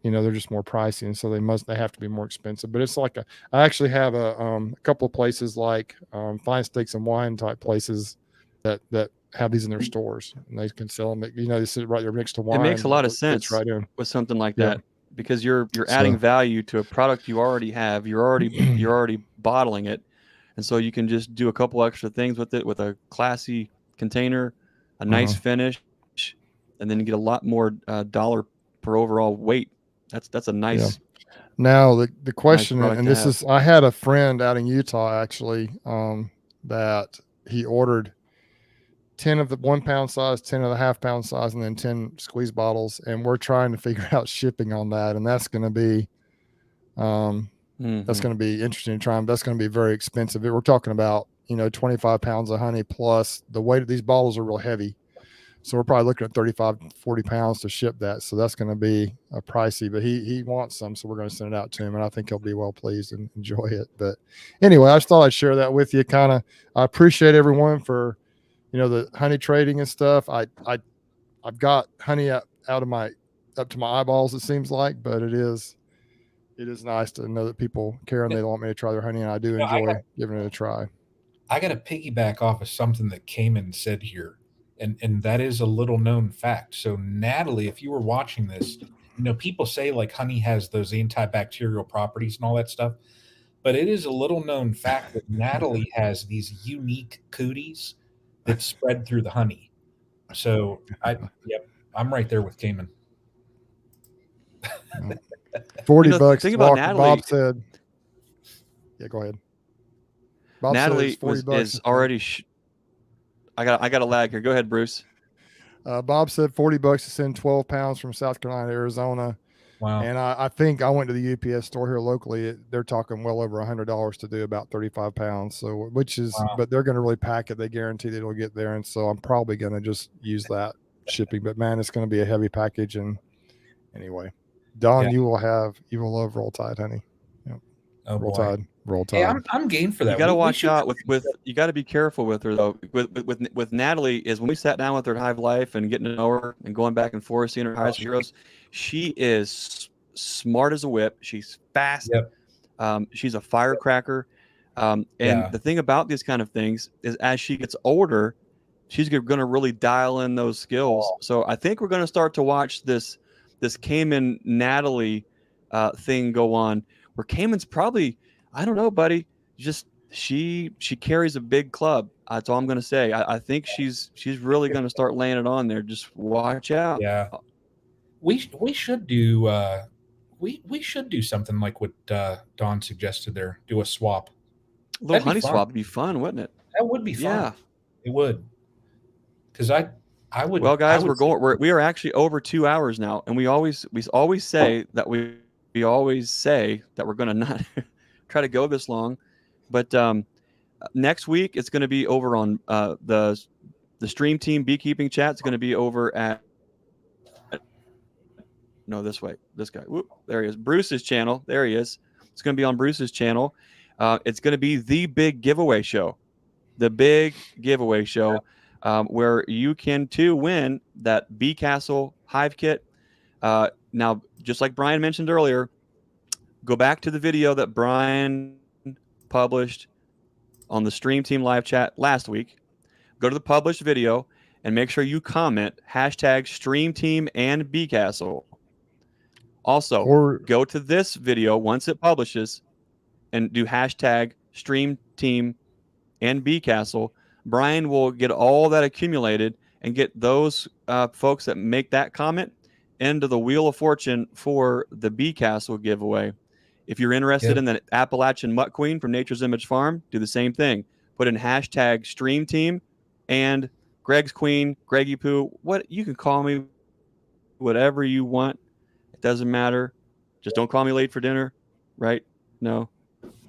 they're just more pricey, and so they have to be more expensive. But it's like I actually have a couple of places like Fine Steaks and Wine type places that have these in their stores, and they can sell them. They sit right there next to wine. It makes a lot of sense with something like that, because you're adding value to a product you already have. You're already bottling it, and so you can just do a couple extra things with it, with a classy container, a nice finish, and then you get a lot more dollar per overall weight. That's a nice Now the question, product and to this have. is, I had a friend out in Utah actually, that he ordered 10 of the 1 pound size, 10 of the half pound size, and then 10 squeeze bottles. And we're trying to figure out shipping on that. And that's going to be, that's going to be interesting to try. That's going to be very expensive. We're talking about, 25 pounds of honey plus the weight of these bottles are real heavy. So we're probably looking at 35, 40 pounds to ship that. So that's going to be pricey, but he wants some. So we're going to send it out to him, and I think he'll be well pleased and enjoy it. But anyway, I just thought I'd share that with you. I appreciate everyone for, the honey trading and stuff. I've got honey up to my eyeballs, it seems like, but it is nice to know that people care and they want me to try their honey, and I do enjoy giving it a try. I got to piggyback off of something that Cayman said here, and that is a little known fact. So Natalie, if you were watching this, people say like honey has those antibacterial properties and all that stuff, but it is a little known fact that Natalie has these unique cooties that spread through the honey. So I'm right there with Cayman. 40 bucks. Think about Natalie. Bob said, yeah, go ahead. Bob Natalie is already. I got a lag here. Go ahead, Bruce. Bob said $40 to send 12 pounds from South Carolina to Arizona. Wow. And I think I went to the UPS store here locally. They're talking well over $100 to do about 35 pounds. So, but they're going to really pack it. They guarantee that it'll get there. And so I'm probably going to just use that shipping, but man, it's going to be a heavy package. And anyway, Don, you will love Roll Tide honey. Yep. Oh, Roll Tide. Hey, I'm game for that. You got to watch out with you got to be careful with her though. With Natalie is when we sat down with her Hive Life and getting to know her and going back and forth, seeing her highs and zeros. She is smart as a whip. She's fast. Yep. She's a firecracker. The thing about these kind of things is as she gets older, she's going to really dial in those skills. So I think we're going to start to watch this Cayman Natalie thing go on, where Cayman's probably, I don't know, buddy, just she carries a big club. That's all I'm going to say. I think she's really going to start laying it on there. Just watch out. Yeah. We should do we should do something like what Don suggested there. Do a swap. A little honey swap would be fun, wouldn't it? That would be fun. Yeah, it would. Because I would. Well, guys, we are actually over 2 hours now, and we always say that we always say that we're going to not try to go this long, but next week it's going to be over on the Stream Team Beekeeping chat. It's going to be over at. No, this way. This guy. Whoop, there he is. Bruce's channel. There he is. It's going to be on Bruce's channel. It's going to be the big giveaway show. The big giveaway show where you can too win that Bee Castle Hive kit. Now, just like Brian mentioned earlier, go back to the video that Brian published on the Stream Team live chat last week. Go to the published video and make sure you comment hashtag Stream Team and Bee Castle. Also, go to this video once it publishes and do hashtag Stream Team and Bee Castle. Brian will get all that accumulated and get those folks that make that comment into the Wheel of Fortune for the Bee Castle giveaway. If you're interested in the Appalachian Mutt Queen from Nature's Image Farm, do the same thing. Put in hashtag Stream Team and Greg's Queen, Greggy Poo. What you can call me, whatever you want. Doesn't matter. Just don't call me late for dinner, right? No,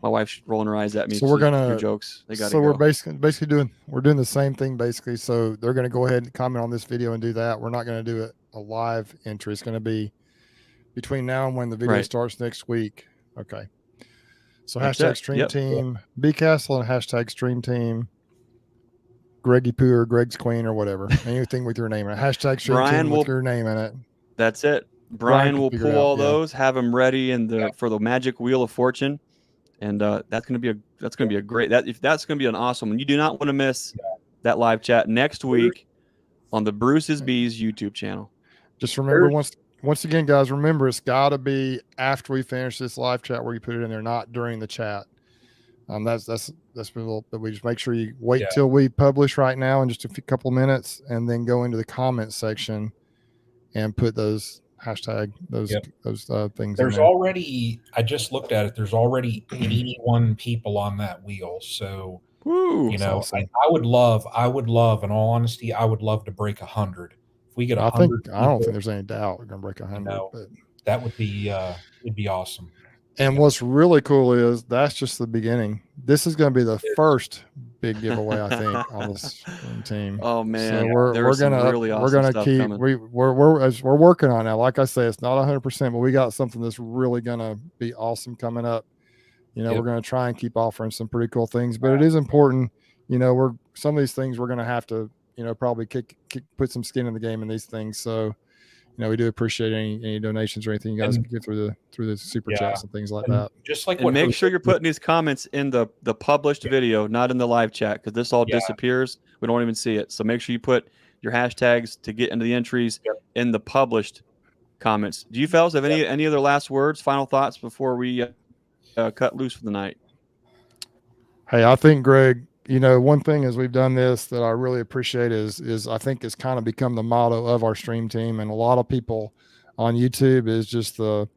my wife's rolling her eyes at me. So we're gonna jokes. They got. So we're basically doing the same thing basically. So they're gonna go ahead and comment on this video and do that. We're not gonna do it a live entry. It's gonna be between now and when the video starts next week. Okay. So hashtag Stream Team Bee Castle and hashtag Stream Team Greggy Poo or Greg's Queen or whatever. Anything with your name in it. Hashtag Stream Team with your name in it. That's it. Brian will pull all those, have them ready for the magic Wheel of Fortune, and that's going to be a great. That's going to be an awesome one. You do not want to miss that live chat next week on the Bruce's Bees YouTube channel. Just remember once again, guys. Remember, it's got to be after we finish this live chat where you put it in there, not during the chat. That's been a little. But we just make sure you wait till we publish right now in just a couple minutes, and then go into the comment section and put those hashtag those things. There's already, I just looked at it. There's already 81 people on that wheel. So, woo, you know, awesome. I would love, in all honesty, I would love to break 100. If we get 100, I don't think there's any doubt we're gonna break 100. But that would be, it'd be awesome. And what's really cool is that's just the beginning. This is going to be the first big giveaway, I think, on this team. Oh man, so we're gonna keep we're working on it. Like I say, it's not 100%, but we got something that's really gonna be awesome coming up. You know, we're gonna try and keep offering some pretty cool things, but it is important. You know, some of these things we're gonna have to, you know, probably put some skin in the game in these things. So. You know, we do appreciate any donations or anything you guys can get through the super chats and things like that. Just like and make sure you're putting these comments in the published video, not in the live chat, because this all disappears. We don't even see it. So make sure you put your hashtags to get into the entries in the published comments. Do you fellas have any other last words, final thoughts before we cut loose for the night? Hey, I think, Greg, you know, one thing as we've done this that I really appreciate is I think it's kind of become the motto of our stream team. And a lot of people on YouTube is just the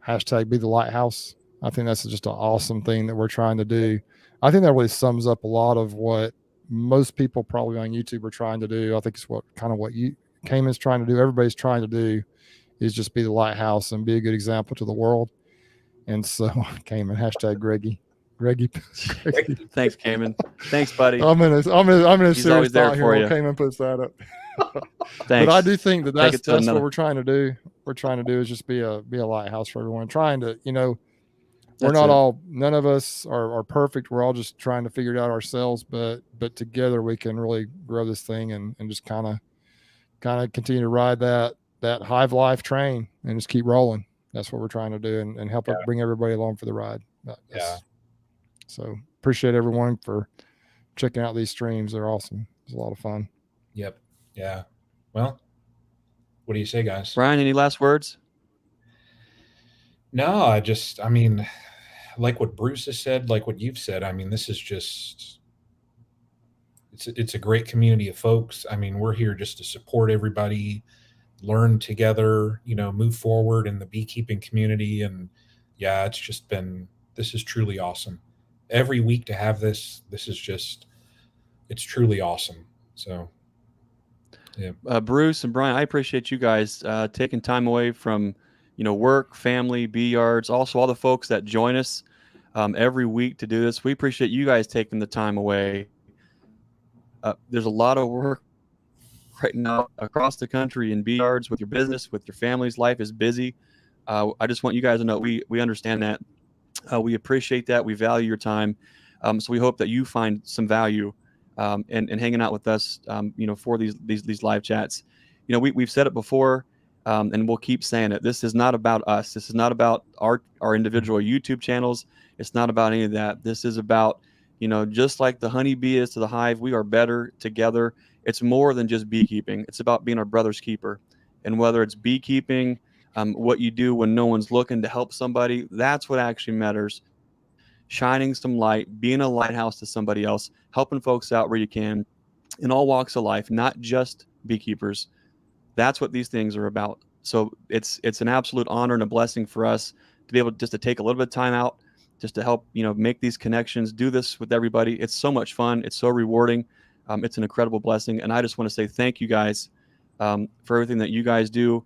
hashtag be the lighthouse. I think that's just an awesome thing that we're trying to do. I think that really sums up a lot of what most people probably on YouTube are trying to do. I think it's what you Cayman's trying to do. Everybody's trying to do is just be the lighthouse and be a good example to the world. And so Cayman, hashtag Greggy. Thanks, Cayman. Thanks, buddy. I'm in a serious thought here when Cayman puts that up. But I do think that's what we're trying to do. We're trying to do is just be a lighthouse for everyone. Trying to, you know, none of us are perfect. We're all just trying to figure it out ourselves, but together we can really grow this thing and just kind of continue to ride that Hive life train and just keep rolling. That's what we're trying to do and help bring everybody along for the ride. So appreciate everyone for checking out these streams. They're awesome. It's a lot of fun. Yep. Yeah. Well, what do you say, guys? Brian, any last words? No, I mean, like what Bruce has said, like what you've said, I mean, this is just, it's a great community of folks. I mean, we're here just to support everybody, learn together, you know, move forward in the beekeeping community. And this is truly awesome. Every week to have this is just, it's truly awesome. So yeah. Bruce and Brian, I appreciate you guys taking time away from, you know, work, family, bee yards, also all the folks that join us every week to do this. We appreciate you guys taking the time away. There's a lot of work right now across the country in bee yards with your business, with your families. Life is busy. I just want you guys to know we understand that. We appreciate that. We value your time. So we hope that you find some value in hanging out with us, you know, for these live chats. You know, we've said it before, and we'll keep saying it. This is not about us. This is not about our individual YouTube channels. It's not about any of that. This is about, you know, just like the honeybee is to the hive, we are better together. It's more than just beekeeping. It's about being our brother's keeper. And whether it's beekeeping, what you do when no one's looking to help somebody, that's what actually matters. Shining some light, being a lighthouse to somebody else, helping folks out where you can in all walks of life, not just beekeepers. That's what these things are about. So it's an absolute honor and a blessing for us to be able just to take a little bit of time out just to help, you know, make these connections, do this with everybody. It's so much fun. It's so rewarding. It's an incredible blessing. And I just want to say thank you guys for everything that you guys do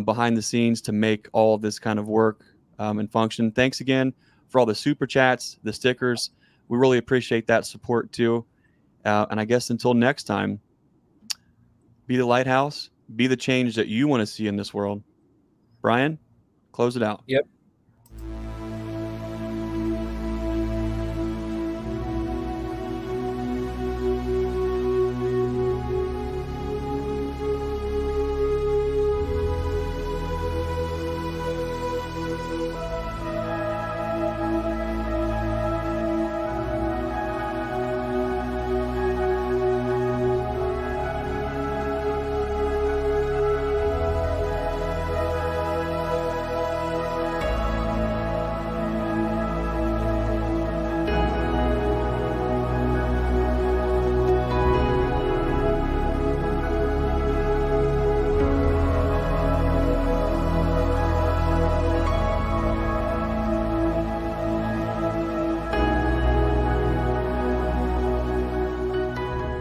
behind the scenes to make all this kind of work and function. Thanks again for all the super chats, the stickers. We really appreciate that support too. And I guess until next time, be the lighthouse, be the change that you want to see in this world. Brian, close it out. Yep.